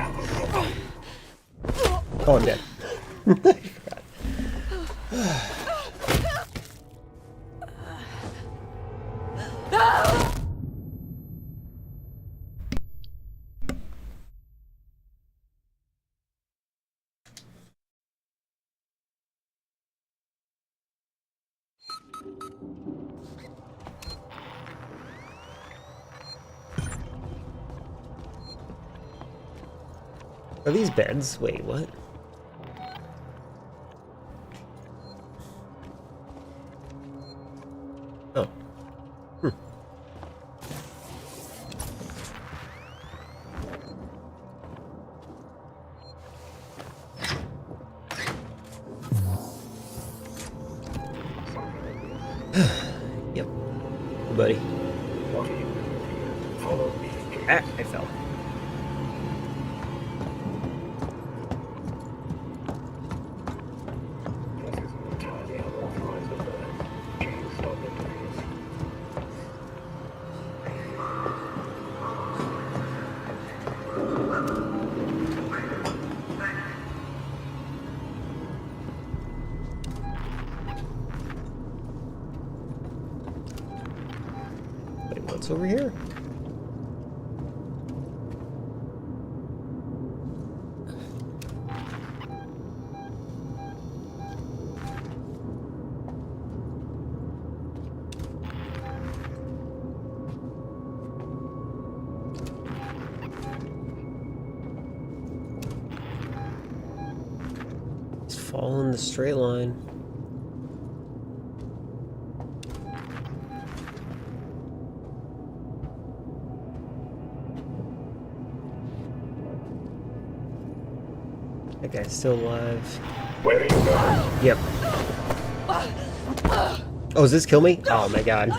Oh, I'm dead. I forgot. Are these beds? Wait, what? buddy. What are you doing here? Follow me. Ah, I fell. This is an entirely unauthorized alert. Please stop interfering. Wait, what's over here? It's following the straight line. That guy's still alive. Where are you going? Yep. Oh, does this kill me? Oh my god.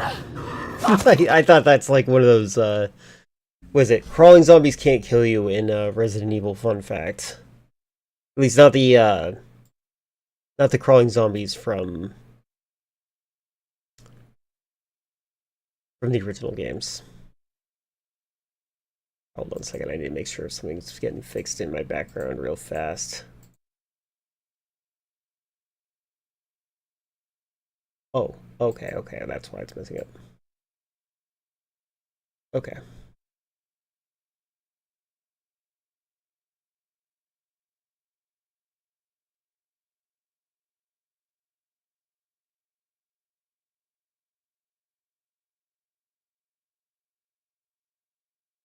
I thought that's like one of those, what is it? Crawling zombies can't kill you in Resident Evil, fun fact. At least not the crawling zombies from the original games. Hold on a second, I need to make sure something's getting fixed in my background real fast. Oh, okay, that's why it's messing up. Okay.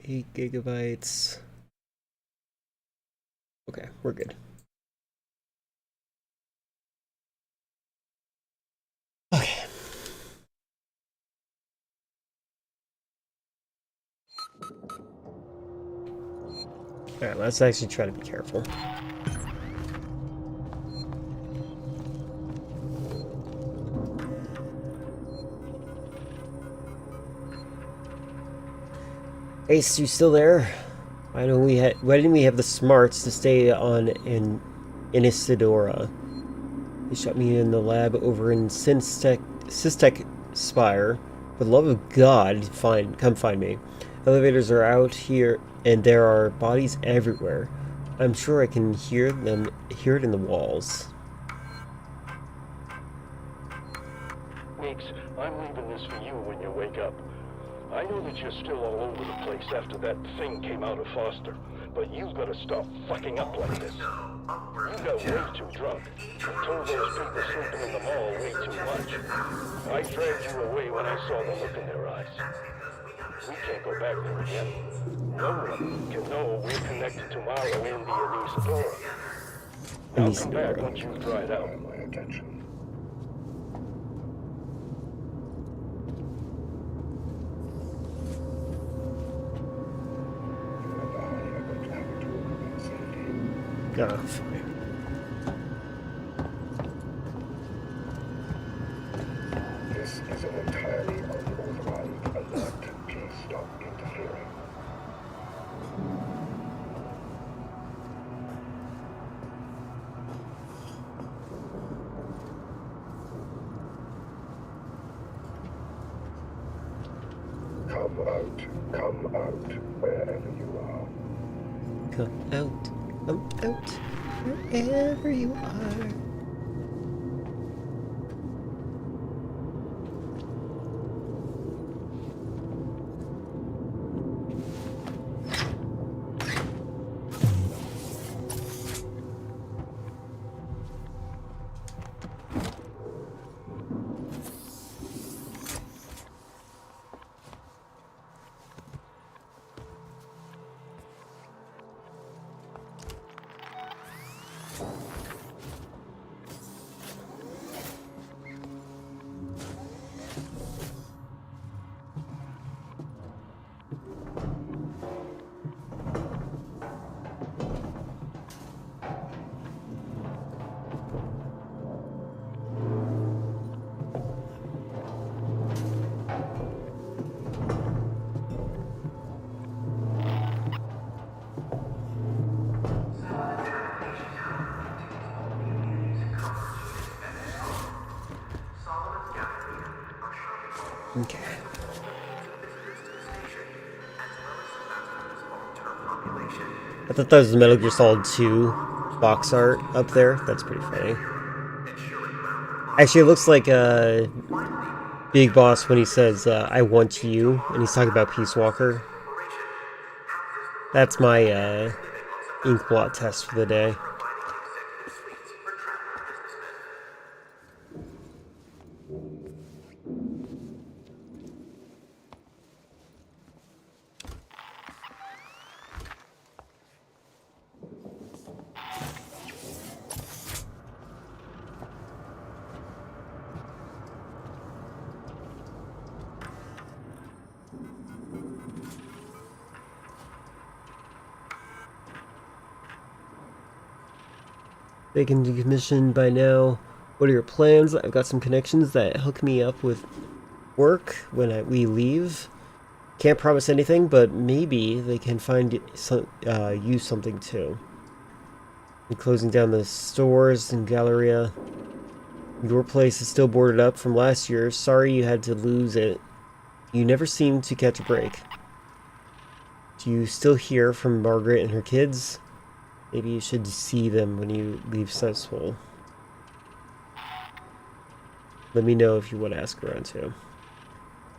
Eight gigabytes. Okay, we're good. Okay. Alright, let's actually try to be careful. Ace, you still there? Why didn't we have the smarts to stay on in Isidora? They shut me in the lab over in Systech Spire. For the love of God, come find me. Elevators are out here, and there are bodies everywhere. I'm sure I can hear it in the walls. Meeks, I'm leaving this for you when you wake up. I know that you're still all over the place after that thing came out of Foster, but you've got to stop fucking up like this. You got way too drunk. Told those people sleeping in the mall way too much. I dragged you away when I saw the look in their eyes. We can't go back there again. No one can know we're connected to Mara in the Anisadora. I'll come back once you've dried out. My attention. Ah, fine. This is an entirely unauthorized alert. Please stop interfering. Come out, wherever you are. Come out, wherever you are. Okay. I thought that was the Metal Gear Solid 2 box art up there. That's pretty funny. Actually, it looks like Big Boss when he says, I want you, and he's talking about Peace Walker. That's my Inkblot test for the day. They can be commissioned by now. What are your plans? I've got some connections that hook me up with work when we leave. Can't promise anything, but maybe they can find you something too. You're closing down the stores in Galleria. Your place is still boarded up from last year. Sorry you had to lose it. You never seem to catch a break. Do you still hear from Margaret and her kids? Maybe you should see them when you leave Cesspool. Let me know if you want to ask around too.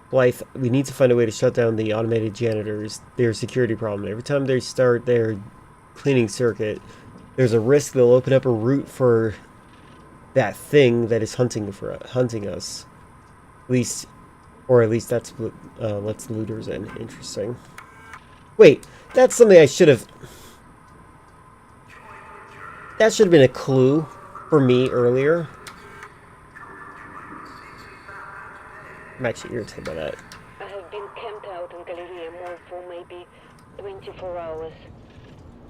Blythe, we need to find a way to shut down the automated janitors. They're a security problem. Every time they start their cleaning circuit, there's a risk they'll open up a route for that thing that is hunting us. At least that's what lets looters in. Interesting. Wait, that's something I should have... That should have been a clue for me earlier. I'm actually irritated by that. I have been camped out in Galleria Mall for maybe 24 hours.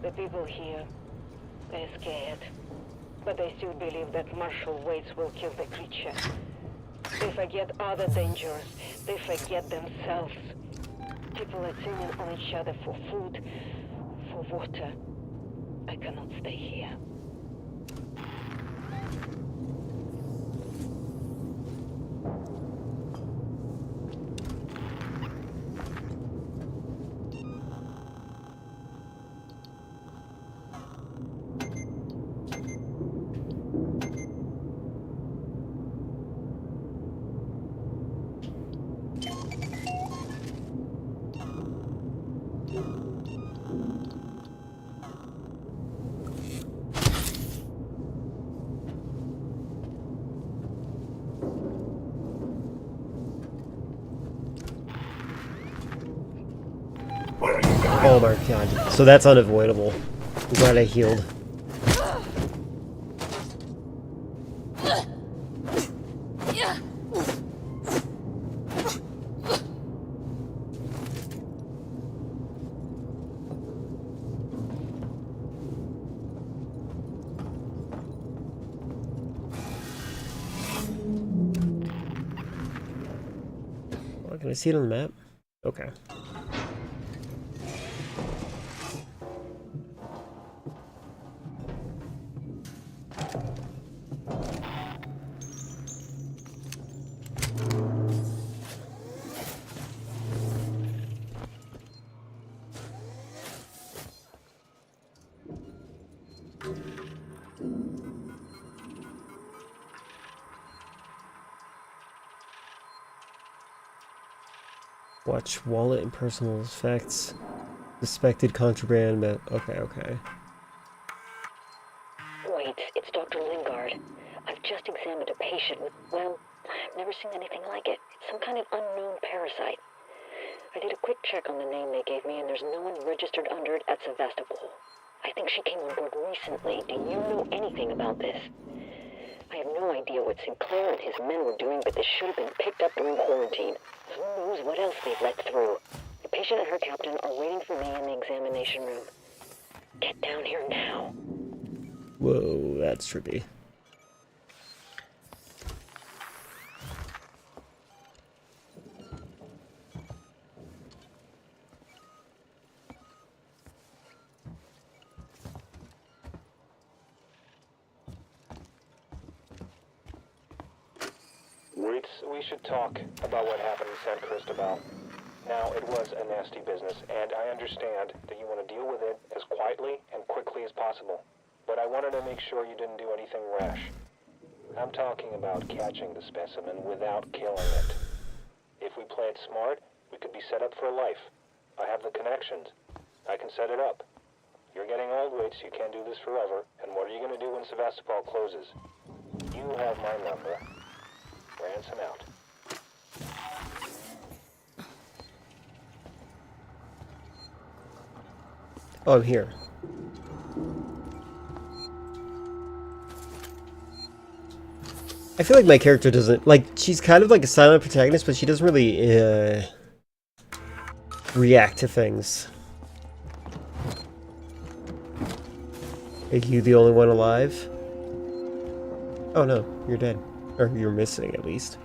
The people here, they're scared. But they still believe that Marshal Waits will kill the creature. They forget other dangers. They forget themselves. People are turning on each other for food, for water. I cannot stay here. Oh my god. So that's unavoidable. I'm glad I healed. Oh, can I see it on the map? Okay. Watch wallet and personal effects. Suspected contraband. Okay. Wait, it's Dr. Lingard. I've just examined a patient with, well, I've never seen anything like it. It's some kind of unknown parasite. I did a quick check on the name they gave me, and there's no one registered under it at Sevastopol. I think she came on board recently. Do you know anything about this? I have no idea what Sinclair and his men were doing, but this should have been picked up during quarantine. Who knows what else they've let through? The patient and her captain are waiting for me in the examination room. Get down here now. Whoa, that's trippy. Waits, we we should talk about what happened in San Cristobal. Now, it was a nasty business, and I understand that you want to deal with it as quietly and quickly as possible. But I wanted to make sure you didn't do anything rash. I'm talking about catching the specimen without killing it. If we play it smart, we could be set up for life. I have the connections. I can set it up. You're getting old, Wade, so you can't do this forever. And what are you going to do when Sevastopol closes? You have my number. Ransom out. Oh, I'm here. I feel like my character doesn't... Like, she's kind of like a silent protagonist, but she doesn't really, react to things. Are you the only one alive? Oh no, you're dead. Or you're missing, at least.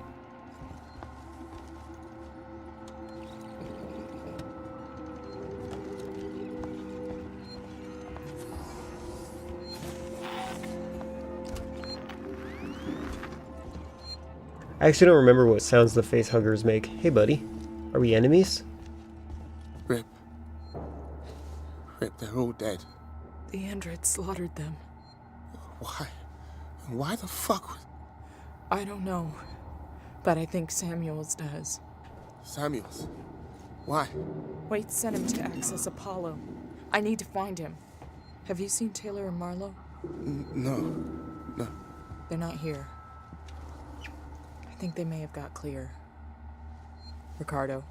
I actually don't remember what sounds the face huggers make. Hey buddy, are we enemies? Rip, they're all dead. The Android slaughtered them. Why? Why the fuck? I don't know, but I think Samuels does. Samuels? Why? Wait, sent him to access Apollo. I need to find him. Have you seen Taylor and Marlowe? No. They're not here. I think they may have got clear. Ricardo,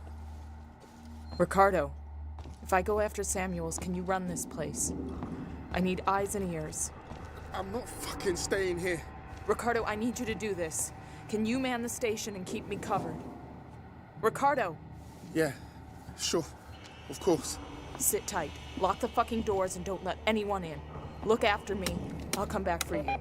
if I go after Samuels, can you run this place? I need eyes and ears. I'm not fucking staying here. Ricardo, I need you to do this. Can you man the station and keep me covered? Ricardo! Yeah, sure. Of course. Sit tight. Lock the fucking doors and don't let anyone in. Look after me. I'll come back for you.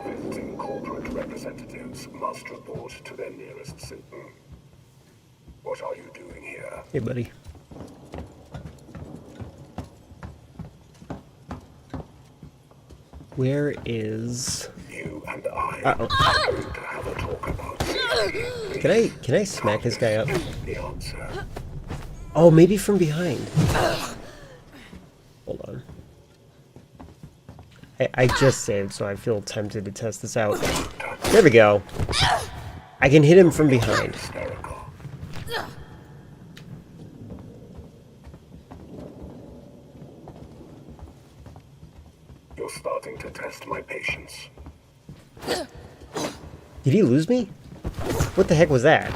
Visiting corporate representatives must report to their nearest citizen. What are you doing here? Hey buddy. Where is... You and I Uh-oh. are going to have a talk about safety. Can I smack this guy up? The answer. Oh, maybe from behind. Hold on. I just saved, so I feel tempted to test this out. There we go. I can hit him from behind. You're starting to test my patience. Did he lose me? What the heck was that?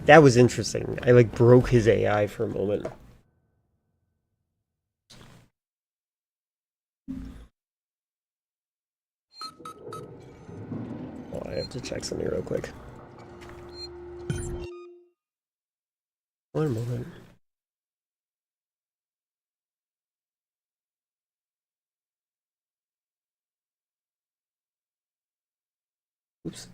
That was interesting. I like broke his AI for a moment. Oh, I have to check something real quick. One moment. Oops.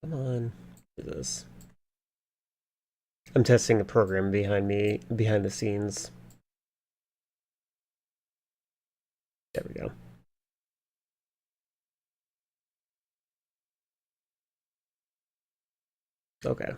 Come on, do this. I'm testing a program behind the scenes. There we go. Okay.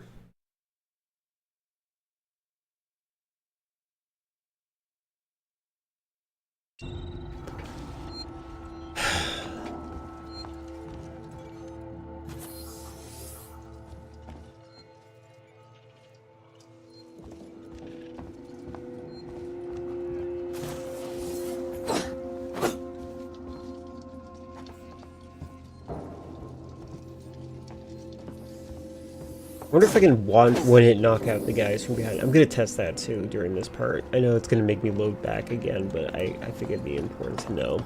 wonder if I can one-hit knock out the guys from behind. I'm gonna test that too during this part. I know it's gonna make me load back again, but I think it'd be important to know.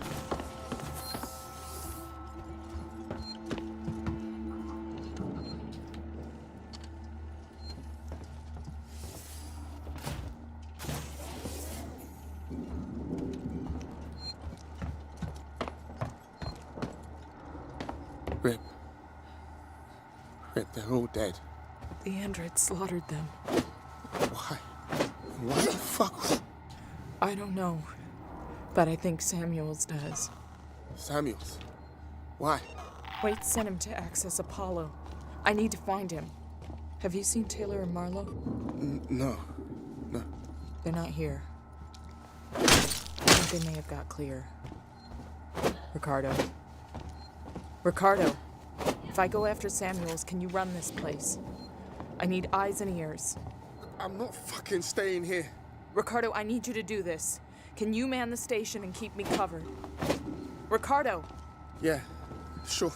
Rip. Rip, they're all dead. The androids slaughtered them. Why? Why the fuck? I don't know, but I think Samuels does. Samuels? Why? Wait sent him to access Apollo. I need to find him. Have you seen Taylor and Marlowe? No. No. They're not here. I think they may have got clear. Ricardo. Ricardo, if I go after Samuels, can you run this place? I need eyes and ears. I'm not fucking staying here. Ricardo, I need you to do this. Can you man the station and keep me covered? Ricardo! Yeah, sure.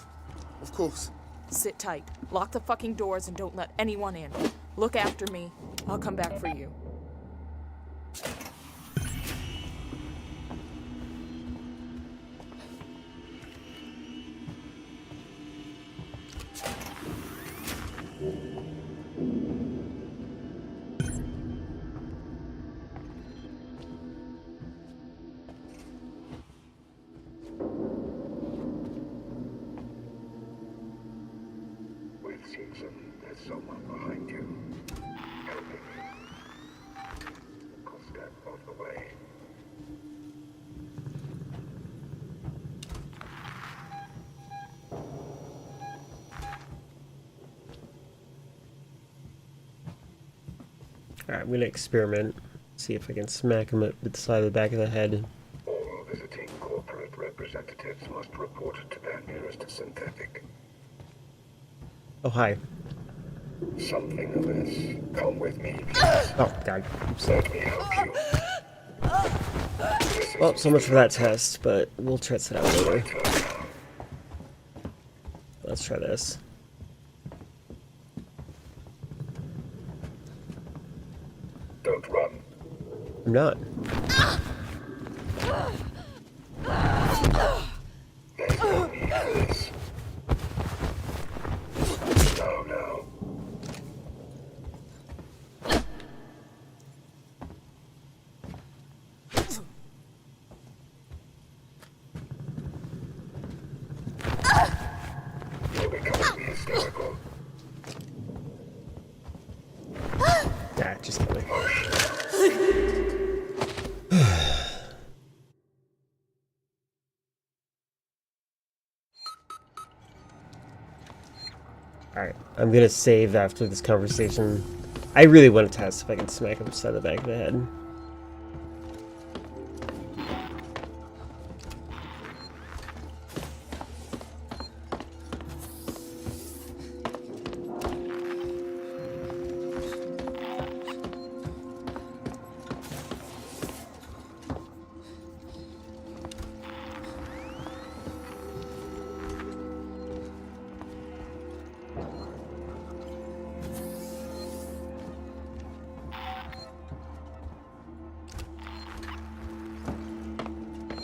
Of course. Sit tight. Lock the fucking doors and don't let anyone in. Look after me. I'll come back for you. With Simpson, there's someone behind you. Helping you. A step of the way. Alright, I'm gonna experiment. See if I can smack him at the side of the back of the head. All visiting corporate representatives must report to their nearest synthetic. Oh, hi. Something amiss. Come with me, please. Oh, God. Let me help you. Well, so much for that test, but we'll test it out later. Let's try this. Don't run. I'm not. There's no need for this. No. You're becoming hysterical. Nah, just kidding. Alright, I'm gonna save after this conversation. I really want to test if I can smack him upside the back of the head.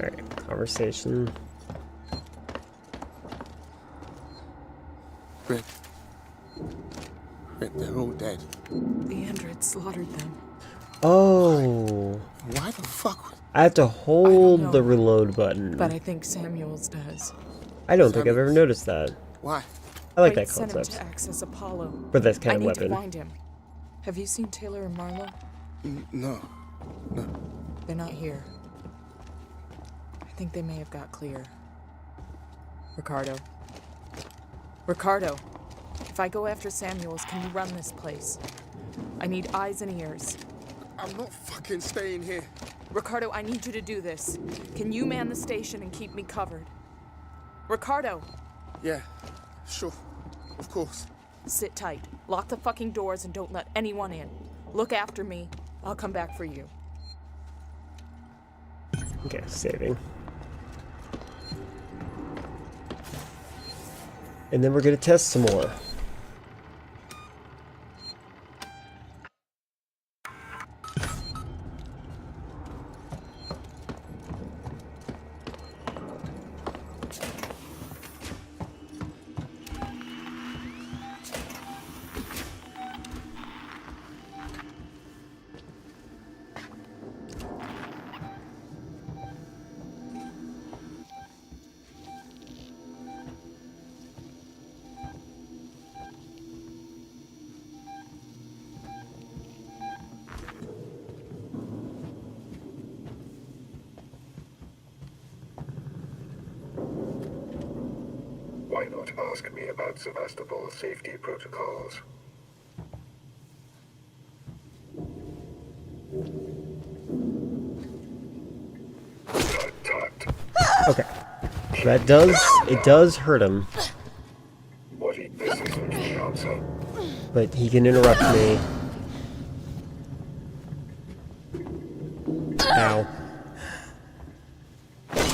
Alright, conversation. Rip. Rip, they're all dead. The androids slaughtered them. Oh. Why the fuck? I have to hold the reload button. But I think Samuels does. I don't think I've ever noticed that. Why? I like Wait, that sent him concept. to access Apollo. For this kind I of need weapon. to find him. Have you seen Taylor and Marlowe? No. No. They're not here. I think they may have got clear. Ricardo. Ricardo, if I go after Samuels, can you run this place? I need eyes and ears. I'm not fucking staying here. Ricardo, I need you to do this. Can you man the station and keep me covered? Ricardo! Yeah, sure. Of course. Sit tight. Lock the fucking doors and don't let anyone in. Look after me. I'll come back for you. Okay, saving. And then we're gonna test some more. Why not ask me about Sevastopol's safety protocols? Okay. It does hurt him. This isn't the answer. But he can interrupt me. Ow.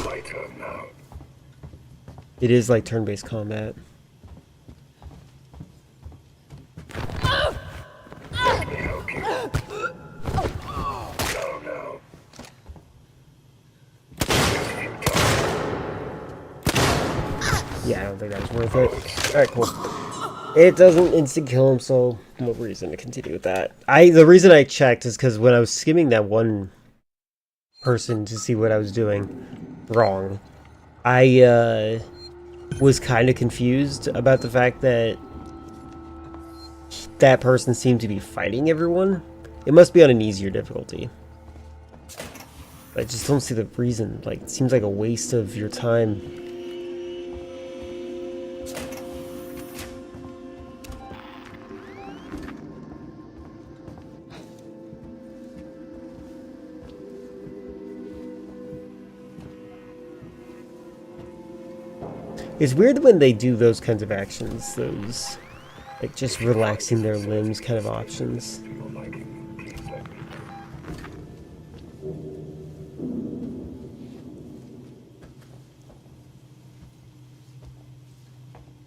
My turn now. It is like turn-based combat. Let me help you. No. Yeah, I don't think that was worth it. Alright, cool. It doesn't instant-kill him, so no reason to continue with that. The reason I checked is because when I was skimming that one person to see what I was doing wrong, I was kind of confused about the fact that that person seemed to be fighting everyone. It must be on an easier difficulty. I just don't see the reason. Like, it seems like a waste of your time. It's weird when they do those kinds of actions, those, like, just relaxing their limbs kind of options.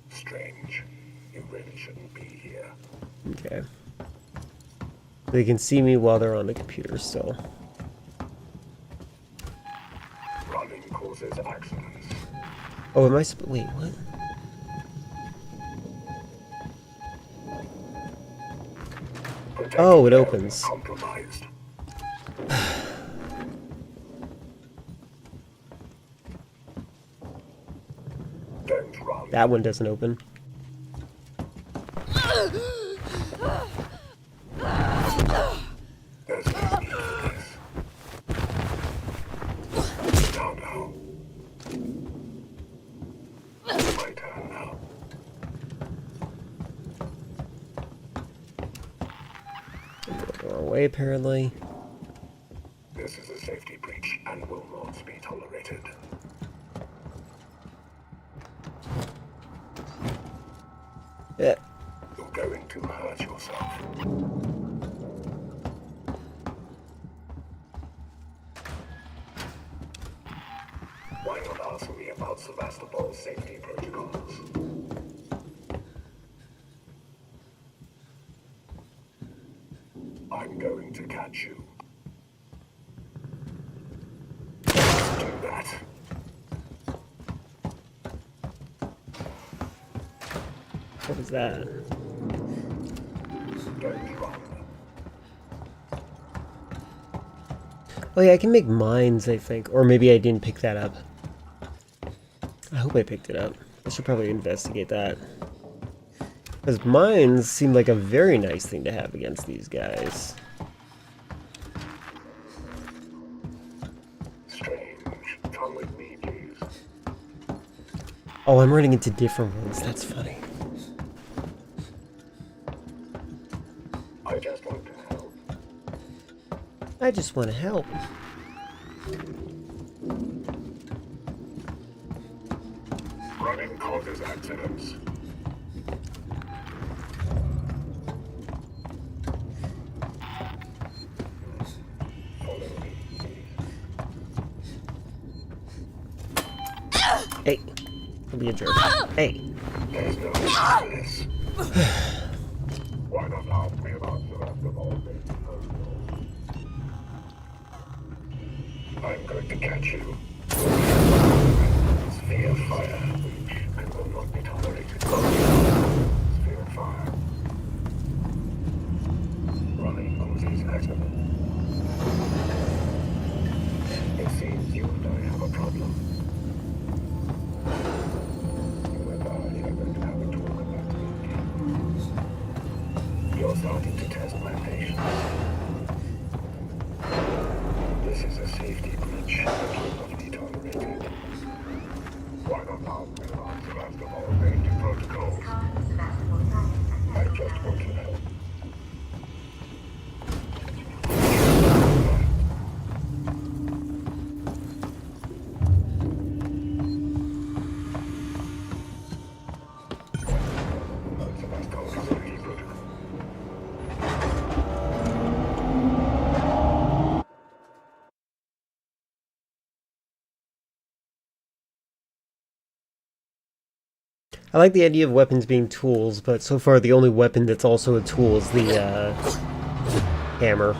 Strange. You really shouldn't be here. Okay. They can see me while they're on the computer still. Running causes accidents. Oh, am I wait, what? Oh, it opens. Compromised. Don't run. That one doesn't open. There's no need for this. No. My turn now. The wrong way, apparently. This is a safety breach and will not be tolerated. Yeah. You're going to hurt yourself. Why not ask me about Sevastopol's safety protocols? I'm going to catch you. Do that. What was that? Don't run. Oh yeah, I can make mines, I think. Or maybe I didn't pick that up. I hope I picked it up. I should probably investigate that. Because mines seem like a very nice thing to have against these guys. Strange. Come with me, please. Oh, I'm running into different ones. That's funny. I just want to help. I just want to help. Running causes accidents. Hey, don't be a jerk. Hey. There's no need for this. Why not ask me about Sevastopol? I'm going to catch you. Sphere fire, and will not be tolerated. Sphere fire. Running causes accident. It seems you and I have a problem. You and I are going to have a talk about it. You're starting to test my patience. This is a safety breach that will not be tolerated. Why not ask me about Sevastopol? I like the idea of weapons being tools, but so far the only weapon that's also a tool is the hammer.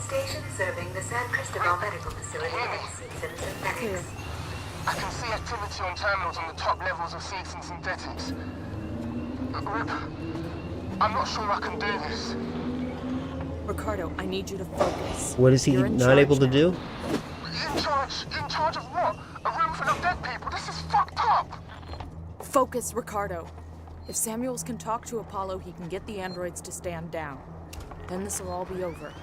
Station serving the San Cristobal Medical Facility in Seeds and Synthetics. I can see activity on terminals on the top levels of Seeds and Synthetics. Rip, I'm not sure I can do this. Ricardo, I need you to focus. What is he not able to do? In charge of what? A room full of dead people? This is fucked up! Focus, Ricardo. If Samuels can talk to Apollo, he can get the androids to stand down. Then this will all be over.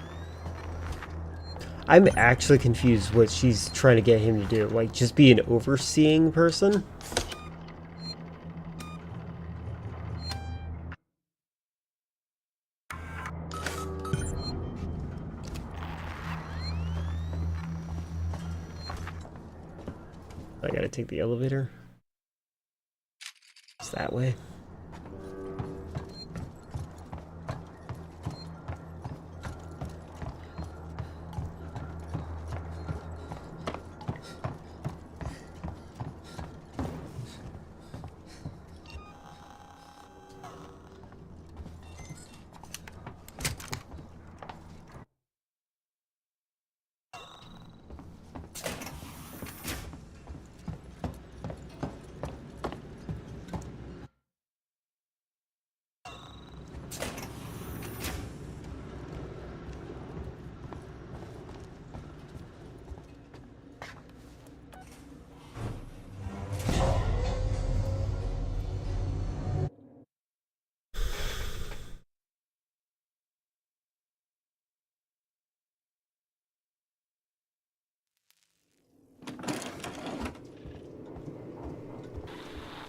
I'm actually confused what she's trying to get him to do. Like, just be an overseeing person? I gotta take the elevator. It's that way.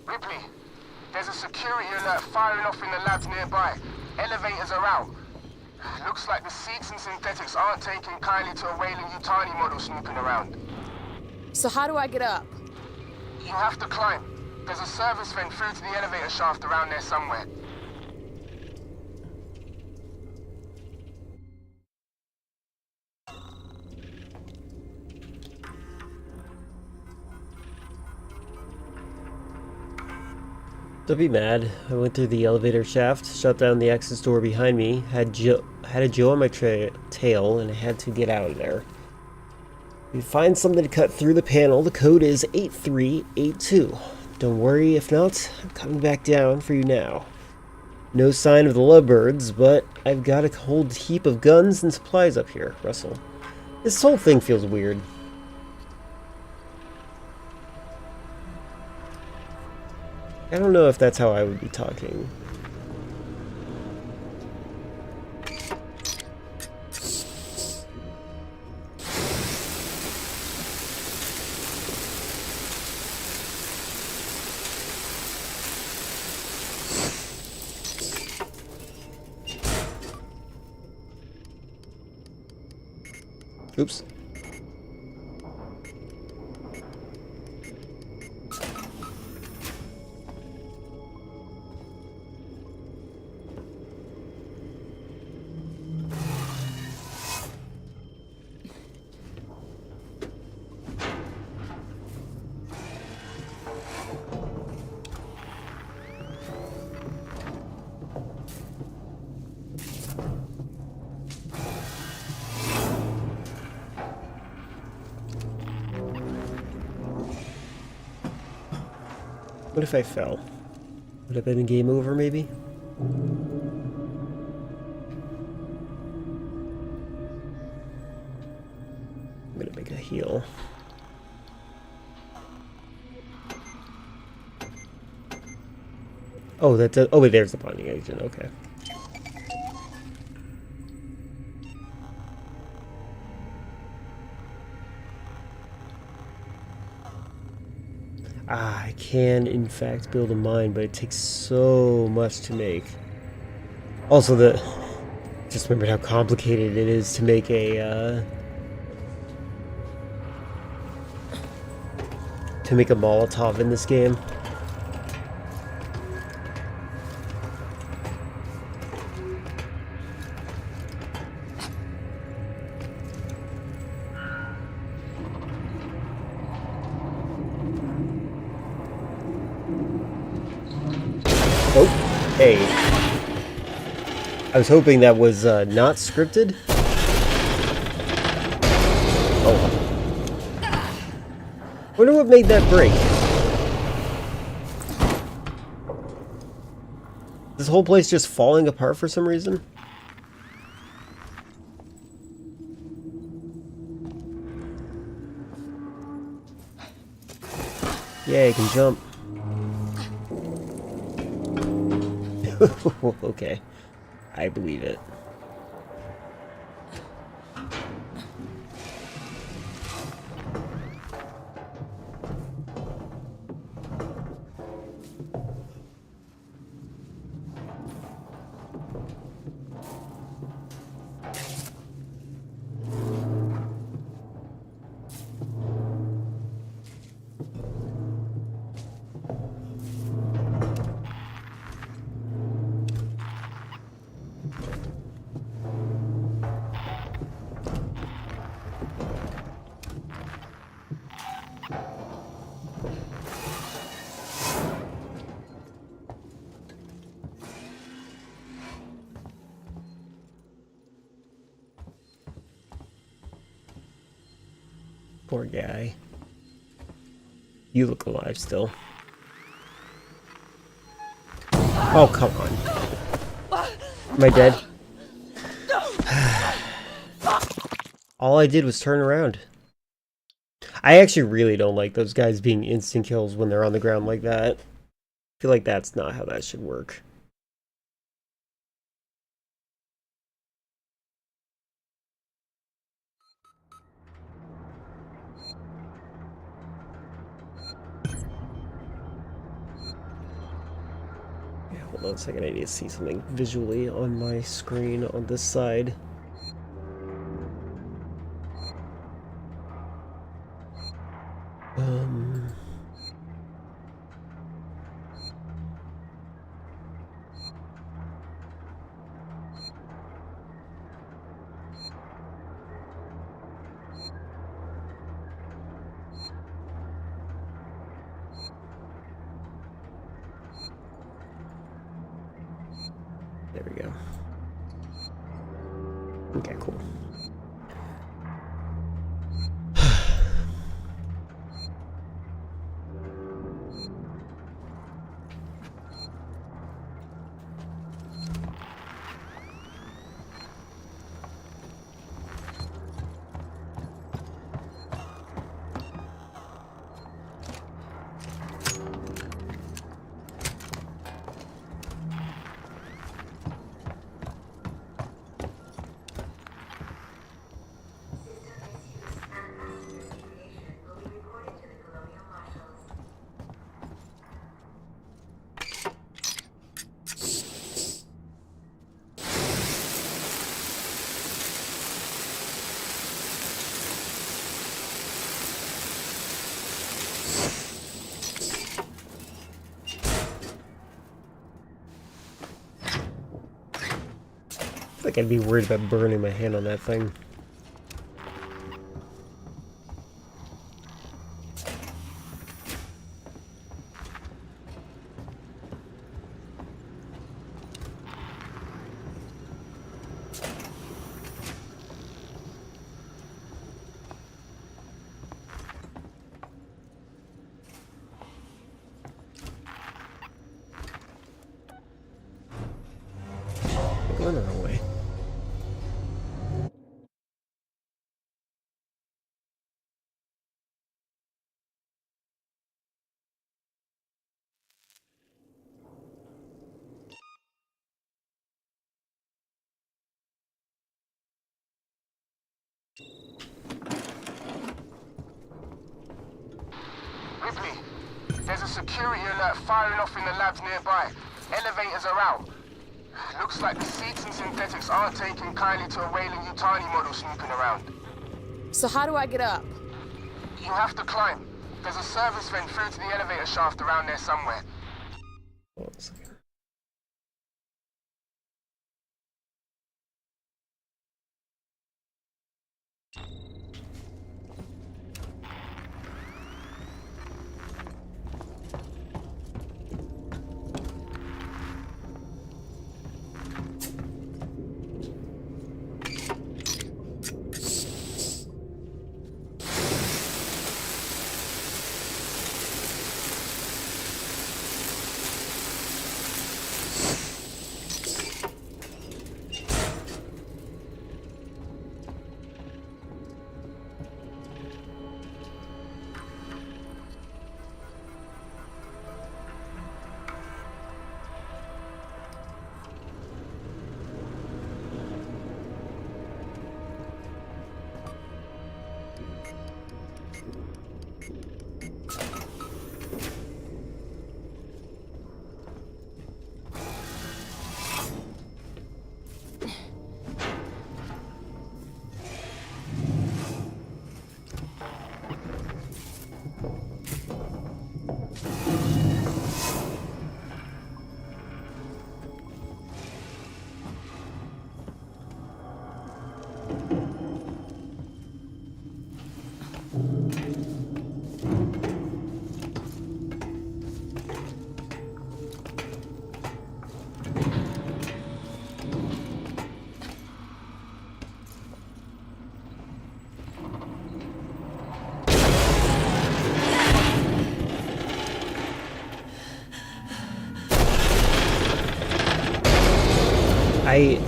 Ripley, there's a security alert firing off in the labs nearby. Elevators are out. Looks like the Seeds and Synthetics aren't taking kindly to a Weyland-Yutani model snooping around. So how do I get up? You have to climb. There's a service vent through to the elevator shaft around there somewhere. Don't be mad. I went through the elevator shaft, shut down the exit door behind me, had a Joe on my tail, and I had to get out of there. If you find something to cut through the panel, the code is 8382. Don't worry if not, I'm coming back down for you now. No sign of the lovebirds, but I've got a whole heap of guns and supplies up here, Russell. This whole thing feels weird. I don't know if that's how I would be talking. Oops. What if I fell? Would it have been game over, maybe? I'm gonna make a heal. Oh, that's a, oh wait, there's the bonding agent, okay. Ah, I can in fact build a mine, but it takes so much to make. Also, just remembered how complicated it is to make a to make a Molotov in this game. Oh, hey. I was hoping that was not scripted. Oh. Wonder what made that break. This whole place just falling apart for some reason? Yeah, you can jump. Okay. I believe it. Poor guy. You look alive still. Oh, come on. Am I dead? All I did was turn around. I actually really don't like those guys being instant kills when they're on the ground like that. I feel like that's not how that should work. Hold on a second, I need to see something visually on my screen on this side. There we go. Okay, cool. I feel like I'd be worried about burning my hand on that thing. Going the wrong way. Ripley, there's a security alert firing off in the labs nearby. Elevators are out. Looks like the seeds and synthetics aren't taking kindly to a Weyland-Yutani model snooping around. So how do I get up? You have to climb. There's a service vent through to the elevator shaft around there somewhere. Hold on a second.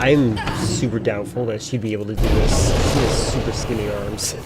I'm super doubtful that she'd be able to do this. She has super skinny arms.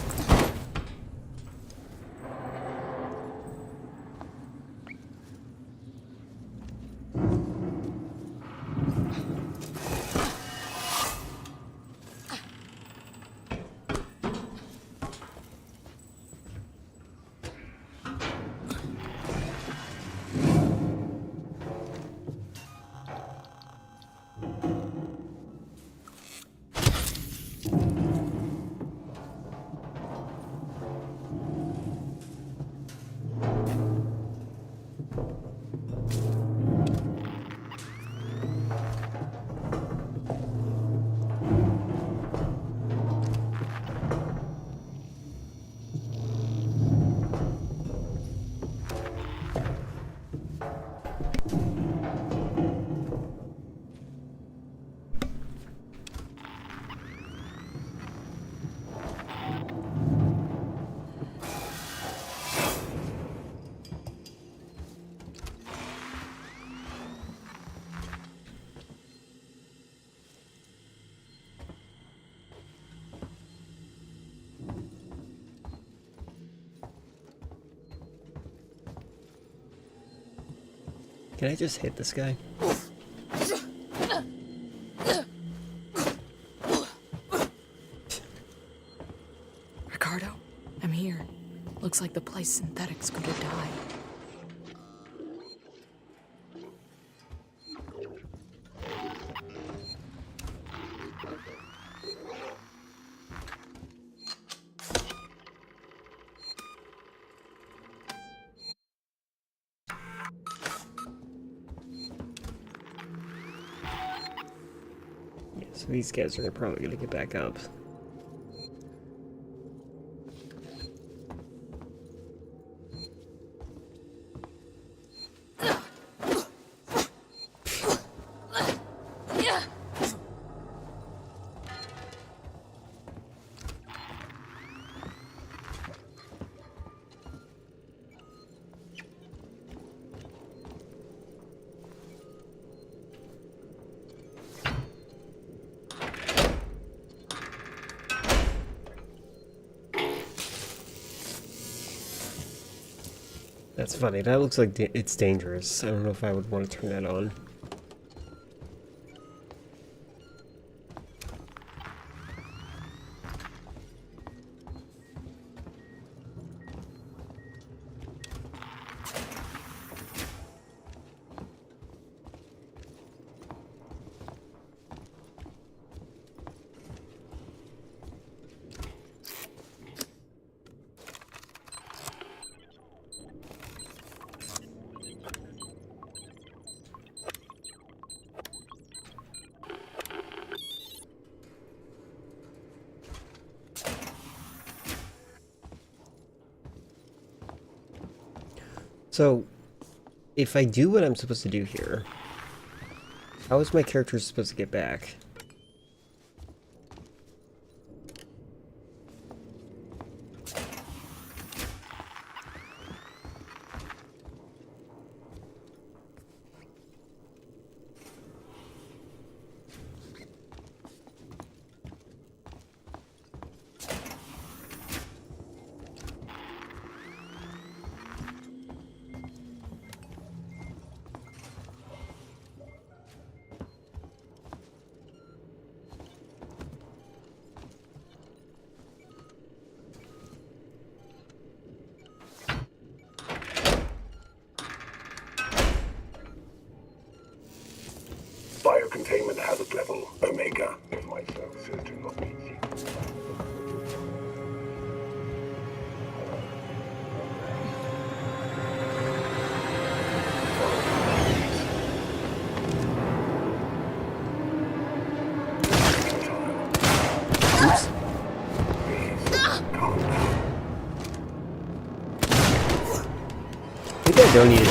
Can I just hit this guy? Ricardo, I'm here. Looks like the place Synthetic's gonna die. So these guys are probably gonna get back up. That's funny. That looks like it's dangerous. I don't know if I would want to turn that on. So, if I do what I'm supposed to do here, how is my character supposed to get back? Biocontainment hazard level Omega. If my services do not meet you. Maybe I don't need to do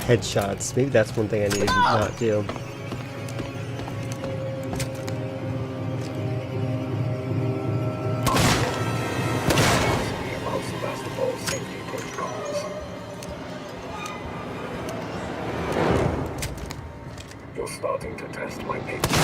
headshots. Maybe that's one thing I need to not do. You're starting to test my patience.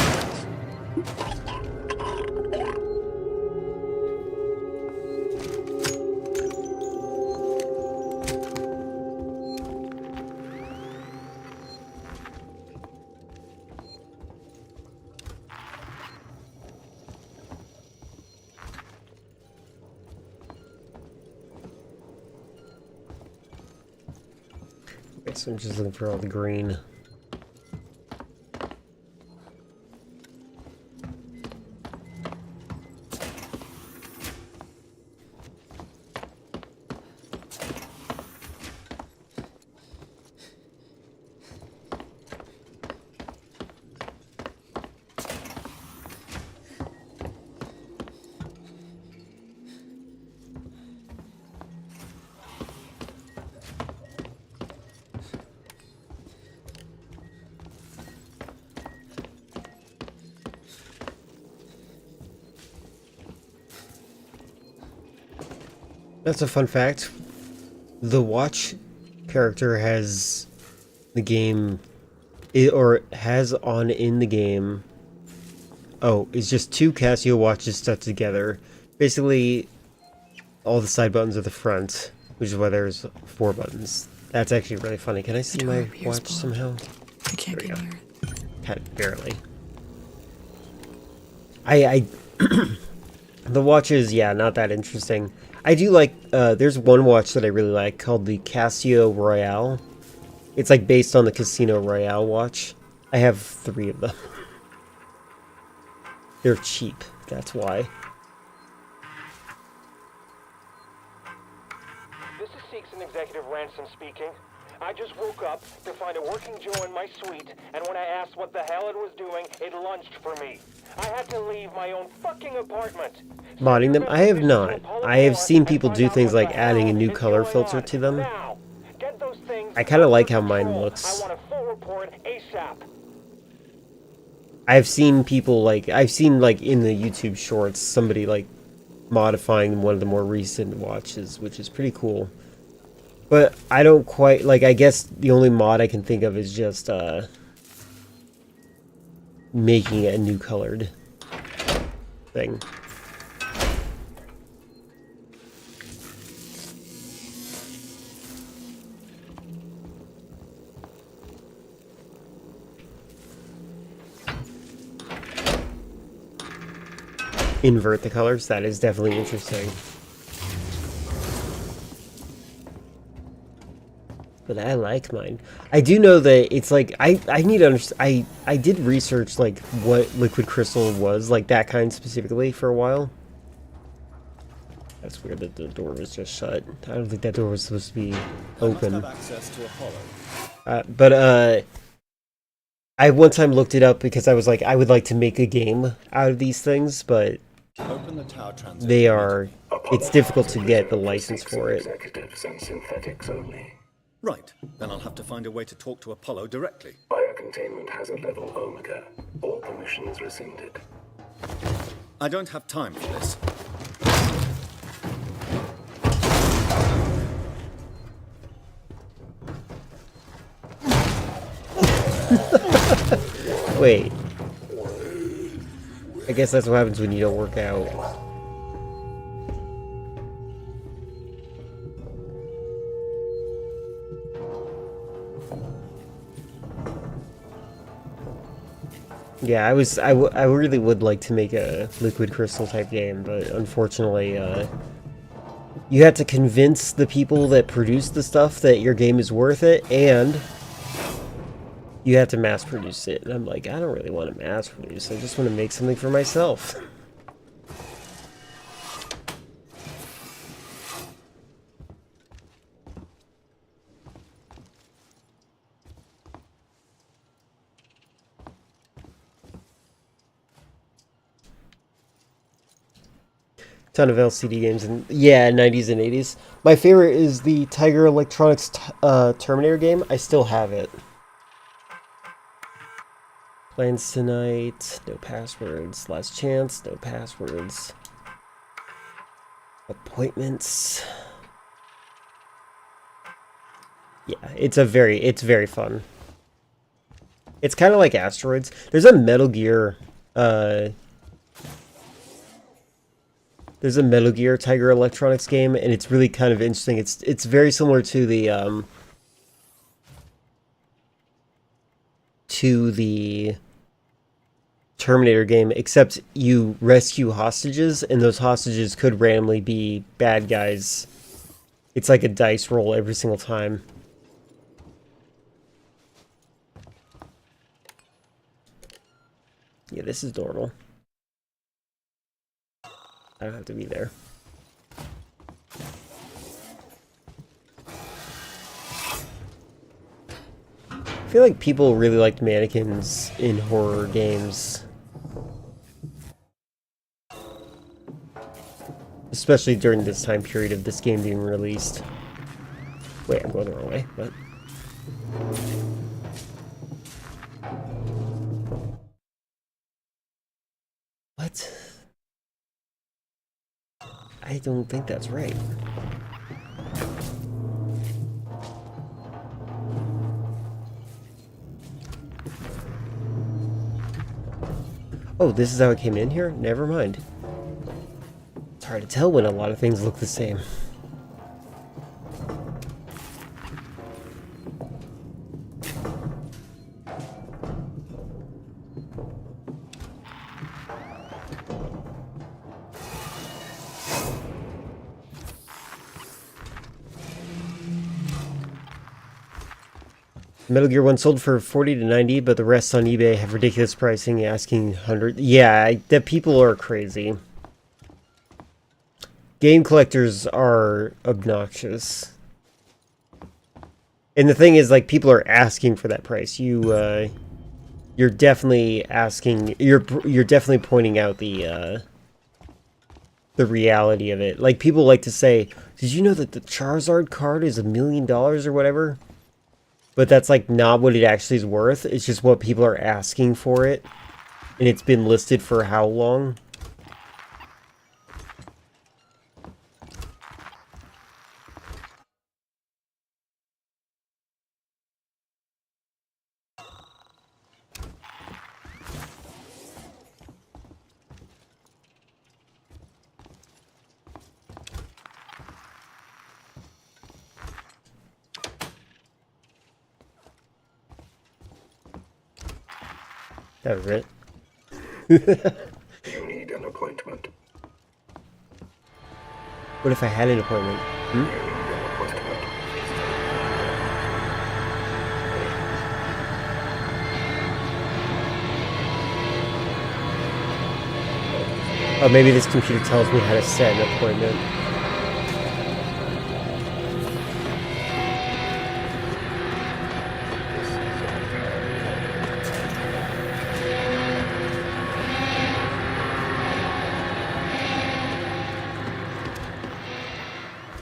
Okay, so I'm just looking for all the green. That's a fun fact. The watch character has the game, or has on in the game. Oh, it's just two Casio watches stuck together. Basically, all the side buttons are the front, which is why there's 4 buttons. That's actually really funny. Can I see my watch somehow? I can't get near it. Barely. I the watches, yeah, not that interesting. I do like, there's one watch that I really like called the Casio Royale. It's like based on the Casino Royale watch. I have 3 of them. They're cheap, that's why. This is Seegson Executive Ransom speaking. I just woke up to find a working Joe in my suite, and when I asked what the hell it was doing, it lunched for me. I had to leave my own fucking apartment. Modding them? I have not. I have seen people do things like adding a new color filter to them. I kind of like how mine looks. I want a full report ASAP. I've seen people like, in the YouTube shorts, somebody like modifying one of the more recent watches, which is pretty cool. But I don't quite, like, I guess the only mod I can think of is just, making it a new colored thing. Invert the colors, that is definitely interesting. But I like mine. I do know that it's like, I need to understand, I did research like what liquid crystal was, like that kind specifically for a while. That's weird that the door was just shut. I don't think that door was supposed to be open. I must have access to a hollow. But I one time looked it up because I was like, I would like to make a game out of these things, but Open the Tau transit. they are, it's difficult to get the license for it. Executives and synthetics only. Right. Then I'll have to find a way to talk to Apollo directly. Biocontainment hazard level Omega. All permissions rescinded. I don't have time for this. Wait. I guess that's what happens when you don't work out. Yeah, I really would like to make a Liquid Crystal type game, but unfortunately, you have to convince the people that produce the stuff that your game is worth it, and you have to mass produce it. And I'm like, I don't really want to mass produce, I just want to make something for myself. Ton of LCD games, and yeah, 90s and 80s. My favorite is the Tiger Electronics Terminator game. I still have it. Plans tonight, no passwords. Last chance, no passwords. Appointments. Yeah, it's very fun. It's kind of like Asteroids. There's a Metal Gear Tiger Electronics game, and it's really kind of interesting. It's very similar to the Terminator game, except you rescue hostages, and those hostages could randomly be bad guys. It's like a dice roll every single time. Yeah, this is normal. I don't have to be there. I feel like people really liked mannequins in horror games. Especially during this time period of this game being released. Wait, I'm going the wrong way, but... What? I don't think that's right. Oh, this is how it came in here? Never mind. It's hard to tell when a lot of things look the same. Metal Gear 1 sold for 40 to 90, but the rest on eBay have ridiculous pricing, asking 100. Yeah, the people are crazy. Game collectors are obnoxious. And the thing is, like, people are asking for that price. You're definitely asking, you're definitely pointing out the reality of it. Like, people like to say, did you know that the Charizard card is $1 million or whatever? But that's like not what it actually is worth. It's just what people are asking for it. And it's been listed for how long? That was it. You need an appointment. What if I had an appointment? Hmm? You need an appointment. Oh, maybe this computer tells me how to set an appointment.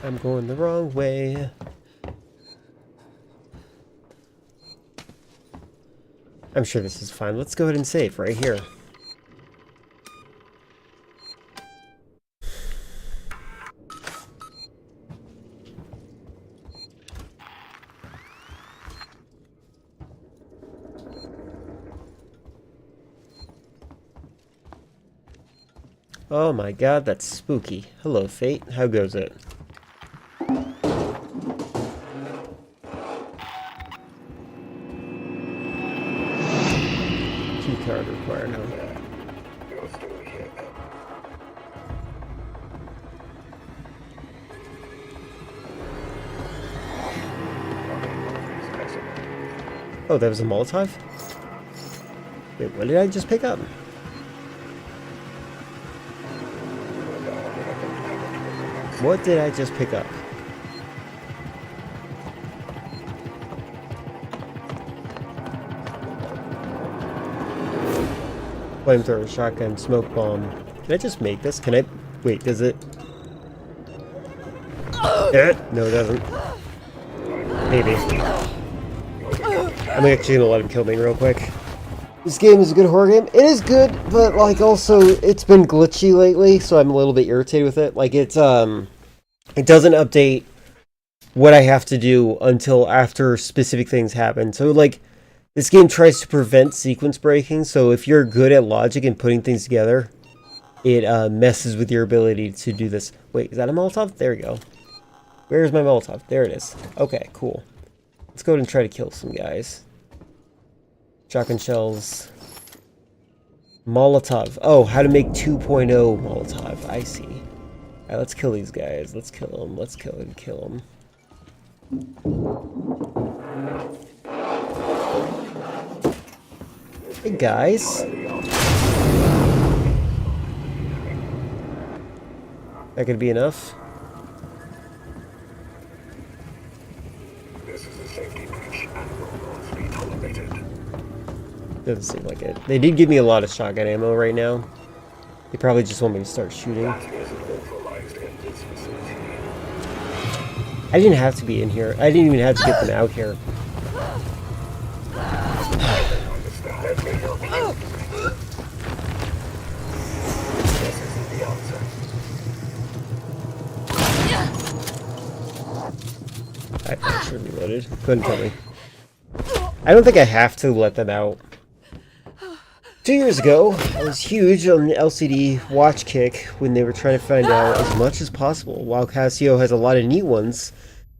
I'm going the wrong way. I'm sure this is fine. Let's go ahead and save right here. Oh my god, that's spooky. Hello, Fate. How goes it? Key card required, huh? Oh, that was a Molotov? Wait, what did I just pick up? What did I just pick up? Flamethrower, shotgun, smoke bomb. Can I just make this? Can I... Wait, does it... No, it doesn't. Maybe. I'm actually gonna let him kill me real quick. This game is a good horror game. It is good, but like also it's been glitchy lately, so I'm a little bit irritated with it. Like it doesn't update what I have to do until after specific things happen. So like this game tries to prevent sequence breaking, so if you're good at logic and putting things together, it messes with your ability to do this. Wait, is that a Molotov? There we go. Where's my Molotov? There it is. Okay, cool. Let's go ahead and try to kill some guys. Shotgun shells. Molotov. Oh, how to make 2.0 Molotov. I see. Alright, let's kill these guys. Let's kill them. Let's kill them. Hey, guys. That could be enough. This is a safety breach and will not be tolerated. Doesn't seem like it. They did give me a lot of shotgun ammo right now. They probably just want me to start shooting. I didn't have to be in here. I didn't even have to get them out here. I should have reloaded. Couldn't tell me. I don't think I have to let them out. 2 years ago, I was huge on the LCD watch kick when they were trying to find out as much as possible. While Casio has a lot of neat ones,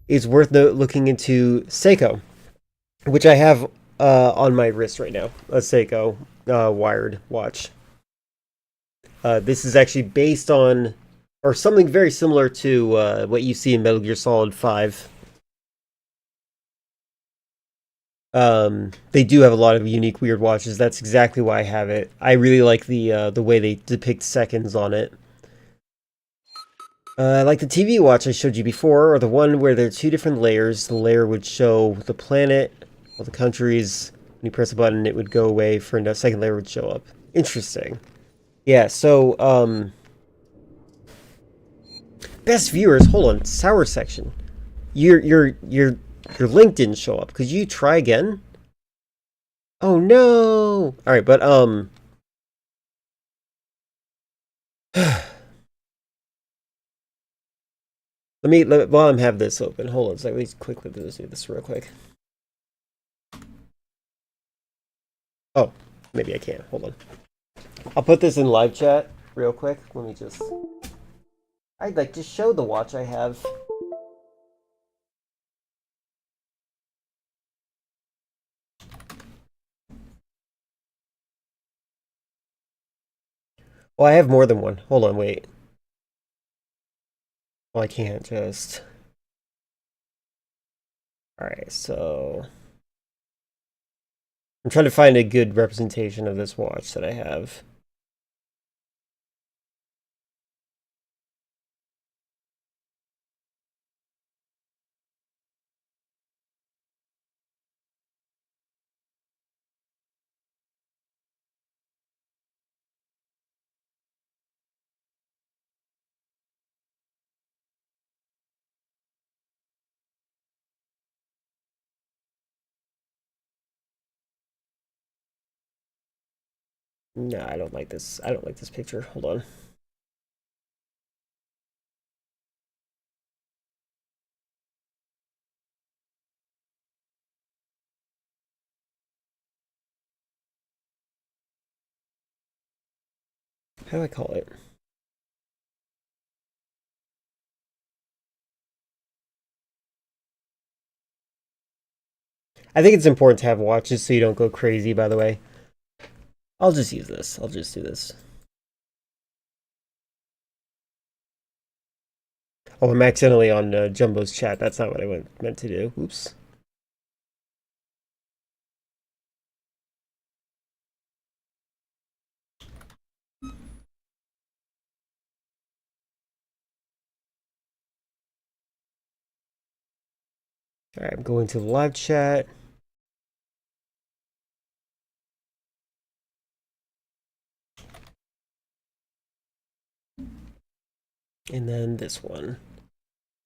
it's worth looking into Seiko, which I have on my wrist right now. A Seiko wired watch. This is actually based on, or something very similar to what you see in Metal Gear Solid 5. They do have a lot of unique, weird watches. That's exactly why I have it. I really like the way they depict seconds on it. Like the TV watch I showed you before, or the one where there are two different layers. The layer would show the planet, all the countries. When you press a button, it would go away, for a second layer would show up. Interesting. Yeah, so, best viewers, hold on, sour section. Your link didn't show up. Could you try again? Oh no! Alright, but while I'm have this open, hold on a second, let me quickly do this real quick. Oh, maybe I can't. Hold on. I'll put this in live chat real quick. Let me just... I'd like to show the watch I have. Well, I have more than one. Hold on, wait. Well, I can't just... Alright, so... I'm trying to find a good representation of this watch that I have. No, I don't like this. I don't like this picture. Hold on. How do I call it? I think it's important to have watches so you don't go crazy, by the way. I'll just use this. I'll just do this. Oh, I'm accidentally on Jumbo's chat. That's not what I meant to do. Oops. All right, I'm going to the live chat. And then this one.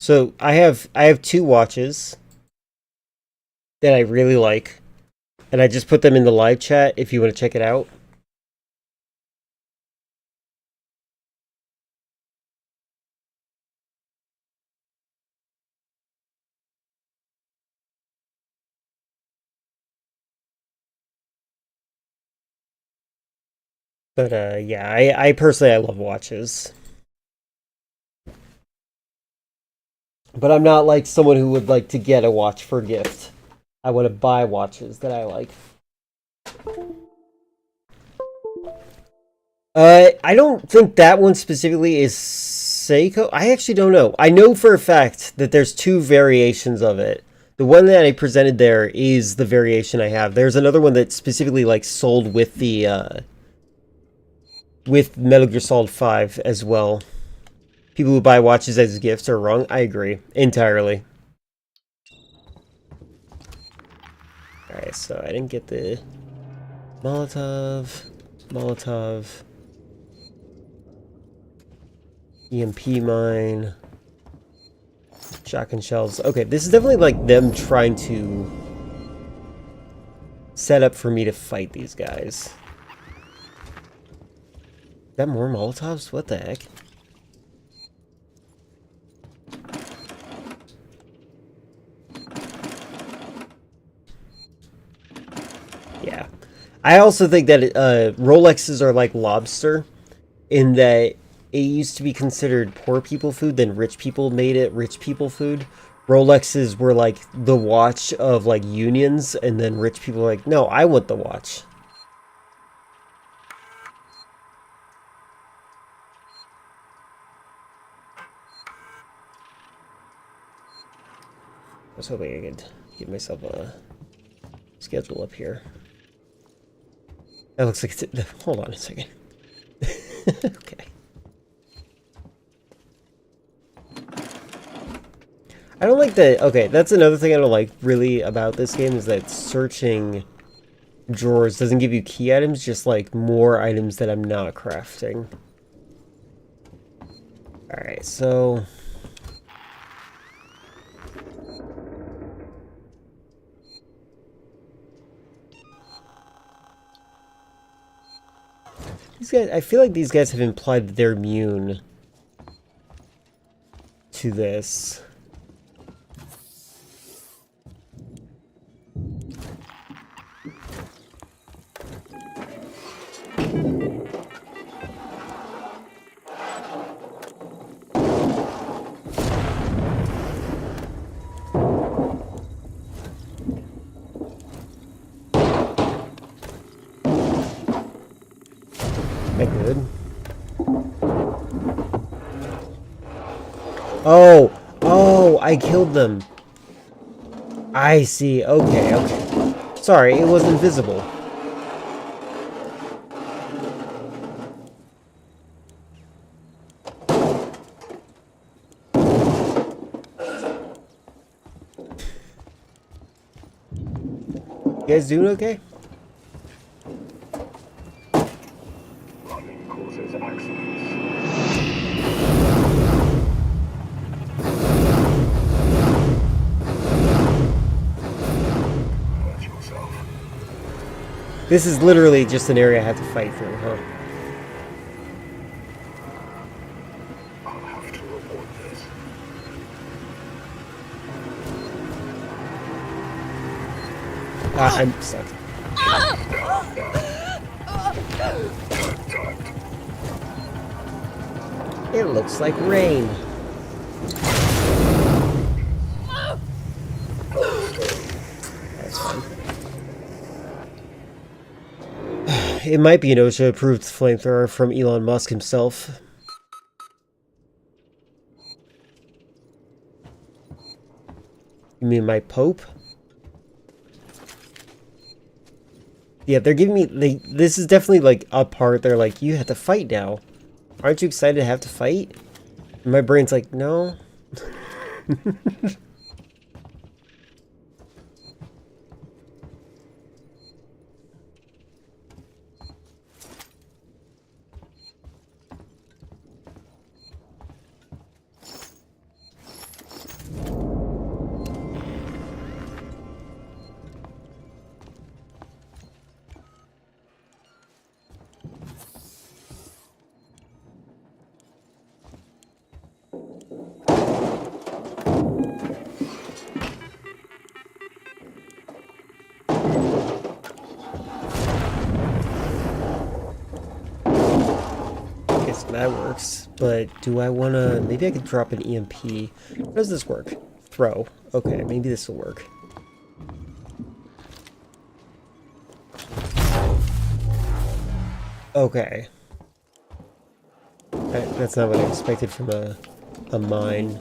So I have 2 watches that I really like, and I just put them in the live chat if you want to check it out. But yeah, I personally I love watches. But I'm not like someone who would like to get a watch for a gift. I want to buy watches that I like. I don't think that one specifically is Seiko. I actually don't know. I know for a fact that there's 2 variations of it. The one that I presented there is the variation I have. There's another one that's specifically like sold with the with Metal Gear Solid 5 as well. People who buy watches as gifts are wrong. I agree entirely. Alright, so I didn't get the Molotov, EMP mine, shotgun shells. Okay, this is definitely like them trying to set up for me to fight these guys. Is that more Molotovs? What the heck? Yeah. I also think that Rolexes are like lobster in that it used to be considered poor people food, then rich people made it rich people food. Rolexes were like the watch of like unions, and then rich people were like, no, I want the watch. I was hoping I could give myself a schedule up here. That looks like it's... Hold on a second. Okay. I don't like the... Okay, that's another thing I don't like really about this game is that searching drawers doesn't give you key items, just like more items that I'm not crafting. Alright, so... These guys, I feel like these guys have implied that they're immune to this. Good. Oh, I killed them. I see. Okay. Sorry, it was invisible. You guys doing okay? This is literally just an area I have to fight through, huh? I'll have to report this. I'm stuck. It looks like rain. That's fun. It might be an OSHA-approved flamethrower from Elon Musk himself. You mean my Pope? Yeah, they're giving me... this is definitely, like, a part. They're like, you have to fight now. Aren't you excited to have to fight? And my brain's like, no. That works, but do I want to... maybe I could drop an EMP. How does this work? Throw. Okay, maybe this will work. Okay. That's not what I expected from a mine.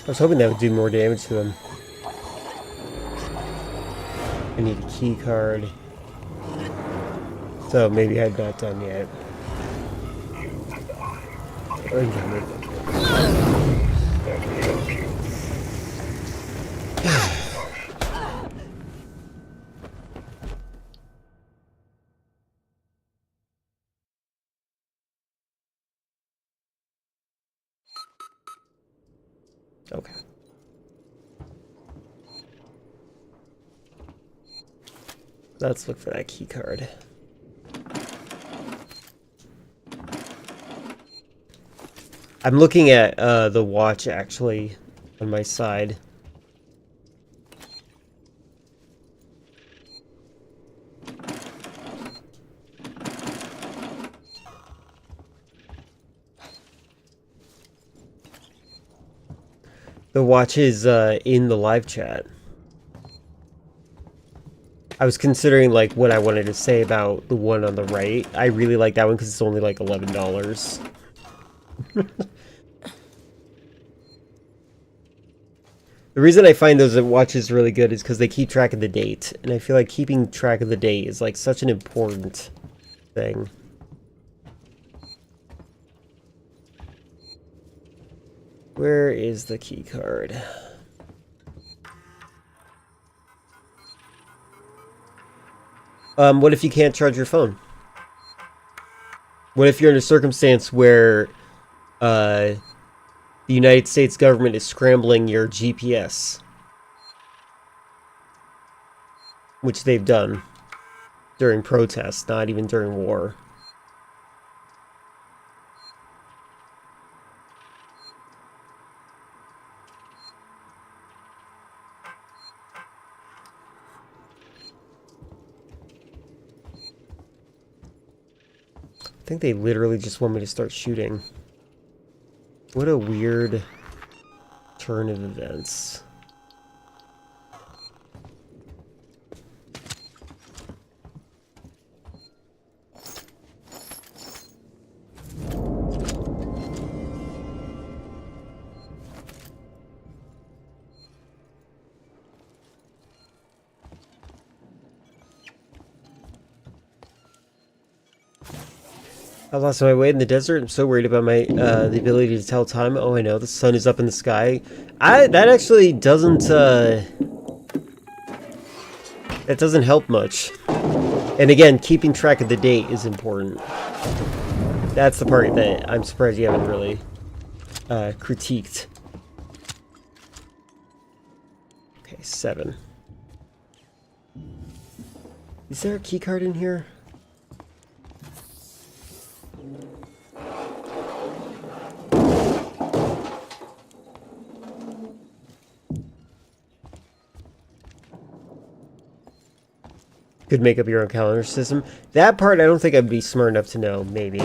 I was hoping that would do more damage to him. I need a key card. So maybe I'm not done yet. Okay. Let's look for that key card. I'm looking at the watch actually on my side. The watch is in the live chat. I was considering like what I wanted to say about the one on the right. I really like that one because it's only like $11. The reason I find those watches really good is because they keep track of the date, and I feel like keeping track of the date is like such an important thing. Where is the key card? What if you can't charge your phone? What if you're in a circumstance where the United States government is scrambling your GPS? Which they've done during protests, not even during war. I think they literally just want me to start shooting. What a weird turn of events. I lost my way in the desert. I'm so worried about my the ability to tell time. Oh, I know. The sun is up in the sky. That actually doesn't that doesn't help much. And again, keeping track of the date is important. That's the part that I'm surprised you haven't really critiqued. Okay, 7. Is there a key card in here? Could make up your own calendar system. That part I don't think I'd be smart enough to know, maybe.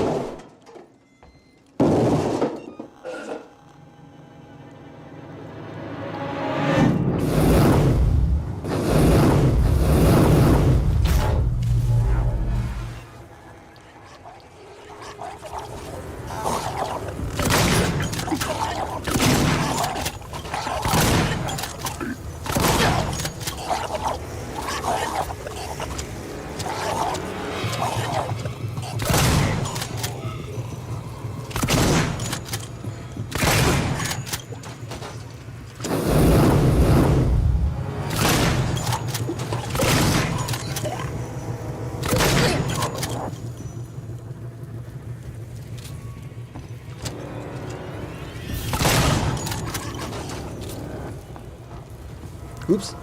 Oops.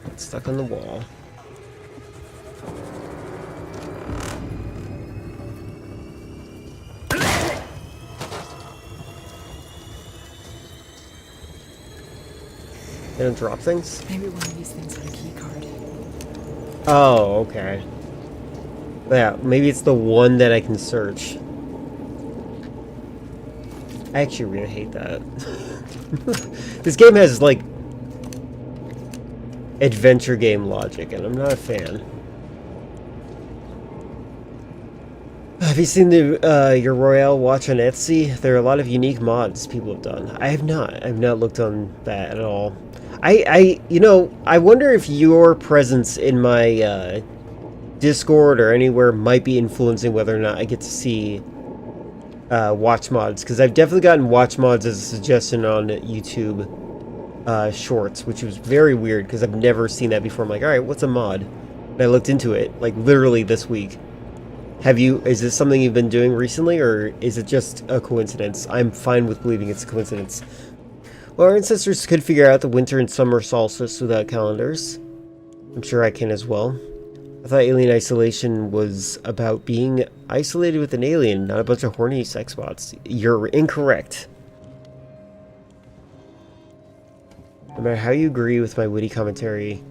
It's stuck on the wall. They don't drop things? Maybe one of these things had a key card. Oh, okay. Yeah, maybe it's the one that I can search. I actually really hate that. This game has, like, adventure game logic, and I'm not a fan. Have you seen the your Royale watch on Etsy? There are a lot of unique mods people have done. I have not. I've not looked on that at all. You know, I wonder if your presence in my Discord or anywhere might be influencing whether or not I get to see watch mods, because I've definitely gotten watch mods as a suggestion on YouTube Shorts, which was very weird because I've never seen that before. I'm like, all right, what's a mod? And I looked into it like literally this week. Is this something you've been doing recently, or is it just a coincidence? I'm fine with believing it's a coincidence. Well, our ancestors could figure out the winter and summer solstice without calendars. I'm sure I can as well. I thought Alien Isolation was about being isolated with an alien, not a bunch of horny sex bots. You're incorrect. No matter how you agree with my witty commentary,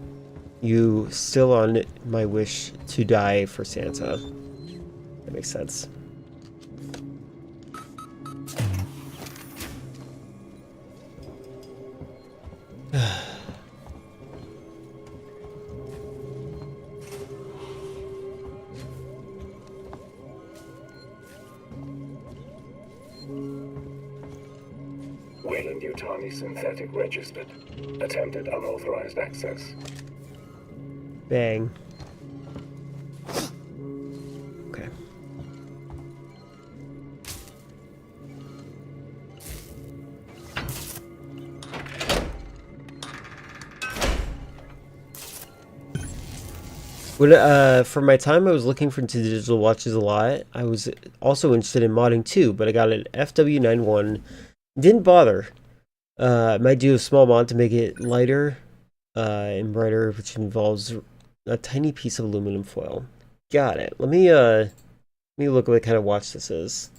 you still on my wish to die for Santa. That makes sense. Weyland-Yutani synthetic registered. Attempted unauthorized access. Bang. Okay. For my time, I was looking for digital watches a lot. I was also interested in modding too, but I got an FW91. Didn't bother. Might do a small mod to make it lighter and brighter, which involves a tiny piece of aluminum foil. Got it. Let me look what kind of watch this is.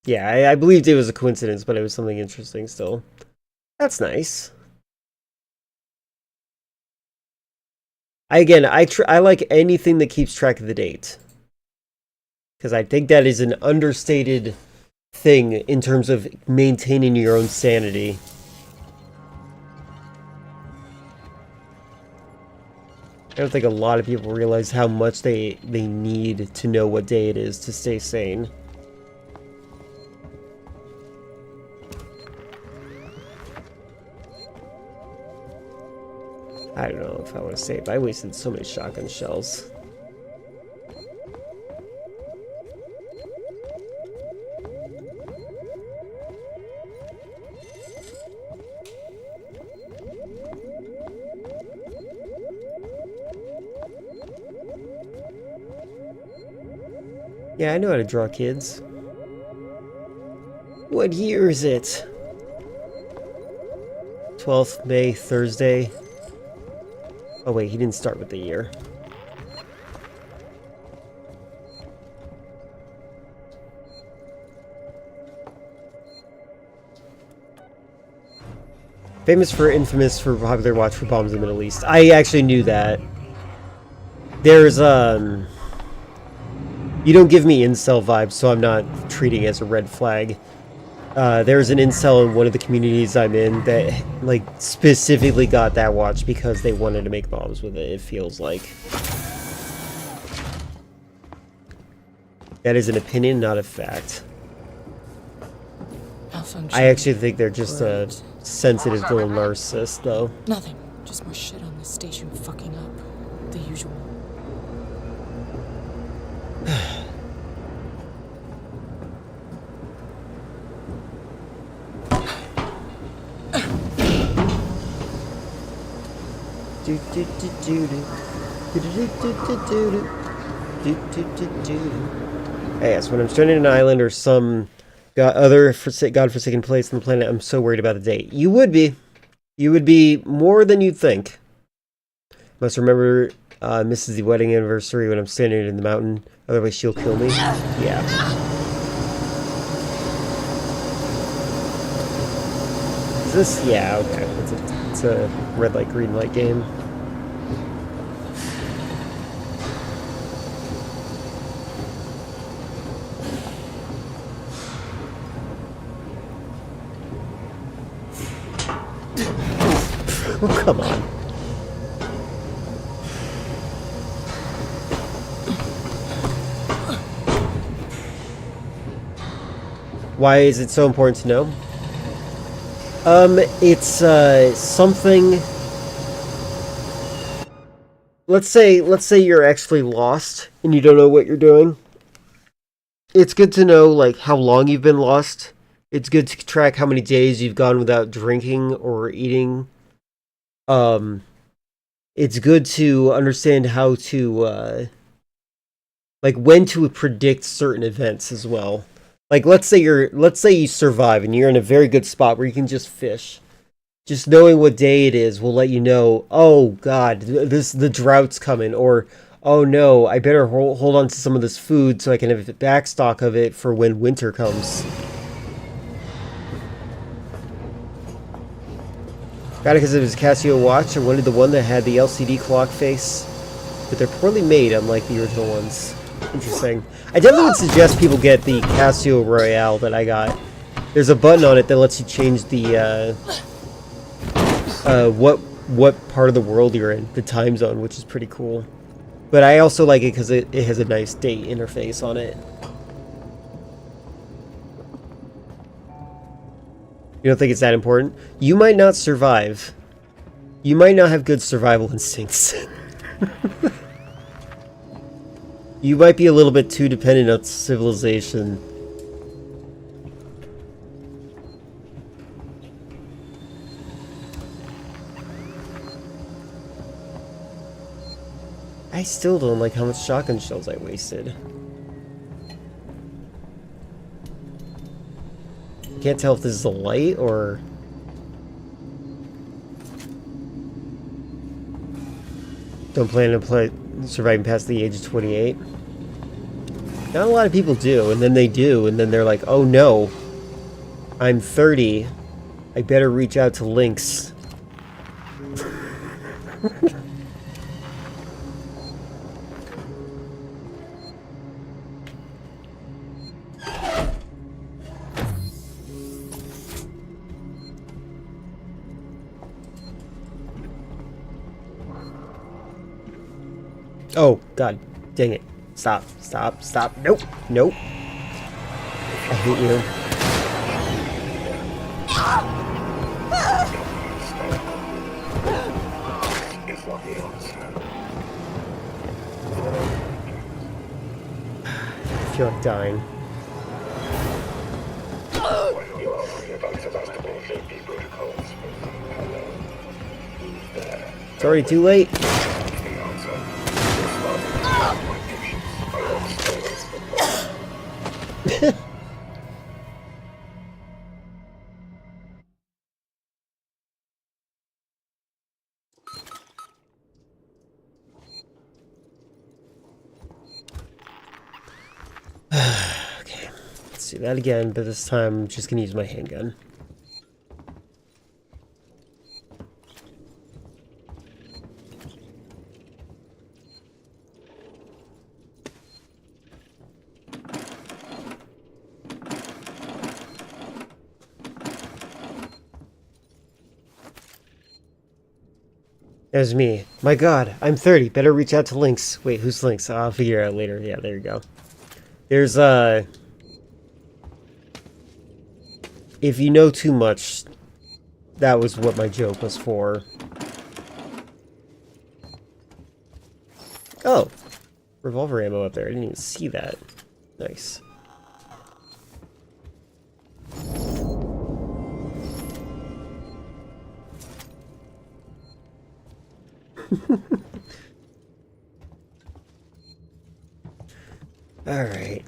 Yeah, I believed it was a coincidence, but it was something interesting still. That's nice. I like anything that keeps track of the date, because I think that is an understated thing in terms of maintaining your own sanity. I don't think a lot of people realize how much they need to know what day it is to stay sane. I don't know if I want to say it, but I wasted so many shotgun shells. Yeah, I know how to draw, kids. What year is it? 12th May, Thursday. Oh wait, he didn't start with the year. Infamous for popular watch for bombs in the Middle East. I actually knew that. There's, you don't give me incel vibes, so I'm not treating it as a red flag. There's an incel in one of the communities I'm in that, like, specifically got that watch because they wanted to make bombs with it, it feels like. That is an opinion, not a fact. I actually think they're just a sensitive little narcissist, though. Nothing. Just more shit on this station fucking up. The usual. Yes, when I'm stranded in an island or some other godforsaken place on the planet, I'm so worried about the date. You would be. You would be more than you'd think. Must remember, misses the wedding anniversary when I'm standing in the mountain. Otherwise, she'll kill me. Yeah. Is this? Yeah, okay. It's a red light, green light game. Oh, come on. Why is it so important to know? It's, something... Let's say you're actually lost and you don't know what you're doing. It's good to know, like, how long you've been lost. It's good to track how many days you've gone without drinking or eating. It's good to understand how to, like, when to predict certain events as well. Like, let's say you survive and you're in a very good spot where you can just fish. Just knowing what day it is will let you know, oh god, the drought's coming, or oh no, I better hold on to some of this food so I can have a backstock of it for when winter comes. Got it because it was Casio watch. I wanted the one that had the LCD clock face, but they're poorly made, unlike the original ones. Interesting. I definitely would suggest people get the Casio Royale that I got. There's a button on it that lets you change the what part of the world you're in, the time zone, which is pretty cool. But I also like it because it has a nice date interface on it. You don't think it's that important? You might not survive. You might not have good survival instincts. You might be a little bit too dependent on civilization. I still don't like how much shotgun shells I wasted. Can't tell if this is a light or... Don't plan to surviving past the age of 28. Not a lot of people do, and then they do, and then they're like, oh no, I'm 30. I better reach out to Lynx. Oh, god. Dang it. Stop. Stop. Stop. Nope. Nope. I hate you. feel like dying. It's already too late. Okay, let's do that again, but this time I'm just gonna use my handgun. That was me. My god, I'm 30. Better reach out to Lynx. Wait, who's Lynx? I'll figure it out later. Yeah, there you go. There's, if you know too much, that was what my joke was for. Oh! Revolver ammo up there. I didn't even see that. Nice. All right.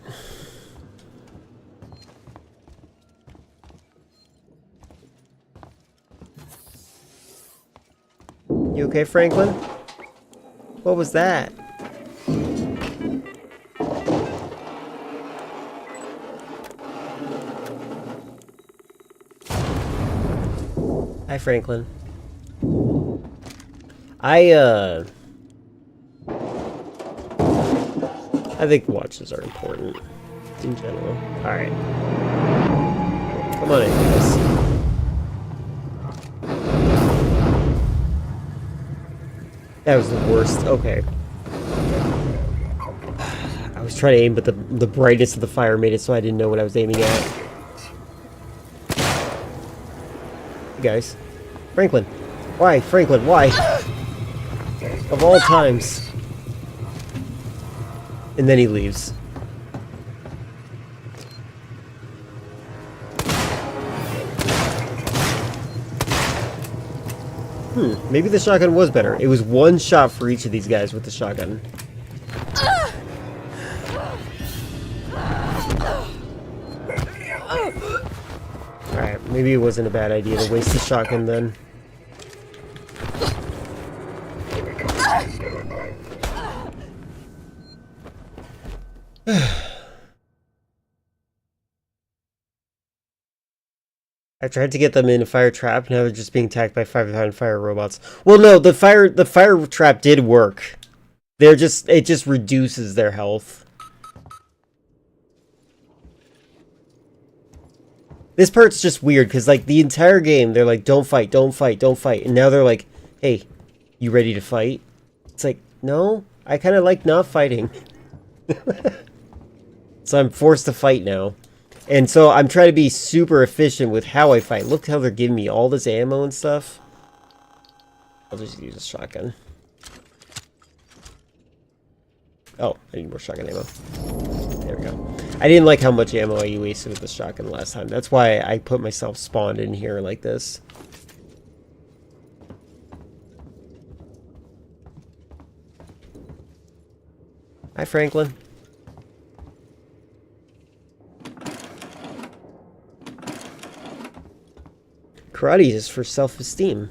You okay, Franklin? What was that? Hi, Franklin. I think watches are important in general. Alright. Come on in, guys. That was the worst. Okay. I was trying to aim, but the brightness of the fire made it so I didn't know what I was aiming at. Hey guys. Franklin. Why? Franklin, why? Of all times. And then he leaves. Maybe the shotgun was better. It was one shot for each of these guys with the shotgun. Alright, maybe it wasn't a bad idea to waste the shotgun then. I tried to get them in a fire trap, now they're just being attacked by 5 fire robots. Well, no, the fire trap did work. It just reduces their health. This part's just weird, because, like, the entire game, they're like, don't fight, don't fight, don't fight. And now they're like, hey, you ready to fight? It's like, no, I kind of like not fighting. So I'm forced to fight now. And so I'm trying to be super efficient with how I fight. Look how they're giving me all this ammo and stuff. I'll just use a shotgun. Oh, I need more shotgun ammo. There we go. I didn't like how much ammo I wasted with the shotgun last time. That's why I put myself spawned in here like this. Hi, Franklin. Karate is for self-esteem.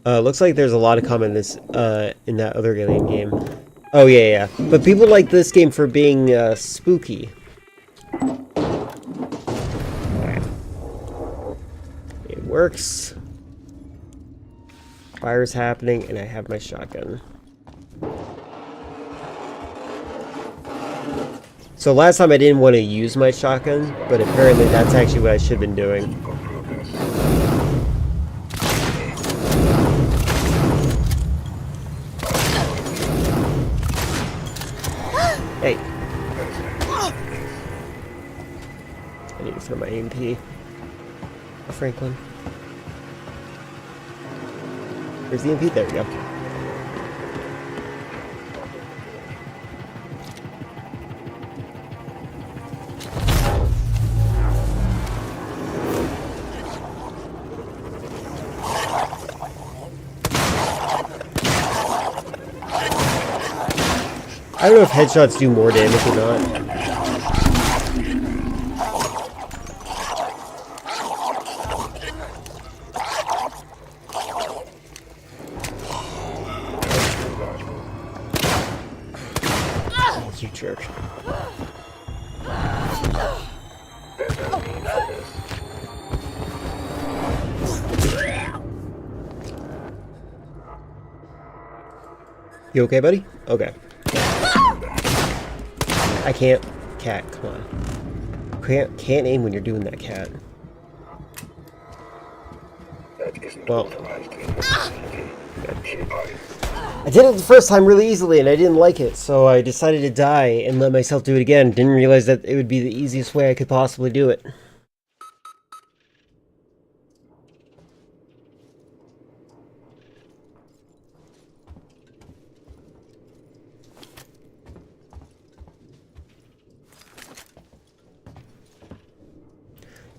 Looks like there's a lot of comments in that other alien game. Oh yeah. But people like this game for being spooky. Alright. It works. Fire's happening, and I have my shotgun. So last time I didn't want to use my shotgun, but apparently that's actually what I should have been doing. Hey. I need to throw my AMP. Oh, Franklin. Where's the EMP? There we go. I don't know if headshots do more damage or not. You jerk. You okay, buddy? Okay. I can't. Cat, come on. Can't aim when you're doing that, cat. Well, I did it the first time really easily and I didn't like it, so I decided to die and let myself do it again. Didn't realize that it would be the easiest way I could possibly do it.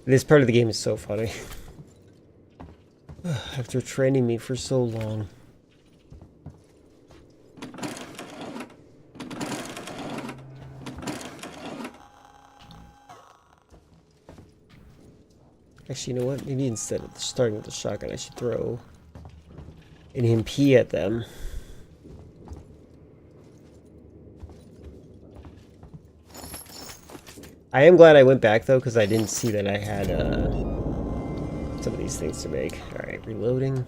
This part of the game is so funny. After training me for so long. Actually, you know what? Maybe instead of starting with the shotgun, I should throw an EMP at them. I am glad I went back, though, because I didn't see that I had some of these things to make. Alright, reloading.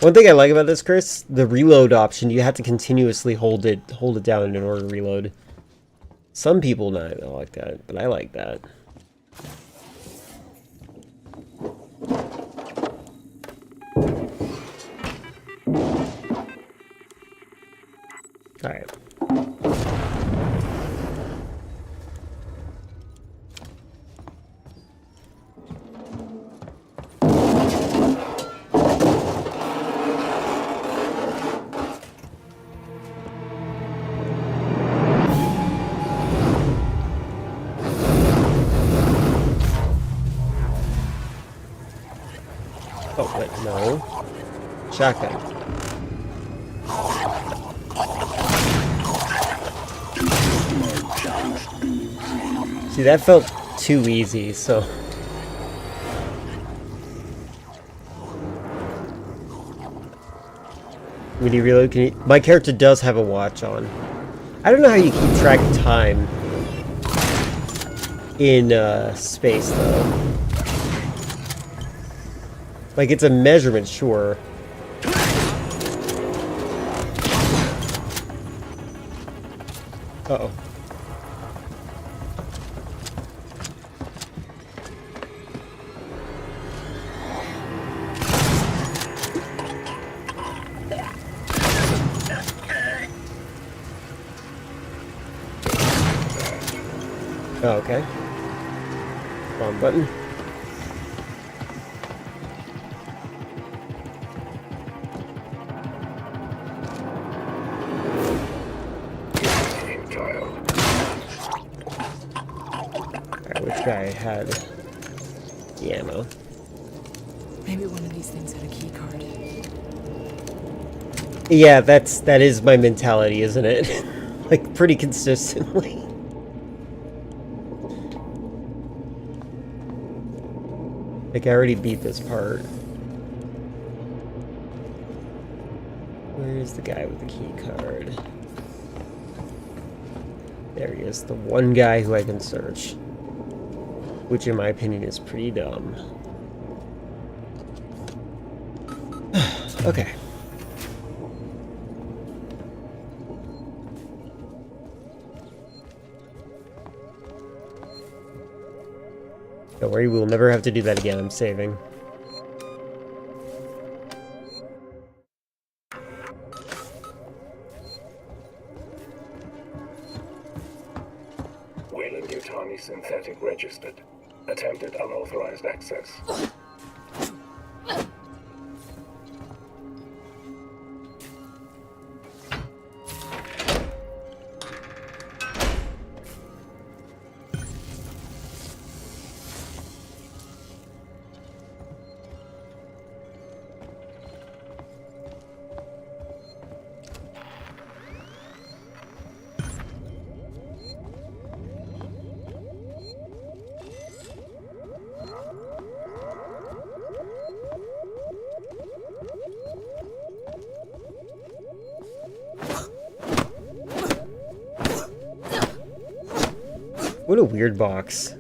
One thing I like about this, Chris, the reload option, you have to continuously hold it down in order to reload. Some people don't like that, but I like that. Alright. Oh, wait, no. Shotgun. See, that felt too easy, so... When you reload, can you... My character does have a watch on. I don't know how you keep track of time in space, though. Like, it's a measurement, sure. Uh-oh. Oh, okay. Wrong button. Guy had the ammo. Maybe one of these things had a key card. Yeah, that is my mentality, isn't it? Like, pretty consistently. Like, I already beat this part. Where's the guy with the key card? There he is, the one guy who I can search. Which, in my opinion, is pretty dumb. Okay. Don't worry, we'll never have to do that again. I'm saving. Weyland-Yutani synthetic registered. Attempted unauthorized access. What a weird box.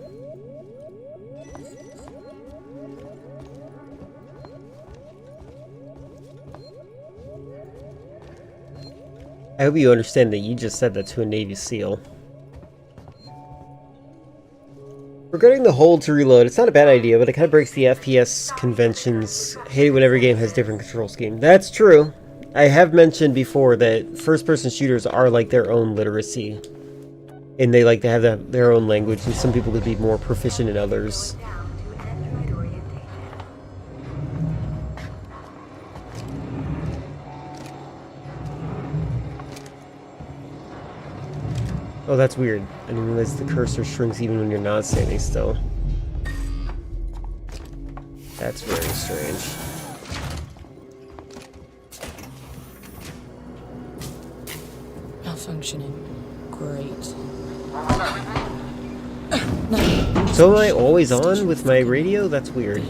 I hope you understand that you just said that to a Navy SEAL. Regarding the hold to reload, it's not a bad idea, but it kind of breaks the FPS conventions. Hate it when every game has different control scheme. That's true. I have mentioned before that first-person shooters are like their own literacy. And they like to have their own language, and some people could be more proficient in others. Oh, that's weird. I didn't realize the cursor shrinks even when you're not standing still. That's very strange. Malfunctioning. Great. So am I always on with my radio? That's weird.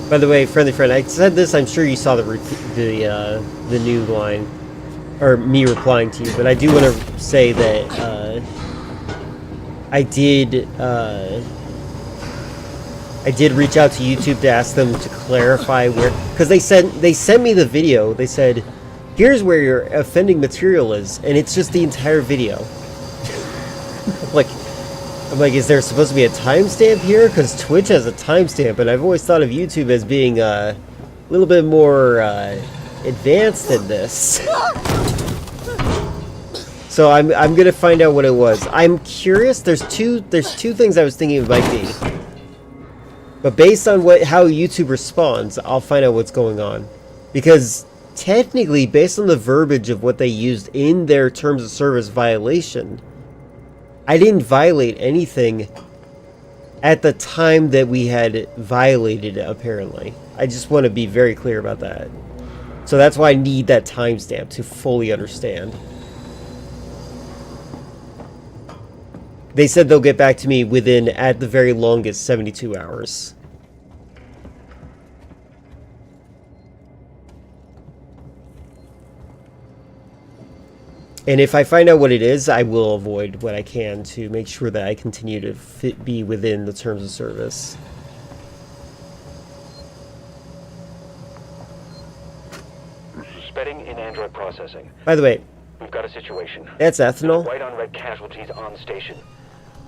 By the way, friendly friend, I said this, I'm sure you saw the new line, or me replying to you, but I do want to say that I did reach out to YouTube to ask them to clarify where, because they sent me the video. They said, here's where your offending material is, and it's just the entire video. I'm like, is there supposed to be a timestamp here? Because Twitch has a timestamp, and I've always thought of YouTube as being a little bit more advanced than this. So I'm gonna find out what it was. I'm curious. There's two things I was thinking it might be, but based on how YouTube responds, I'll find out what's going on. Because technically, based on the verbiage of what they used in their terms of service violation, I didn't violate anything at the time that we had violated it, apparently. I just want to be very clear about that. So that's why I need that timestamp to fully understand. They said they'll get back to me within, at the very longest, 72 hours. And if I find out what it is, I will avoid what I can to make sure that I continue to be within the terms of service. Suspending in Android processing. By the way, we've got a situation. That's ethanol. White on red casualties on station.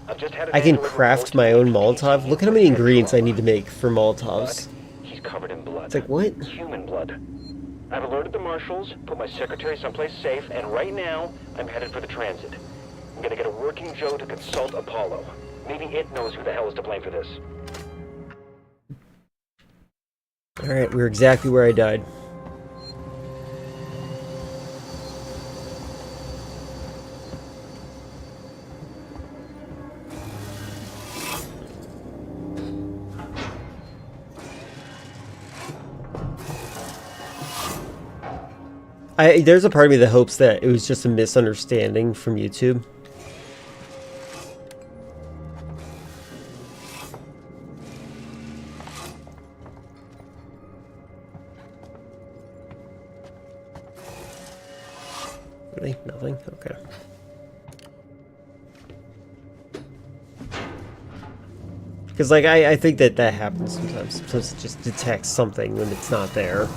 I've just had I can craft my own Molotov. Look at how many ingredients I need to make for Molotovs. He's covered in blood. It's like, what? Human blood. I've alerted the marshals, put my secretary someplace safe, and right now, I'm headed for the transit. I'm gonna get a working Joe to consult Apollo. Maybe it knows who the hell is to blame for this. Alright, we're exactly where I died. There's a part of me that hopes that it was just a misunderstanding from YouTube. Really? Nothing? Okay. Because, like, I think that happens sometimes. Sometimes it just detects something when it's not there.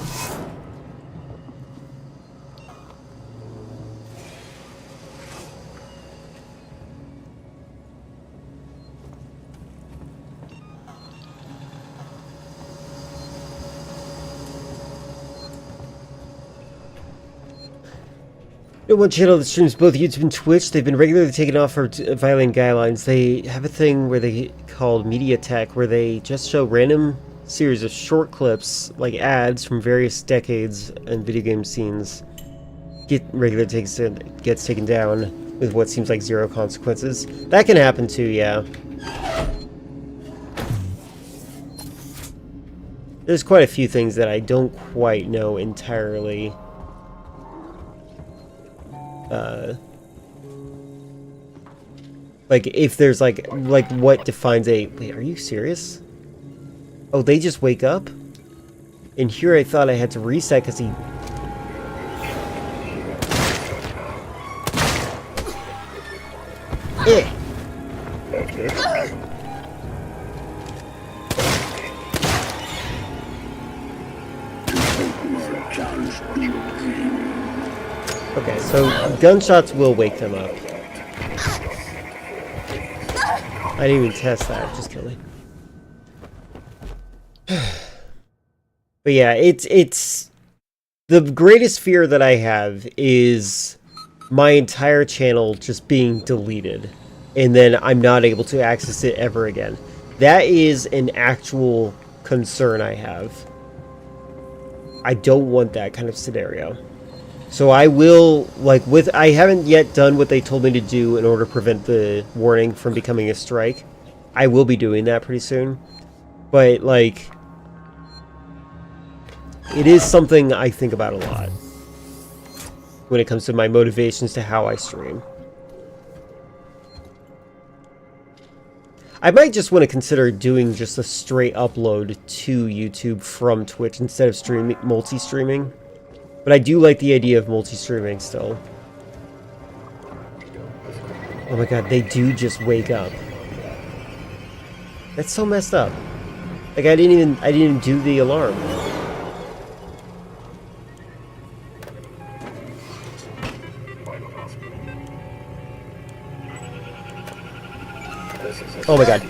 One channel that streams both YouTube and Twitch, they've been regularly taken off for violating guidelines. They have a thing where they called Media Tech, where they just show random series of short clips, like ads from various decades and video game scenes. Gets taken down with what seems like zero consequences. That can happen too, yeah. There's quite a few things that I don't quite know entirely. Like if there's like what defines a... Wait, are you serious? Oh, they just wake up? And here I thought I had to reset because he... Eh. Okay, so gunshots will wake them up. I didn't even test that, just kidding. But yeah, it's the greatest fear that I have is my entire channel just being deleted and then I'm not able to access it ever again. That is an actual concern I have. I don't want that kind of scenario. So I will, like, I haven't yet done what they told me to do in order to prevent the warning from becoming a strike. I will be doing that pretty soon. But, like, it is something I think about a lot when it comes to my motivations to how I stream. I might just want to consider doing just a straight upload to YouTube from Twitch instead of multi-streaming. But I do like the idea of multi-streaming still. Oh my god, they do just wake up. That's so messed up. Like I didn't even do the alarm. Oh my god.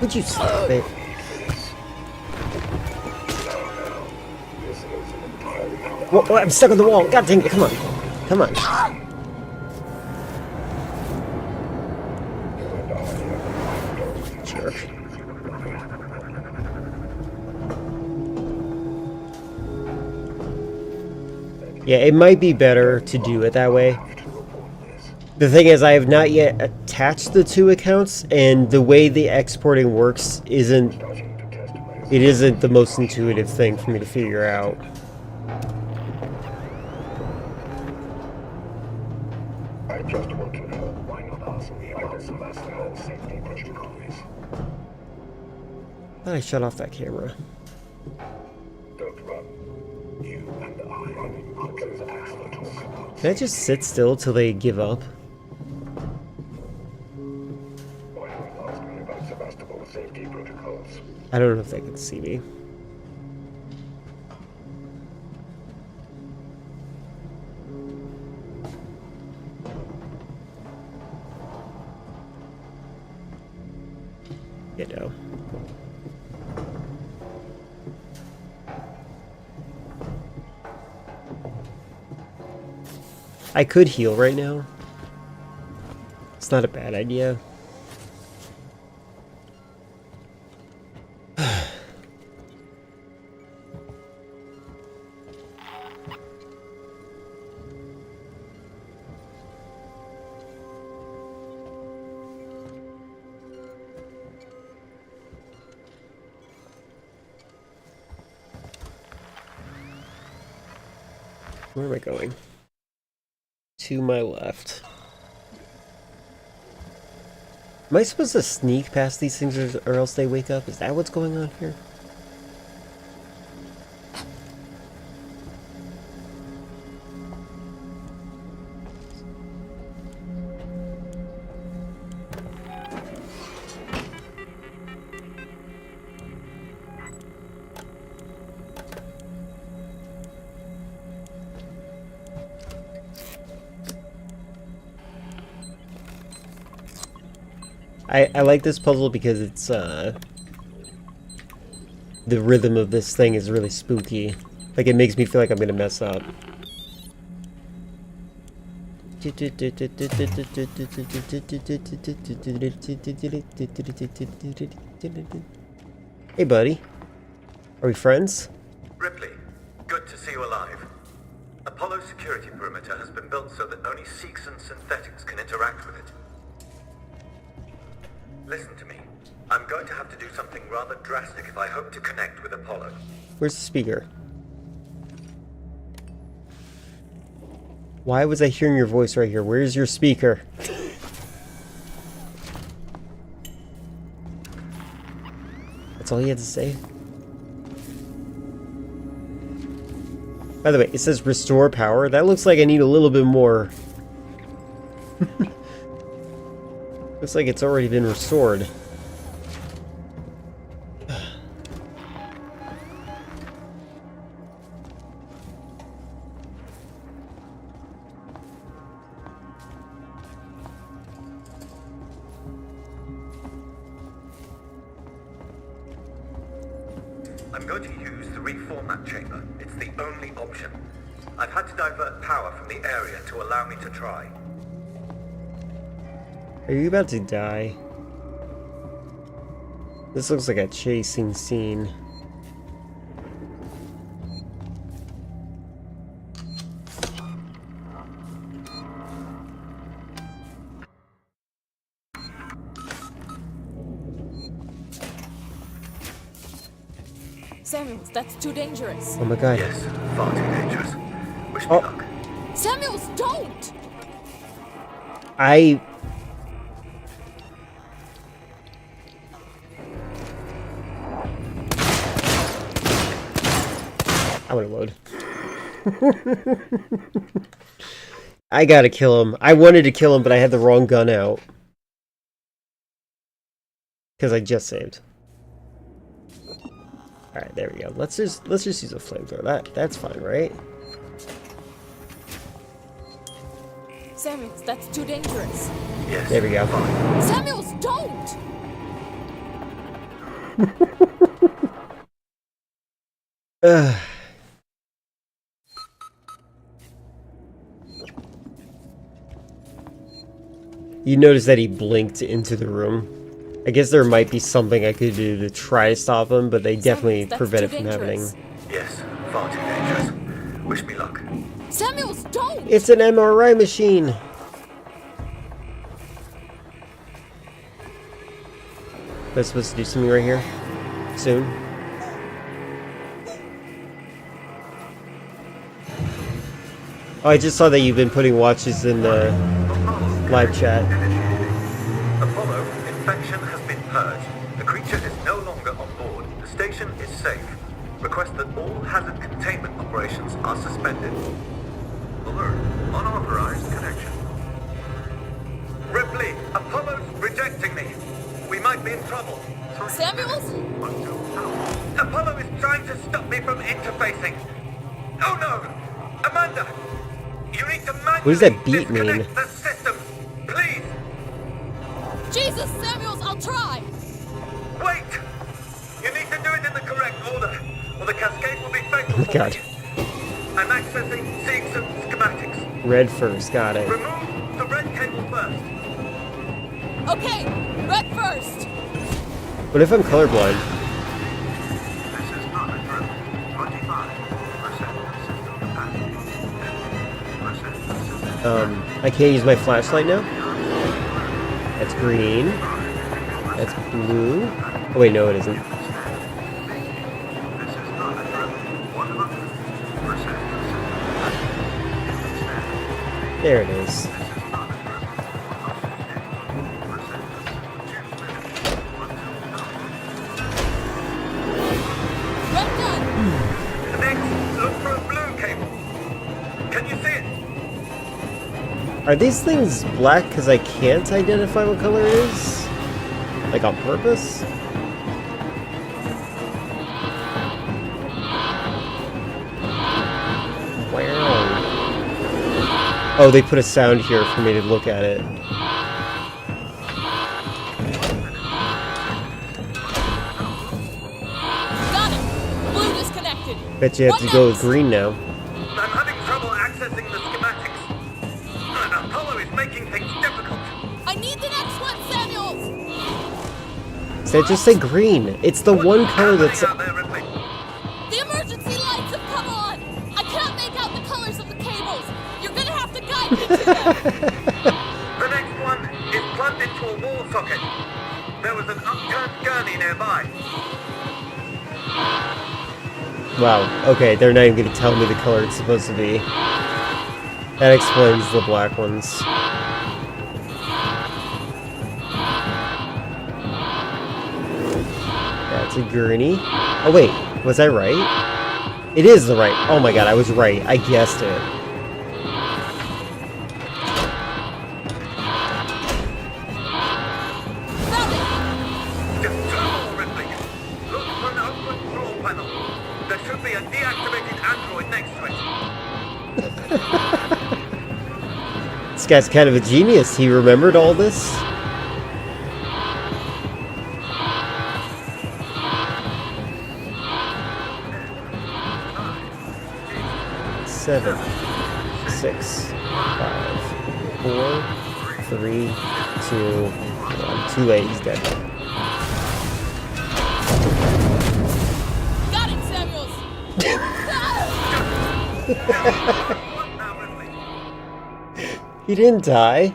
Would you stop it? Whoa, I'm stuck on the wall. God dang it, come on. Come on. Jerk. Yeah, it might be better to do it that way. The thing is, I have not yet attached the two accounts, and the way the exporting works isn't the most intuitive thing for me to figure out. I just want to know why not ask me about Sevastopol safety protocols. I shut off that camera. Don't run. You and I are close to talk. Can I just sit still till they give up? Why not ask me about Sevastopol safety protocols? I don't know if they can see me. You know. I could heal right now. It's not a bad idea. Where am I going? To my left. Am I supposed to sneak past these things or else they wake up? Is that what's going on here? I like this puzzle because it's, the rhythm of this thing is really spooky. Like, it makes me feel like I'm gonna mess up. Hey, buddy. Are we friends? Ripley, good to see you alive. Apollo security perimeter has been built so that only Seeks and synthetics can interact with it. going to have to do something rather drastic if I hope to connect with Apollo. Where's the speaker? Why was I hearing your voice right here? Where's your speaker? That's all you had to say? By the way, it says restore power. That looks like I need a little bit more. Looks like it's already been restored. I'm going to use the reformat chamber. It's the only option. I've had to divert power from the area to allow me to try. Are you about to die? This looks like a chasing scene. Samuels, that's too dangerous. Oh my god. Yes, far too dangerous. Wish me luck. Samuels, don't! I want to load. I gotta kill him. I wanted to kill him, but I had the wrong gun out. Because I just saved. Alright, there we go. Let's just use a flamethrower. That's fine, right? Samuels, that's too dangerous. Yes. There we go. Samuels, don't! You notice that he blinked into the room. I guess there might be something I could do to try to stop him, but they definitely prevent it from happening. Yes, far too dangerous. Wish me luck. Samuels, don't! It's an MRI machine! Am I supposed to do something right here? Soon? Oh, I just saw that you've been putting watches in the live chat. Apollo, infection has been purged. The creature is no longer on board. The station is safe. Request that all hazard containment operations are suspended. Alert. Unauthorized connection. Ripley, Apollo's rejecting me. We might be in trouble. Samuels? Apollo is trying to stop me from interfacing. Oh no! Amanda! You need to manually What does that beat mean? disconnect the system. Please! Jesus, Samuels, I'll try! Wait! You need to do it in the correct order, or the cascade will be fatal Oh for god. me. I'm accessing Seegson schematics. Red first, got it. Remove the red cable first. Okay, red first! What if I'm colorblind? This is not a drill. 25% system capacity. 10% system. I can't use my flashlight now? That's green. That's blue. Oh wait, no it isn't. There it is. Next, look for a blue cable. Can you see it? Are these things black because I can't identify what color it is? Like on purpose? Wow. Oh, they put a sound here for me to look at it. Got it! Blue disconnected. Bet you have to go with green now. I'm having trouble accessing the schematics. And Apollo is making things difficult. I need the next one, Samuels! So just say green. It's the one color that's... The emergency lights have come on! I can't make out the colors of the cables! You're gonna have to guide me to them! The next one is plugged into a wall socket. There was an upturned gurney nearby. Wow, okay, they're not even gonna tell me the color it's supposed to be. That explains the black ones. That's a gurney. Oh wait, was I right? It is the right. Oh my god, I was right. I guessed it. Just two more, Ripley. Look for an open floor panel. There should be a deactivated android next to it. This guy's kind of a genius. He remembered all this. Seven, 6, 5, 4, 3, 2, 1. Too late. He's dead. Got it, Samuels! He didn't die.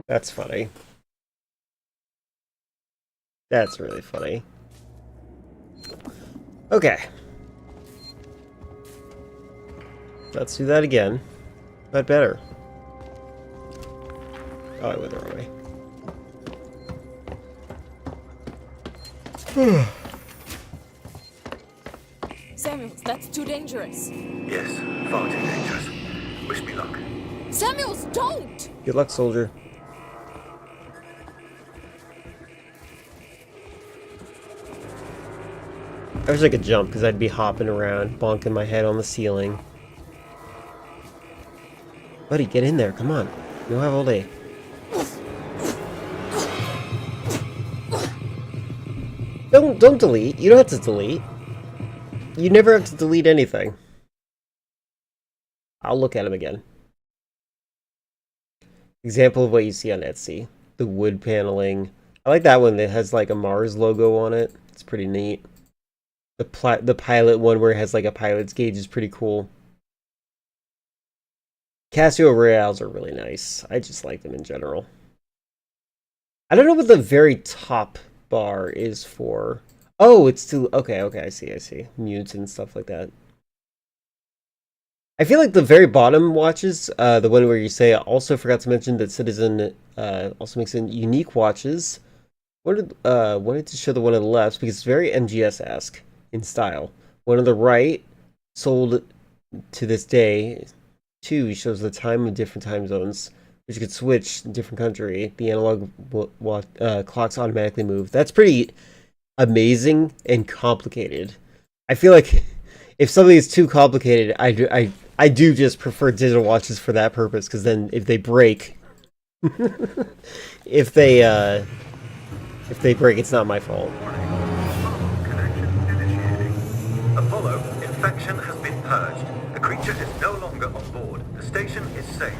That's funny. That's really funny. Okay. Let's do that again, but better. Oh, I went the wrong way. Samuels, that's too dangerous. Yes, far too dangerous. Wish me luck. Samuels, don't! Good luck, soldier. I wish I could jump, because I'd be hopping around, bonking my head on the ceiling. Buddy, get in there, come on. You don't have all day. Don't delete. You don't have to delete. You never have to delete anything. I'll look at him again. Example of what you see on Etsy. The wood paneling. I like that one that has like a Mars logo on it. It's pretty neat. The pilot one where it has like a pilot's gauge is pretty cool. Casio Royales are really nice. I just like them in general. I don't know what the very top bar is for. Oh, it's to... Okay, I see. Mutes and stuff like that. I feel like the very bottom watches, the one where you say, I also forgot to mention that Citizen also makes unique watches. Wanted to show the one on the left because it's very MGS-esque in style. One on the right, sold to this day. 2 shows the time of different time zones, which you could switch in different country. The analog clocks automatically move. That's pretty amazing and complicated. I feel like if something is too complicated, I do just prefer digital watches for that purpose, because then if they break, if they break, it's not my fault. Apollo, infection has been purged. The creature is no longer on board. The station is safe.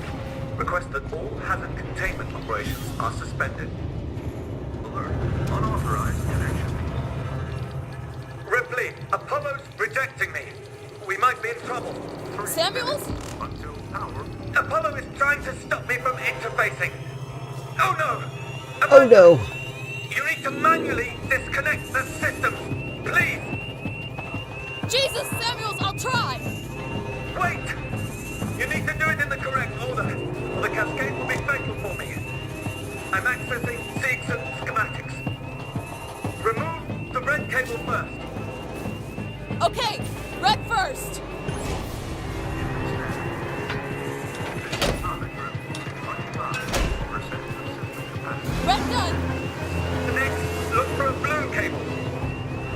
Request that all hazard containment operations are suspended. Alert. Unauthorized connection. Ripley, Apollo's rejecting me. We might be in trouble. Samuels? Until power. Apollo is trying to stop me from interfacing. Oh no! Oh no! You need to manually disconnect the systems, please! Jesus, Samuels, I'll try! Wait! You need to do it in the correct order, or the cascade will be fatal for me. I'm accessing Seegson schematics. Remove the red cable first. Okay, red first! Red done! Next, look for a blue cable.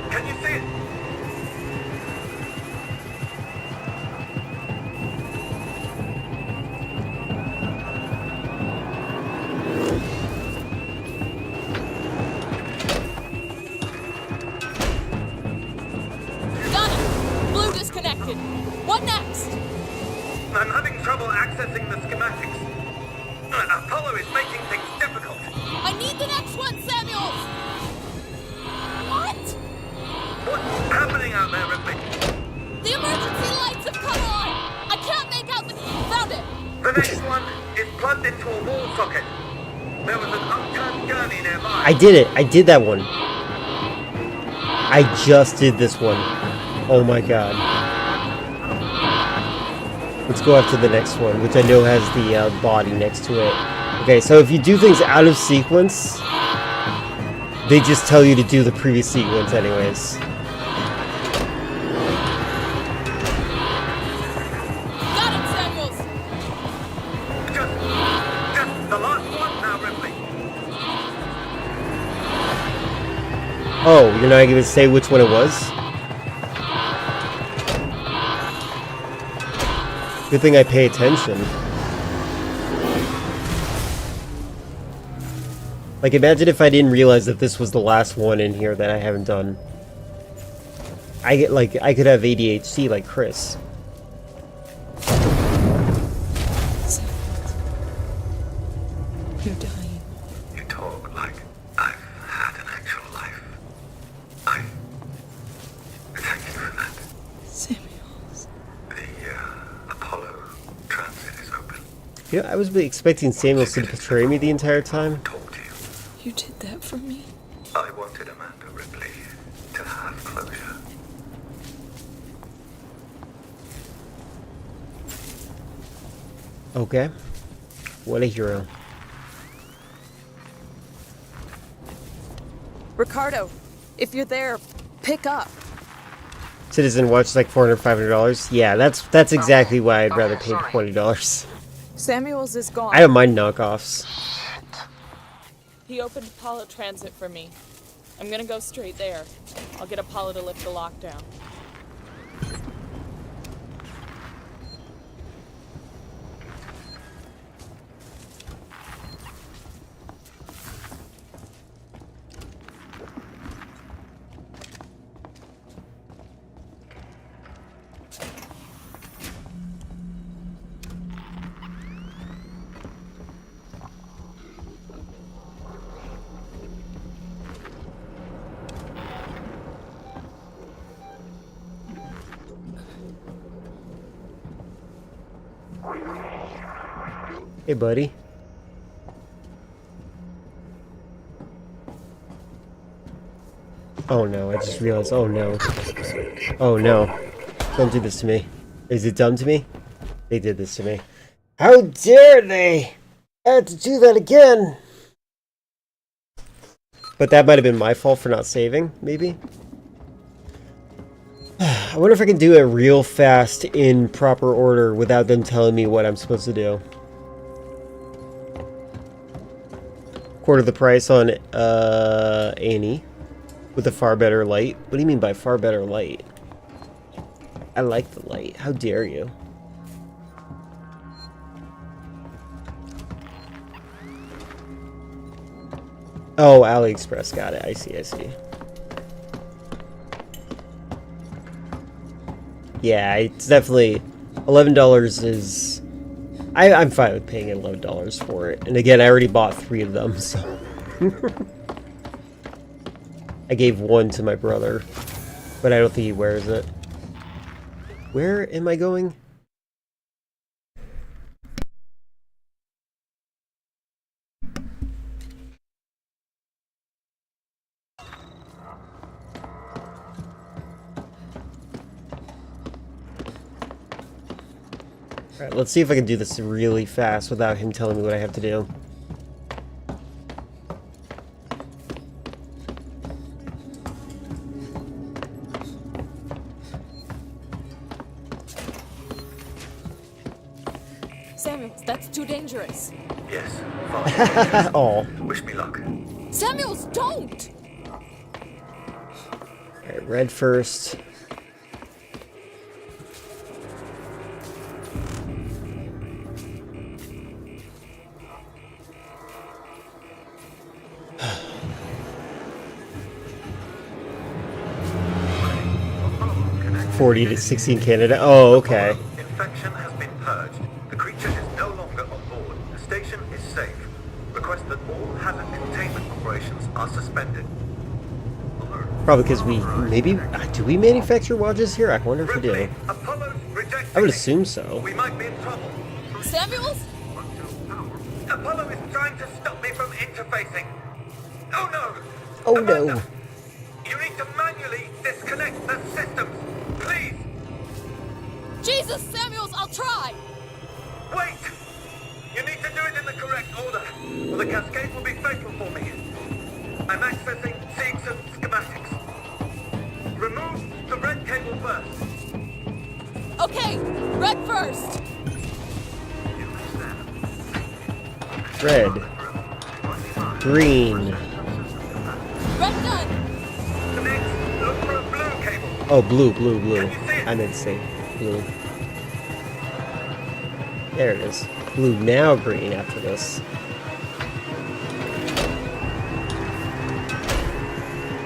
Can you see it? Got it! Blue disconnected. What next? I'm having trouble accessing the schematics. Apollo is making things difficult. I need the next one, Samuels! What? What's happening out there, Ripley? The emergency lights have come on! I can't make out the... Found it! The next one is plugged into a wall socket. There was an unturned gurney nearby. I did it. I did that one. I just did this one. Oh my god. Let's go after the next one, which I know has the body next to it. Okay, so if you do things out of sequence, they just tell you to do the previous sequence anyways. Got him, Samuels! Just the last one now, Ripley. Oh, you're not going to say which one it was? Good thing I pay attention. Like, imagine if I didn't realize that this was the last one in here that I haven't done. I could have ADHD like Chris. You're dying. You talk like I've had an actual life. I thank you for that. Samuels. The Apollo transit is open. You know, I was really expecting Samuels to betray me the entire time. You did that for me. I wanted Amanda Ripley to have closure. Okay. What a hero. Ricardo, if you're there, pick up. Citizen Watch like $400, $500. Yeah, that's exactly why I'd rather pay $20. Samuels is gone. I don't mind knockoffs. He opened Apollo Transit for me. I'm gonna go straight there. I'll get Apollo to lift the lockdown. Hey, buddy. Oh no, I just realized. Oh no. Oh no. Don't do this to me. Is it done to me? They did this to me. How dare they! I had to do that again! But that might have been my fault for not saving, maybe? I wonder if I can do it real fast in proper order without them telling me what I'm supposed to do. Quarter the price on Annie with a far better light. What do you mean by far better light? I like the light. How dare you? Oh, AliExpress. Got it. I see. I see. Yeah, it's definitely $11 is. I'm fine with paying $11 for it. And again, I already bought 3 of them, so. I gave 1 to my brother, but I don't think he wears it. Where am I going? Alright, let's see if I can do this really fast without him telling me what I have to do. Samuels, that's too dangerous. Yes, fine. Oh. Wish me luck. Samuels, don't! Alright, red first. $40 to $16 Canada. Oh, okay. Infection has been purged. The creature is no longer on board. The station is safe. Request that all hazard containment operations are suspended. Probably because we maybe do we manufacture watches here? I wonder if we do. I would assume so. We might be in trouble. Samuels? Apollo is trying to stop me from facing. Oh no! Oh no. You need to manually disconnect the systems, please. Jesus, Samuels, I'll try. Wait! You need to do it in the correct order, or the cascade will be fatal for me. I'm accessing Seegson schematics. Remove the red cable first. Okay, red first. Red. Green. Red done. Next, look for a blue cable. Oh, blue. I meant to say blue. There it is. Blue, now green after this.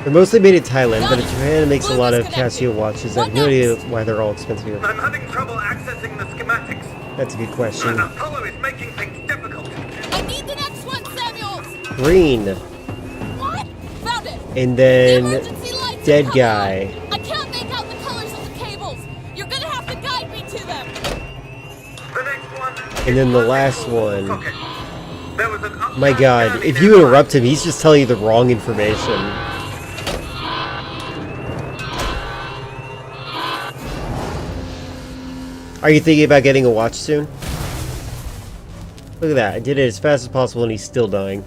They're mostly made in Thailand, but Japan makes a lot of Casio watches. I have no idea why they're all expensive. I'm having trouble accessing the schematics. That's a good question. And Apollo is making things difficult. I need the next one, Samuels. Green. What? Found it. And then Emergency lights dead are guy. on. I can't make out the colors of the cables. You're gonna have to guide me to them. The next one. And then the last one. There was an My god, if you interrupt him, he's just telling you the wrong information. Are you thinking about getting a watch soon? Look at that, I did it as fast as possible and he's still dying.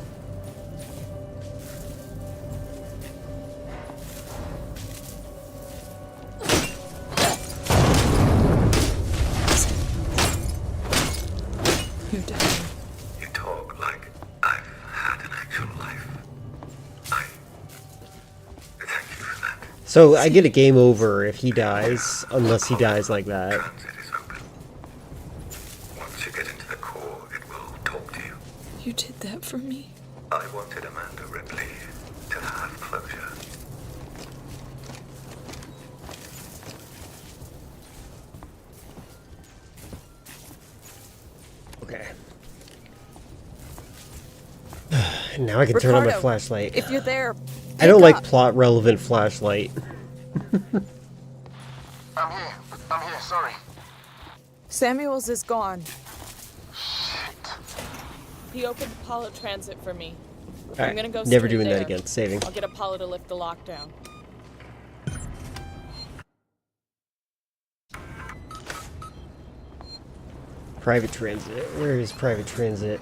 You're dying. You talk like I've had an actual life. I thank you for that. So I get a game over if he dies, unless he dies like that. Once you get into the core, it will talk to you. You did that for me. I wanted Amanda Ripley to have closure. Okay. And now I can turn on my Ricardo, flashlight. If you're there, I don't pick like up. plot relevant flashlight. I'm here, sorry. Samuels is gone. He opened Apollo Transit for me. I'm Alright, gonna go never straight doing that there. again. Saving. I'll get Apollo to lift the lockdown. Private transit. Where is private transit?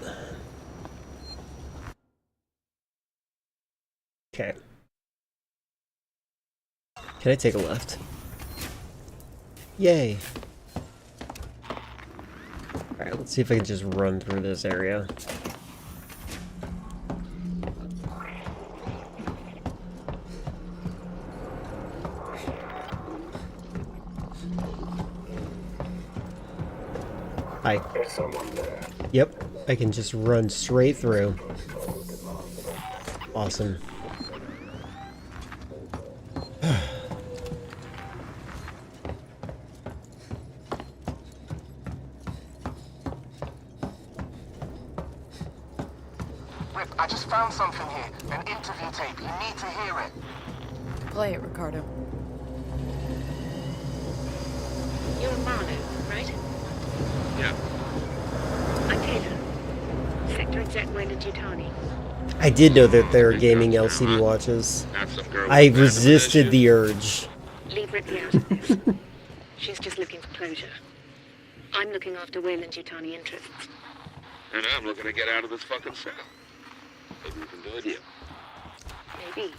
Okay. Can I take a left? Yay. Alright, let's see if I can just run through this area. Hi. There's someone there. Yep, I can just run straight through. Awesome. Rip, I just found something here. An interview tape. You need to hear it. Play it, Ricardo. You're Marlowe, right? Yeah. I'm Taylor. Sector Exec Wayland Yutani. I did know that there are gaming LCD watches. I resisted the urge. Leave Ripley out of this. She's just looking for closure. I'm looking after Wayland Yutani interests. And I'm looking to get out of this fucking cell. Maybe we can do a deal. Maybe.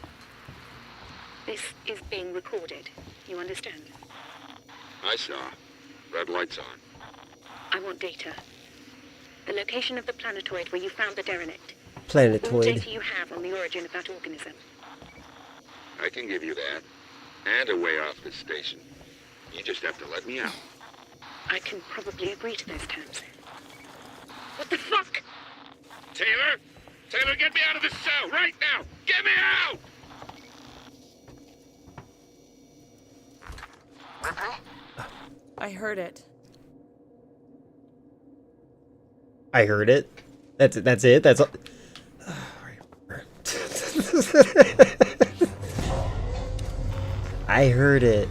This is being recorded. You understand? I saw. Red lights on. I want data. The location of the planetoid where you found the derelict. All Planetoid. data you have on the origin of that organism. I can give you that. And a way off this station. You just have to let me out. I can probably agree to those terms. What the fuck? Taylor? Taylor, get me out of this cell right now! Get me out! Ripley? I heard it. I heard it. That's it. That's it. That's all. I heard it.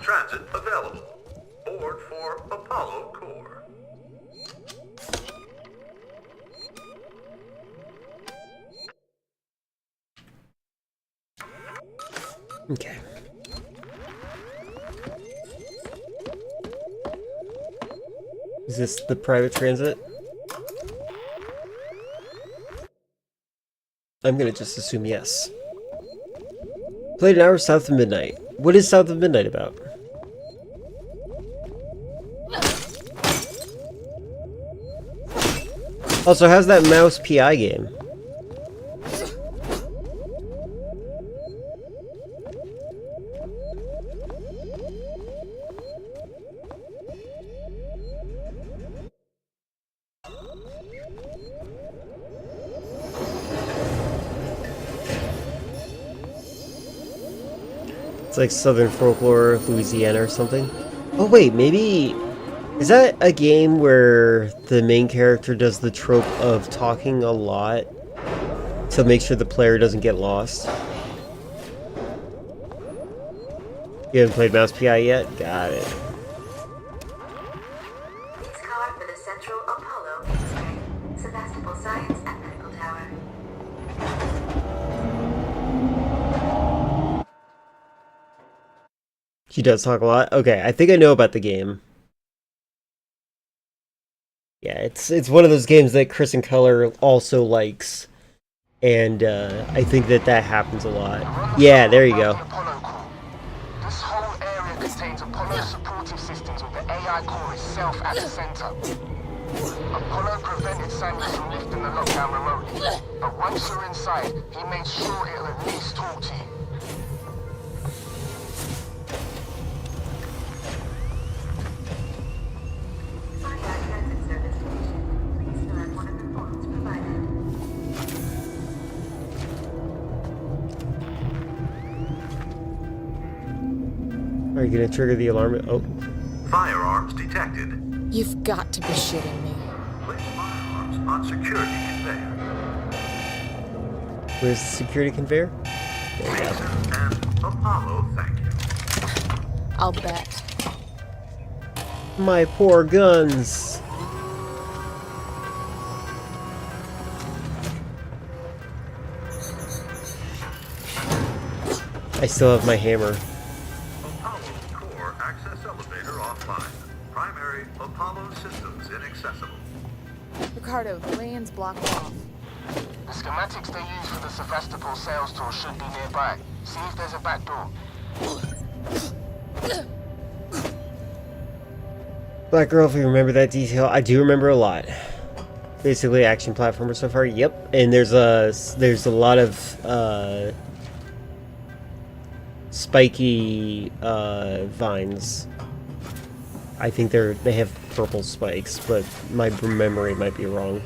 transit available. Board for Apollo Core. Okay. Is this the private transit? I'm gonna just assume yes. Played an hour south of midnight. What is south of midnight about? Also, how's that mouse PI game? It's like Southern Folklore, Louisiana or something. Oh wait, maybe... Is that a game where the main character does the trope of talking a lot to make sure the player doesn't get lost? You haven't played Mouse PI yet? Got it. Please card for the Central Apollo X-ray, Sevastopol Science and Medical Tower. He does talk a lot? Okay, I think I know about the game. Yeah, it's one of those games that Chris and Color also likes. And I think that happens a lot. Yeah, there you go. This whole area contains Apollo supportive systems with the AI core itself at the center. Apollo prevented Samuels from lifting the lockdown remotely, but once you're inside, he made sure it'll at least talk to you. Are you gonna trigger the alarm? Oh. Firearms detected. You've got to be shitting me. Place firearms on security conveyor. Where's the security conveyor? There we go. And Apollo, thank you. I'll bet. My poor guns. I still have my hammer. Apollo Core access elevator offline. Primary Apollo systems inaccessible. Ricardo, the land's blocked off. The schematics they use for the Sevastopol sales tour should be nearby. See if there's a back door. Black Girl, if you remember that detail, I do remember a lot. Basically, action platformer so far. Yep, and there's a lot of spiky vines. I think they have purple spikes, but my memory might be wrong.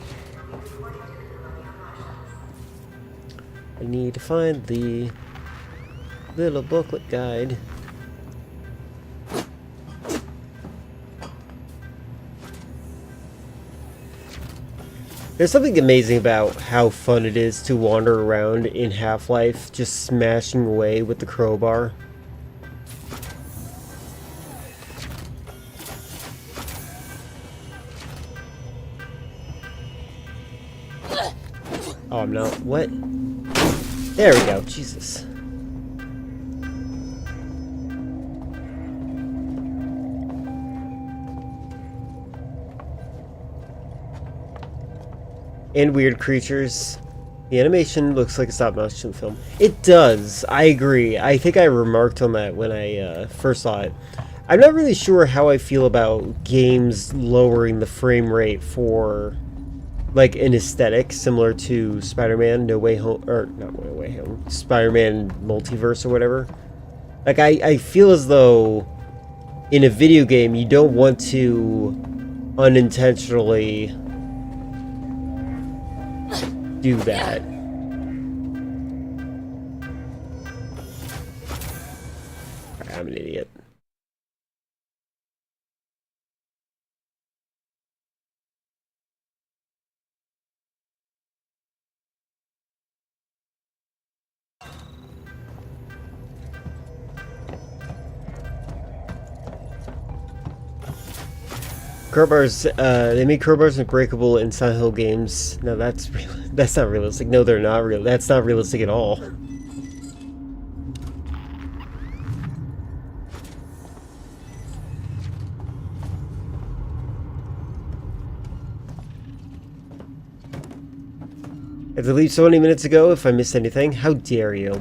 I need to find the little booklet guide. There's something amazing about how fun it is to wander around in Half-Life, just smashing away with the crowbar. Oh, I'm not. What? There we go. Jesus. And weird creatures. The animation looks like a stop-motion film. It does. I agree. I think I remarked on that when I first saw it. I'm not really sure how I feel about games lowering the frame rate for like an aesthetic similar to Spider-Man No Way Home, or not No Way Home, Spider-Man Multiverse or whatever. Like I feel as though in a video game you don't want to unintentionally do that. I'm an idiot. Crowbars, they made crowbars unbreakable in Silent Hill games. No, that's not realistic. No, they're not real. That's not realistic at all. I had to leave so many minutes ago if I missed anything. How dare you?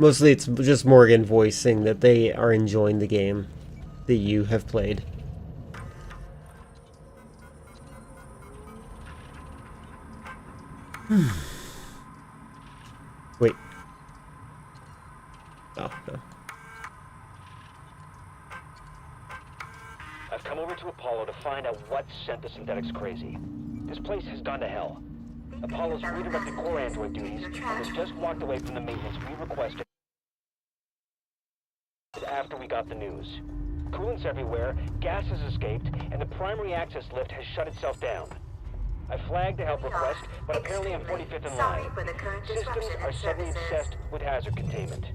Mostly it's just Morgan voicing that they are enjoying the game that you have played. Wait. Oh, no. I've come over to Apollo to find out what sent the synthetics crazy. This place has gone to hell. Apollo's redirected core android duties and has just walked away from the maintenance we requested after we got the news. Coolant's everywhere, gas has escaped, and the primary access lift has shut itself down. I flagged a help request, but apparently I'm 45th in line. Systems are suddenly obsessed with hazard containment.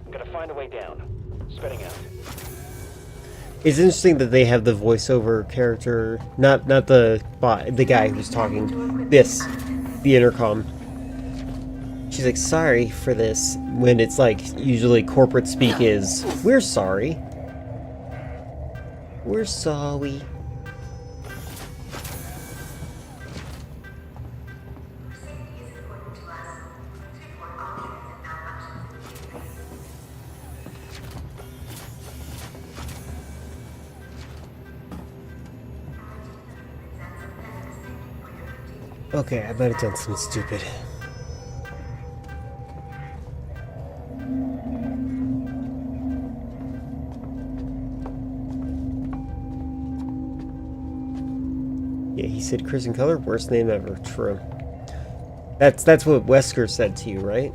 I'm gonna find a way down. Spinning out. It's interesting that they have the voiceover character, not the bot, the guy who's talking. The intercom. She's like, sorry for this, when it's like, usually corporate speak is, we're sorry. We're sorry. Okay, I might have done something stupid. Yeah, he said Chris in color, worst name ever. True. That's what Wesker said to you, right?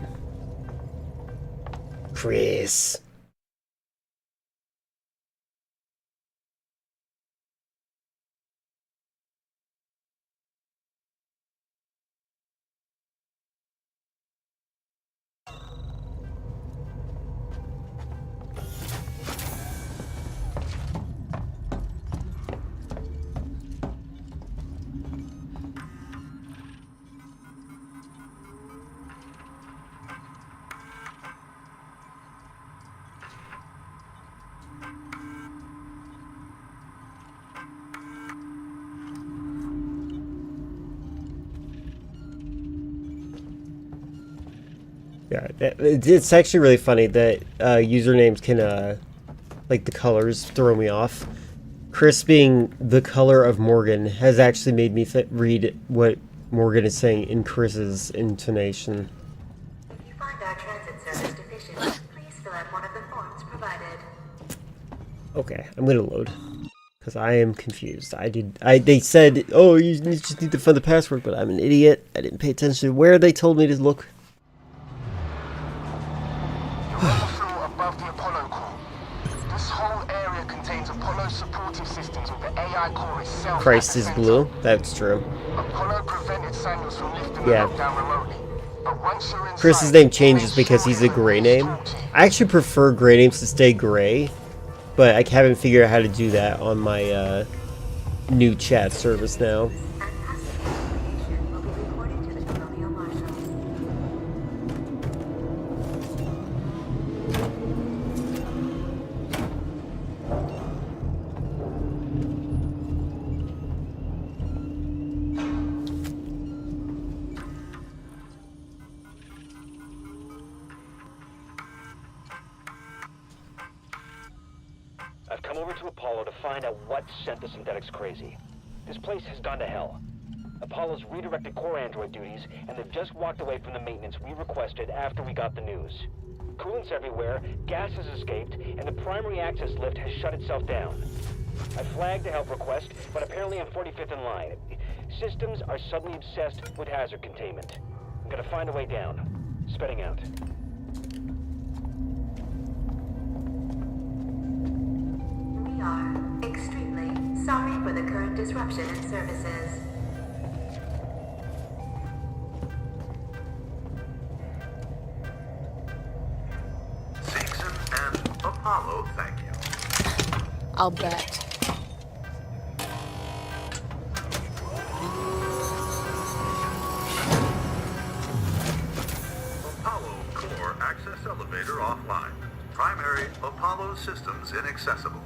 Chris. Yeah, it's actually really funny that usernames can, like the colors throw me off. Chris being the color of Morgan has actually made me read what Morgan is saying in Chris's intonation. If you find our transit service deficient, please fill out one of the forms provided. Okay, I'm gonna load. Because I am confused. They said, oh, you just need to find the password, but I'm an idiot. I didn't pay attention to where they told me to look. Above the Apollo core. This whole area contains Apollo supporting systems with the AI core itself. Christ is blue. That's true. Apollo prevented Samuels from lifting the lockdown remotely. But once you're inside, Chris's name changes because he's a gray name. I actually prefer gray names to stay gray, but I haven't figured out how to do that on my new chat service now. I've come over to Apollo to find out what sent the synthetics crazy. This place has gone to hell. Apollo's redirected core android duties, and they've just walked away from the maintenance we requested after we got the news. Coolant's everywhere, gas has escaped, and the primary access lift has shut itself down. I flagged a help request, but apparently I'm 45th in line. Systems are suddenly obsessed with hazard containment. I'm gonna find a way down. Spinning out. We are extremely sorry for the current disruption in services. Apollo, thank you. I'll bet. Apollo core access elevator offline. Primary Apollo systems inaccessible.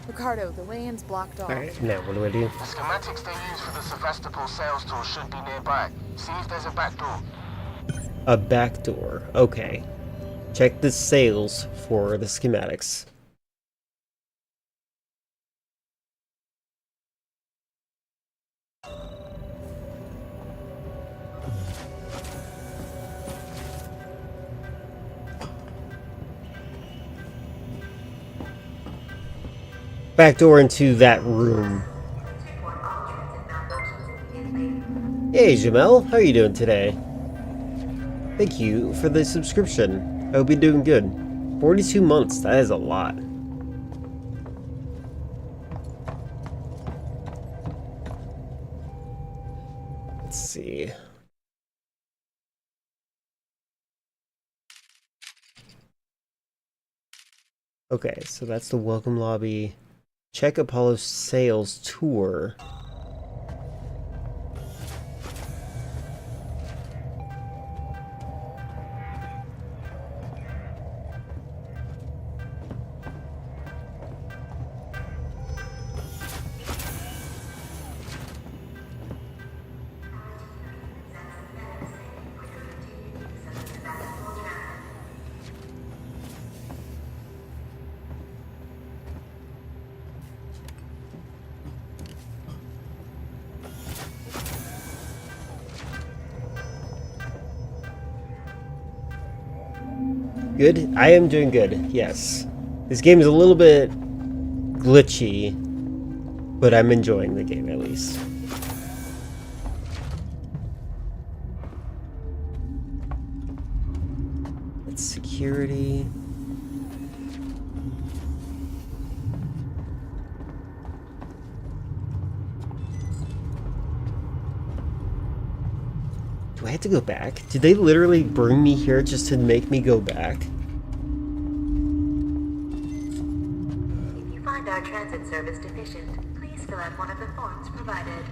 Ricardo, the way-in's blocked off. Alright, now what do I do? The schematics they use for the Sevastopol sales tour should be nearby. See if there's a back door. A back door. Okay. Check the sales for the schematics. Back door into that room. Hey Jamel, how are you doing today? Thank you for the subscription. I hope you're doing good. 42 months, that is a lot. Let's see. Okay, so that's the welcome lobby. Check Apollo's sales tour. Good? I am doing good, yes. This game is a little bit glitchy, but I'm enjoying the game at least. It's security. Do I have to go back? Did they literally bring me here just to make me go back? If you find our transit service deficient, please fill out one of the forms provided.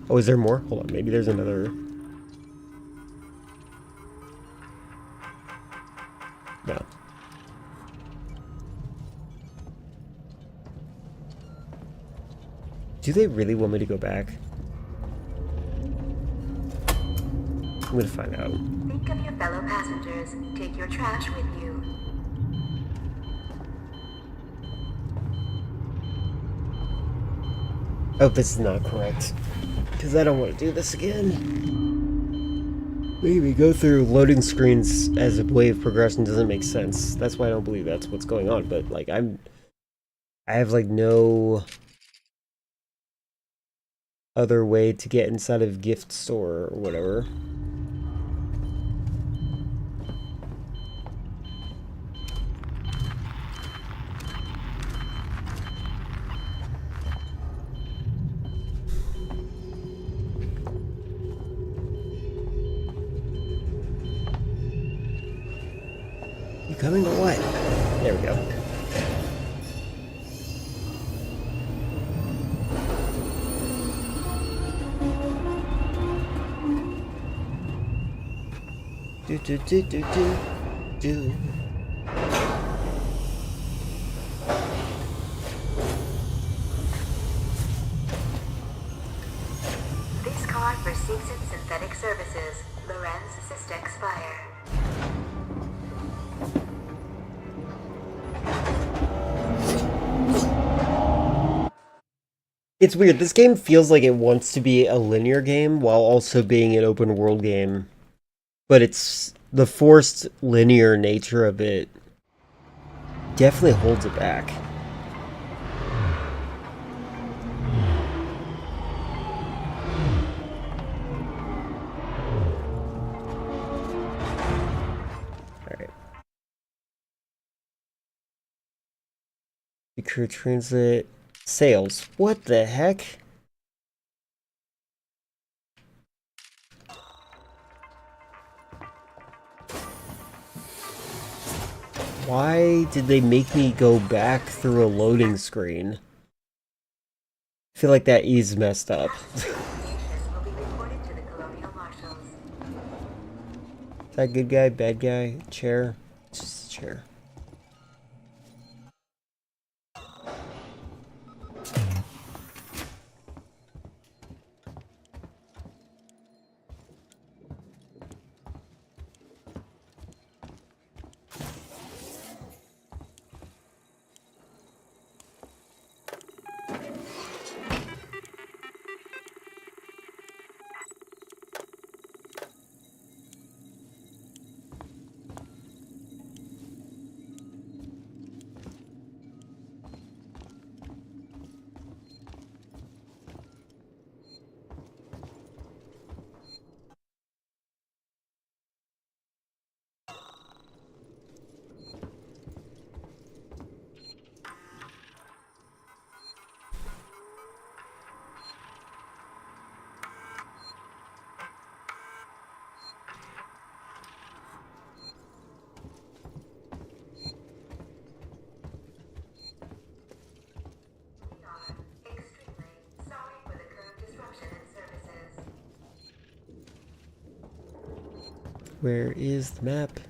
Oh, is there more? Hold on, maybe there's another... No. Do they really want me to go back? I'm gonna find out. Think of your fellow passengers. Take your trash with you. Oh, this is not correct. Because I don't want to do this again. Maybe go through loading screens as a way of progression doesn't make sense. That's why I don't believe that's what's going on. But, like, I have, like, no other way to get inside of gift store or whatever. You coming or what? There we go. Do do do do do do. This card for Seegson Synthetic Services, Lorenz Systex Fire. It's weird. This game feels like it wants to be a linear game while also being an open world game. But it's the forced linear nature of it definitely holds it back. Alright. Secure transit sales. What the heck? Why did they make me go back through a loading screen? I feel like that is messed up. Is that good guy, bad guy, chair? It's just a chair. Where is the map?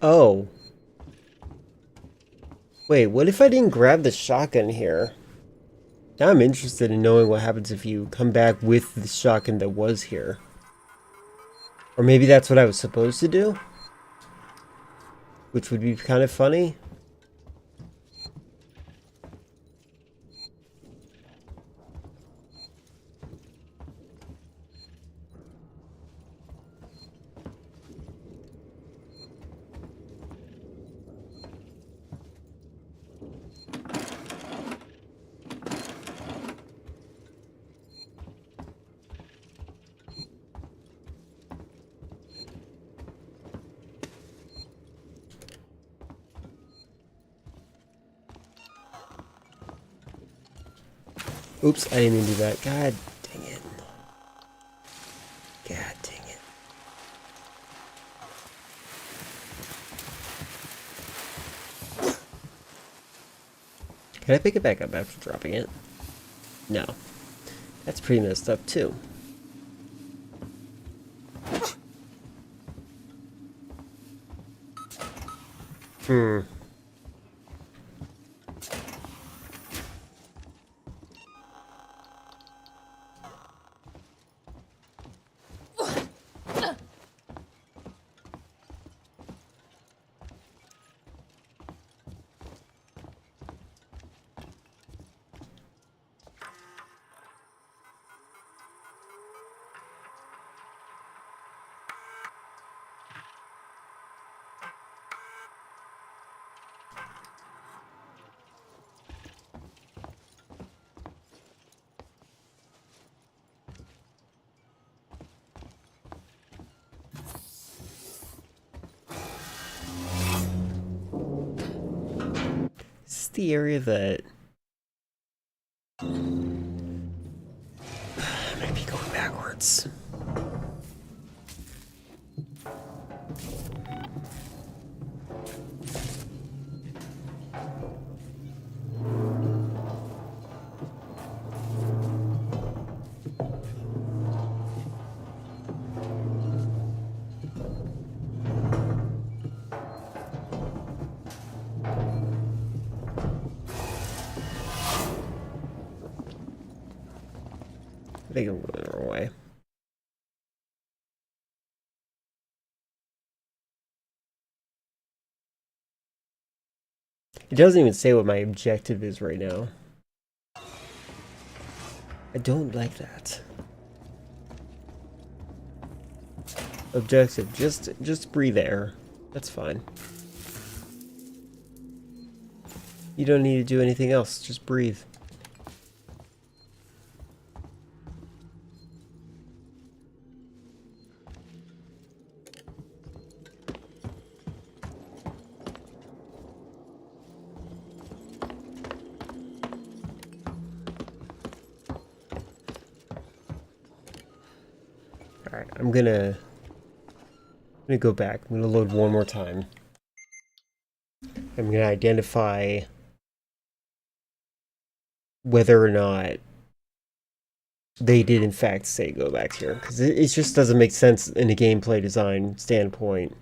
Oh. Wait, what if I didn't grab the shotgun here? Now I'm interested in knowing what happens if you come back with the shotgun that was here. Or maybe that's what I was supposed to do? Which would be kind of funny. Oops, I didn't mean to do that. God dang it. God dang it. Can I pick it back up after dropping it? No. That's pretty messed up too. Hmm. This is the area that I might be going backwards. I think I'm going the wrong way. It doesn't even say what my objective is right now. I don't like that. objective. Just breathe air. That's fine. You don't need to do anything else. Just breathe. Alright, I'm gonna go back. I'm gonna load one more time. I'm gonna identify whether or not they did in fact say go back here, because it just doesn't make sense in a gameplay design standpoint.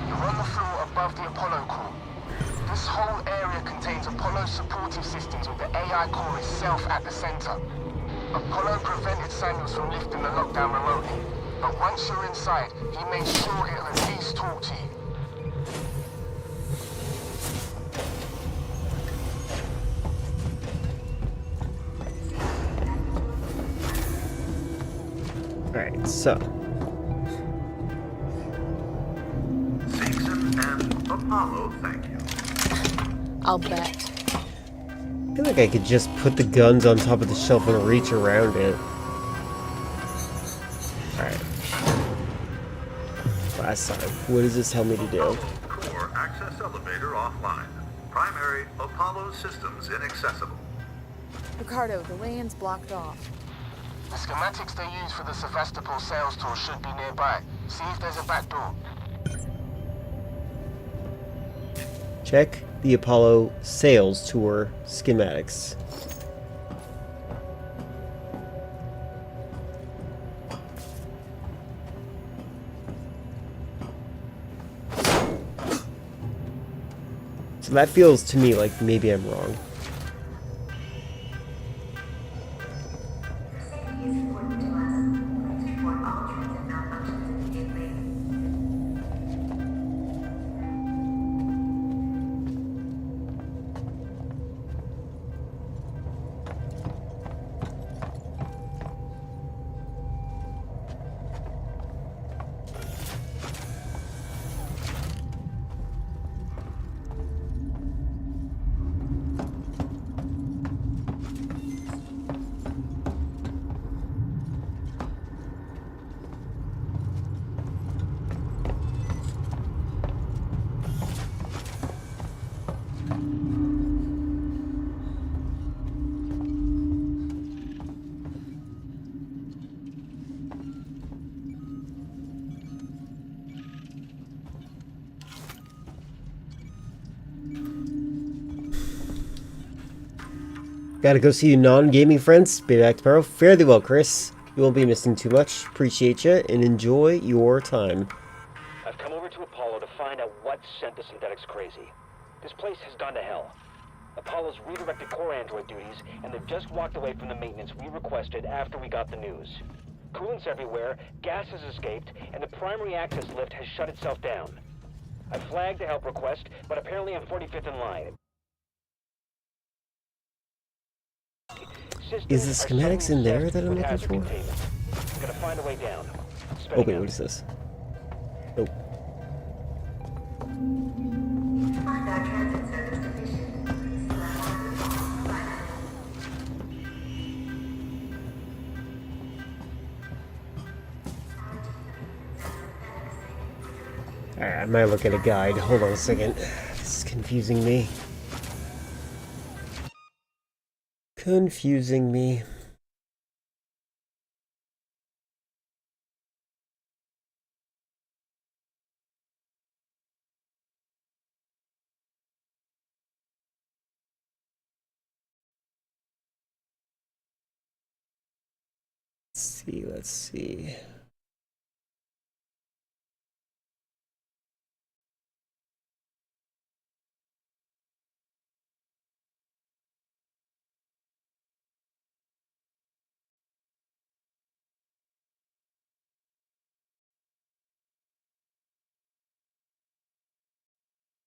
You're on the floor above the Apollo core. This whole area contains Apollo supportive systems with the AI core itself at the center. Apollo prevented Samuels from lifting the lockdown remotely, but once you're inside, he made sure it'll at least talk to you. Alright, so. Seegson and Apollo, thank you. I'll bet. I feel like I could just put the guns on top of the shelf and reach around it. Alright. Last time. What does this tell me to do? Core access elevator offline. Primary Apollo systems inaccessible. Ricardo, the way-in's blocked off. The schematics they use for the Sevastopol sales tour should be nearby. See if there's a back door. Check the Apollo sales tour schematics. So that feels to me like maybe I'm wrong. Gotta go see non-gaming friends. Be back tomorrow. Fare thee well, Chris. You won't be missing too much. Appreciate you and enjoy your time. I've come over to Apollo to find out what sent the synthetics crazy. This place has gone to hell. Apollo's redirected core android duties, and they've just walked away from the maintenance we requested after we got the news. Coolant's everywhere, gas has escaped, and the primary access lift has shut itself down. I flagged a help request, but apparently I'm 45th in line. Is the schematics in there that I'm looking for? Gotta find a way down. Oh wait, what is this? Nope. Find our transit service deficient. Please select one of the following items. Alright, I might look at a guide. Hold on a second. This is confusing me. Confusing me. Let's see.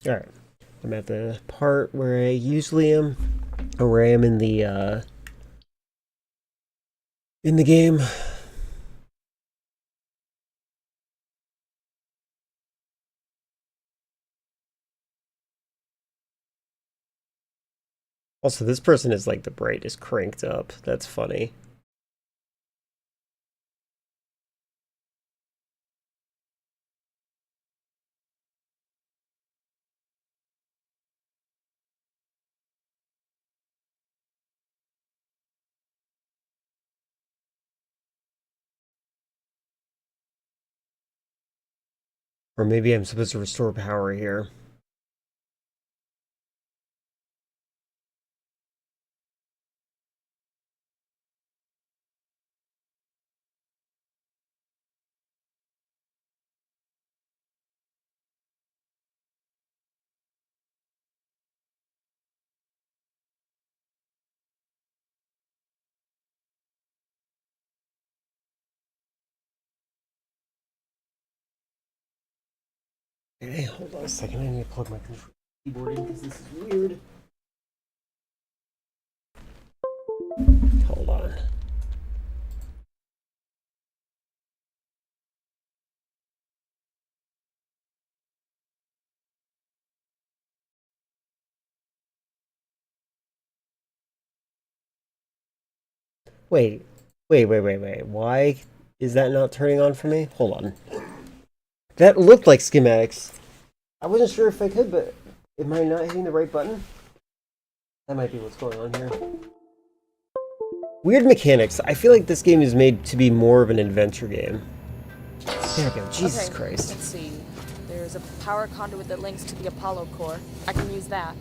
Alright. I'm at the part where I usually am, or where I am in the game. Also, this person is like the brightest cranked up. That's funny. Or maybe I'm supposed to restore power here. Okay, hold on a second. I need to plug my keyboard in because this is weird. Hold on. Wait. Why is that not turning on for me? Hold on. That looked like schematics. I wasn't sure if I could, but am I not hitting the right button? That might be what's going on here. Weird mechanics. I feel like this game is made to be more of an adventure game. There we go. Jesus Christ. Let's see. There's a power conduit that links to the Apollo core. I can use that.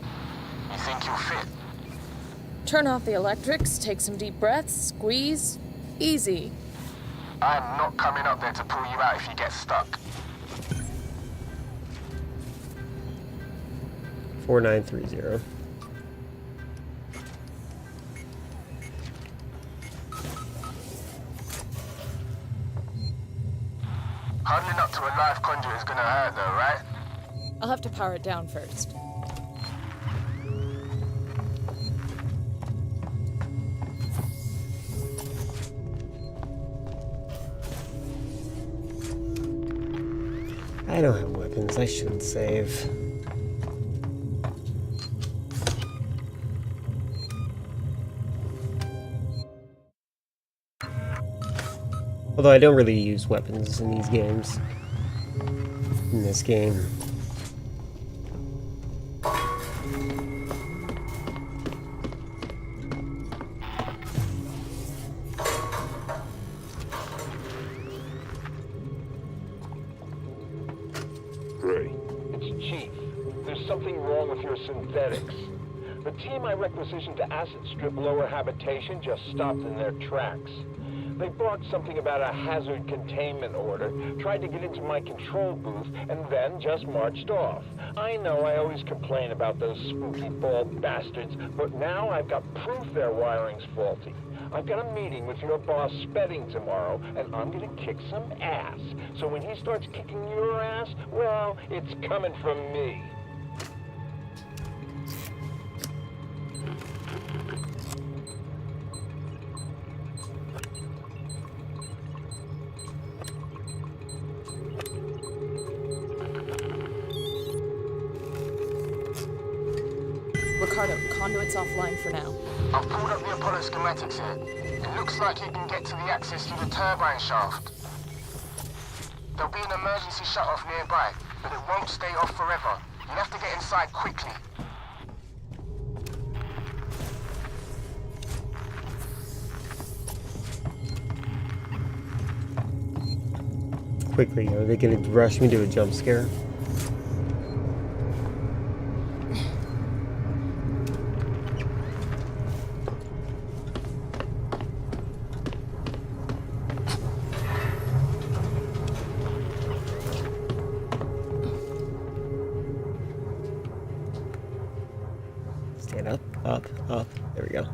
You think you'll fit? Turn off the electrics, take some deep breaths, squeeze. Easy. I'm not coming up there to pull you out if you get stuck. 4930. Huddling up to a live conduit is gonna hurt though, right? I'll have to power it down first. I don't have weapons. I should save. Although I don't really use weapons in these games. In this game. Gray. It's Chief. There's something wrong with your synthetics. The team I requisitioned to acid strip lower habitation just stopped in their tracks. They barked something about a hazard containment order, tried to get into my control booth, and then just marched off. I know I always complain about those spooky bald bastards, but now I've got proof their wiring's faulty. I've got a meeting with your boss Spedding tomorrow, and I'm gonna kick some ass. So when he starts kicking your ass, well, it's coming from me. Ricardo, conduit's offline for now. I've pulled up the Apollo schematics here. It looks like you can get to the access through the turbine shaft. There'll be an emergency shut-off nearby, but it won't stay off forever. You'll have to get inside quickly. Quickly, are they gonna rush me to a jump scare? Stand up, up, up. There we go.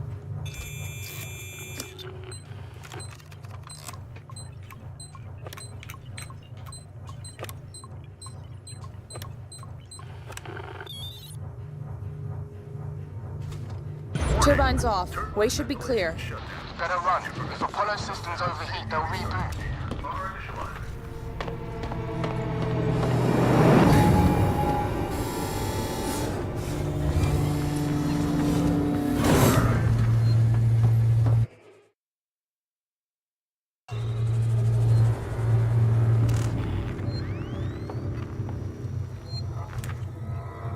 Turbines off. Way should be clear. Better run. If Apollo systems overheat, they'll reboot.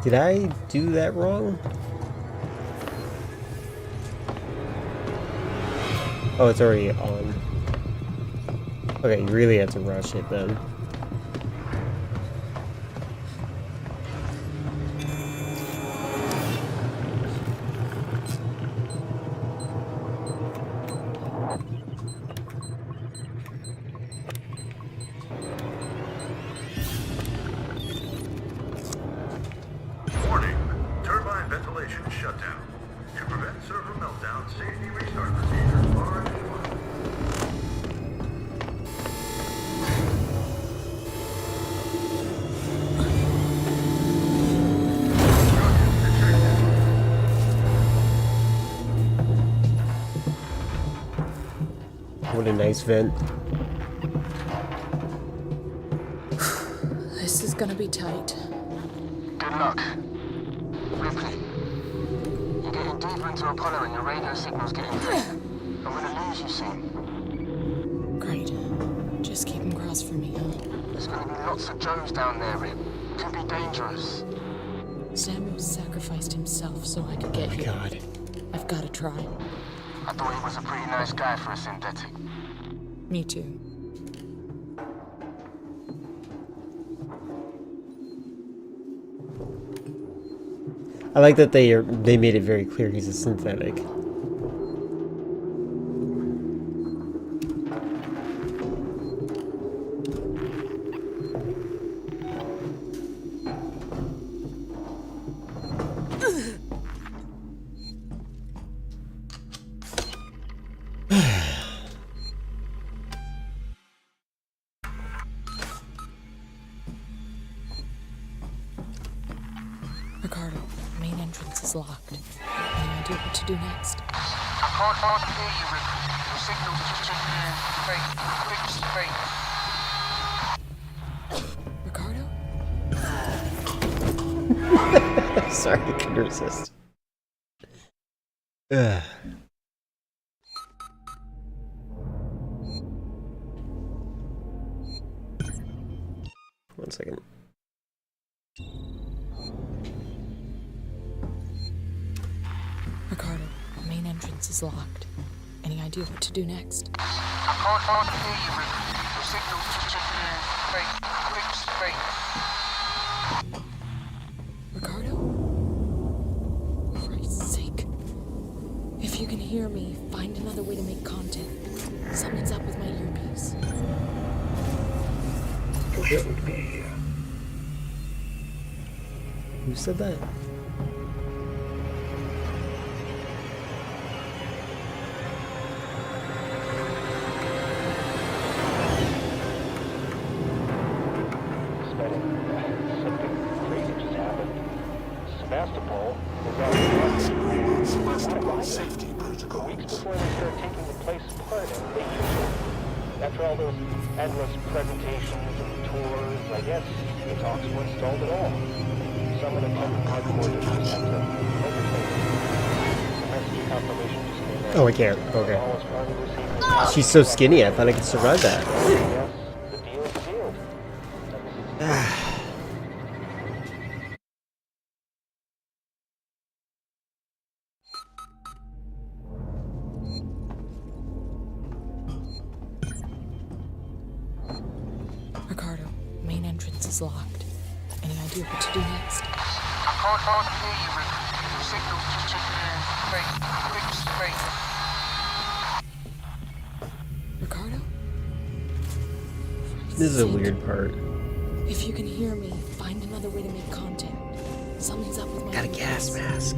Did I do that wrong? Oh, it's already on. Okay, you really have to rush it then. Warning. Turbine ventilation shutdown. To prevent server meltdown, safety restart procedures are initialized. What a nice vent. This is gonna be tight. Good luck. Ripley, you're getting deeper into Apollo and your radio signal's getting faint. I'm gonna lose you soon. Great. Just keep them crossed for me, huh? There's gonna be lots of Joes down there, Rip. Could be dangerous. Samuel sacrificed himself so I could get here. God. I've gotta try. I thought he was a pretty nice guy for a synthetic. Me too. I like that they made it very clear he's a synthetic. Ricardo, the main entrance is locked. Any idea what to do next? I can't hardly hear you, Ripley. Your signal's just faint. Ricardo? Sorry, I couldn't resist. Ugh. One second. Ricardo, the main entrance is locked. Any idea what to do next? I can't hardly hear you, Ripley. Your signal's just faint. Ricardo? For Christ's sake. If you can hear me, find another way to make contact. Something's up with my earpiece. Shouldn't be here. Who said that? Sebastopol was safety protocol. Weeks before they start taking the place apart and they after all those endless presentations and tours, I guess the talks were installed at all. Some of the hardcore just had to overtake it. The message confirmation just came in. Oh, I can't. Okay. She's so skinny, I thought I could survive that. Yes, the deal is sealed. Ricardo, main entrance is locked. Any idea what to do next? I can't hardly hear you, Ripley. Your signal's just faint. Ricardo? This is a weird part. If you can hear me, find another way to make contact. Something's up with my Got a gas mask.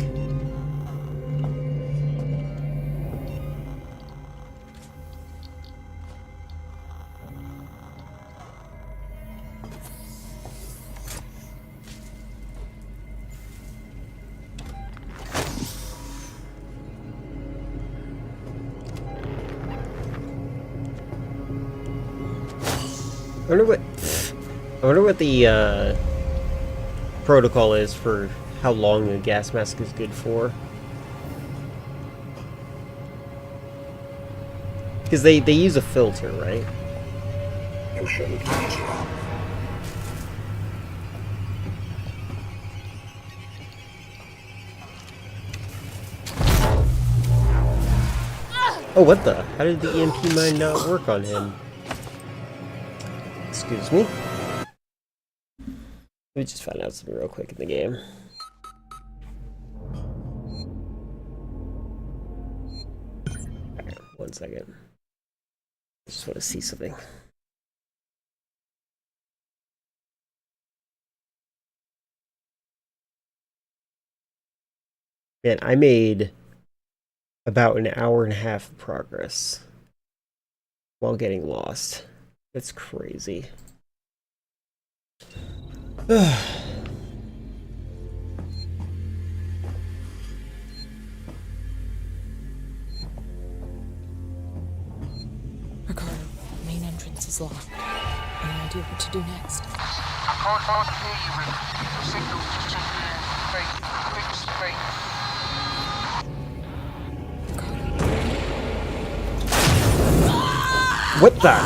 I wonder what the protocol is for how long a gas mask is good for. Because they use a filter, right? Oh, what the? How did the EMP mine not work on him? Excuse me. Let me just find out something real quick in the game. Alright, 1 second. I just want to see something. Man, I made about an hour and a half of progress while getting lost. That's crazy. Ricardo, main entrance is locked. Any idea what to do next? I can't hardly hear you, Rick. Your signal's just changing. Fake. What the?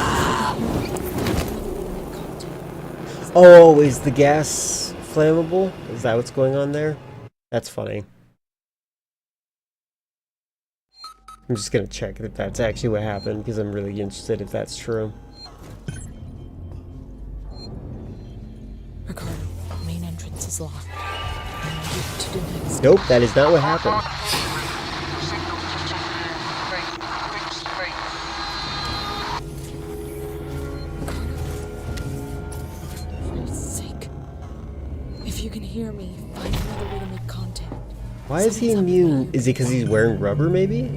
Oh, is the gas flammable? Is that what's going on there? That's funny. I'm just gonna check if that's actually what happened, because I'm really interested if that's true. Ricardo, main entrance is locked. Any idea what to do next? Nope, that is not what happened. If you can hear me, find another way to make contact. Why is he immune? Is it because he's wearing rubber, maybe?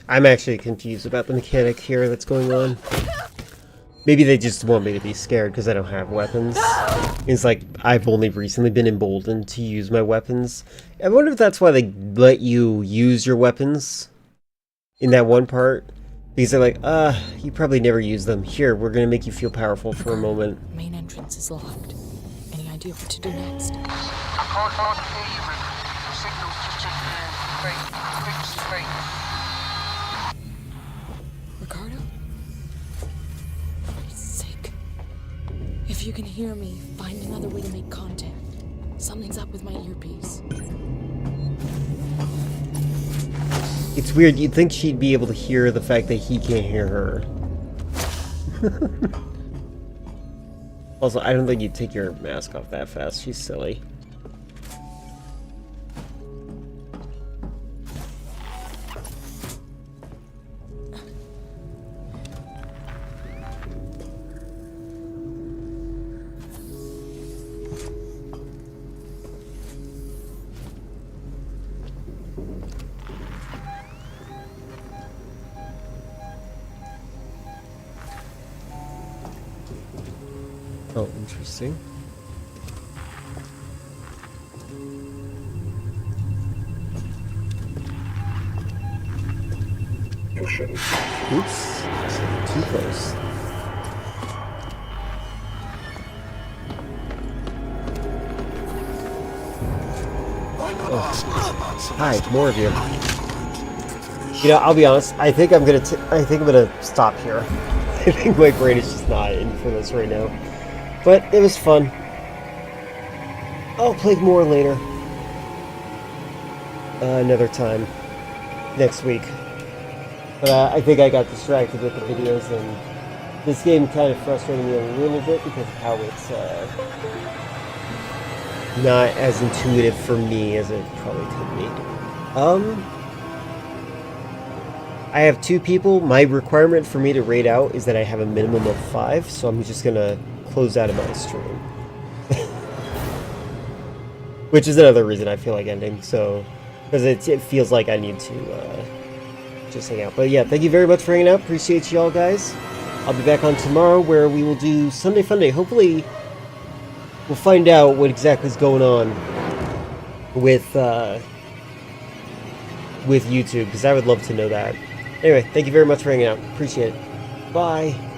I'm actually confused about the mechanic here that's going on. Maybe they just want me to be scared because I don't have weapons. It's like, I've only recently been emboldened to use my weapons. I wonder if that's why they let you use your weapons in that one part. Because they're like, you probably never use them. Here, we're gonna make you feel powerful for a moment. Main entrance is locked. Any idea what to do next? I can't hardly hear you, Rick. Your signal's just changing. Fake. Ricardo? For Christ's sake. If you can hear me, find another way to make contact. Something's up with my earpiece. It's weird, you'd think she'd be able to hear the fact that he can't hear her. Also, I don't think you'd take your mask off that fast. She's silly. Oh, interesting. Oops, too close. Oh. Hi, more of you. You know, I'll be honest. I think I'm gonna stop here. I think my brain is just not in for this right now. But it was fun. I'll play more later. Another time. Next week. But I think I got distracted with the videos, and this game kind of frustrated me a little bit because of how it's not as intuitive for me as it probably could be. I have 2 people. My requirement for me to raid out is that I have a minimum of 5, so I'm just gonna close out of my stream. Which is another reason I feel like ending, so because it feels like I need to just hang out. But yeah, thank you very much for hanging out. Appreciate you all, guys. I'll be back on tomorrow where we will do Sunday Funday. Hopefully we'll find out what exactly is going on with with YouTube, because I would love to know that. Anyway, thank you very much for hanging out. Appreciate it. Bye.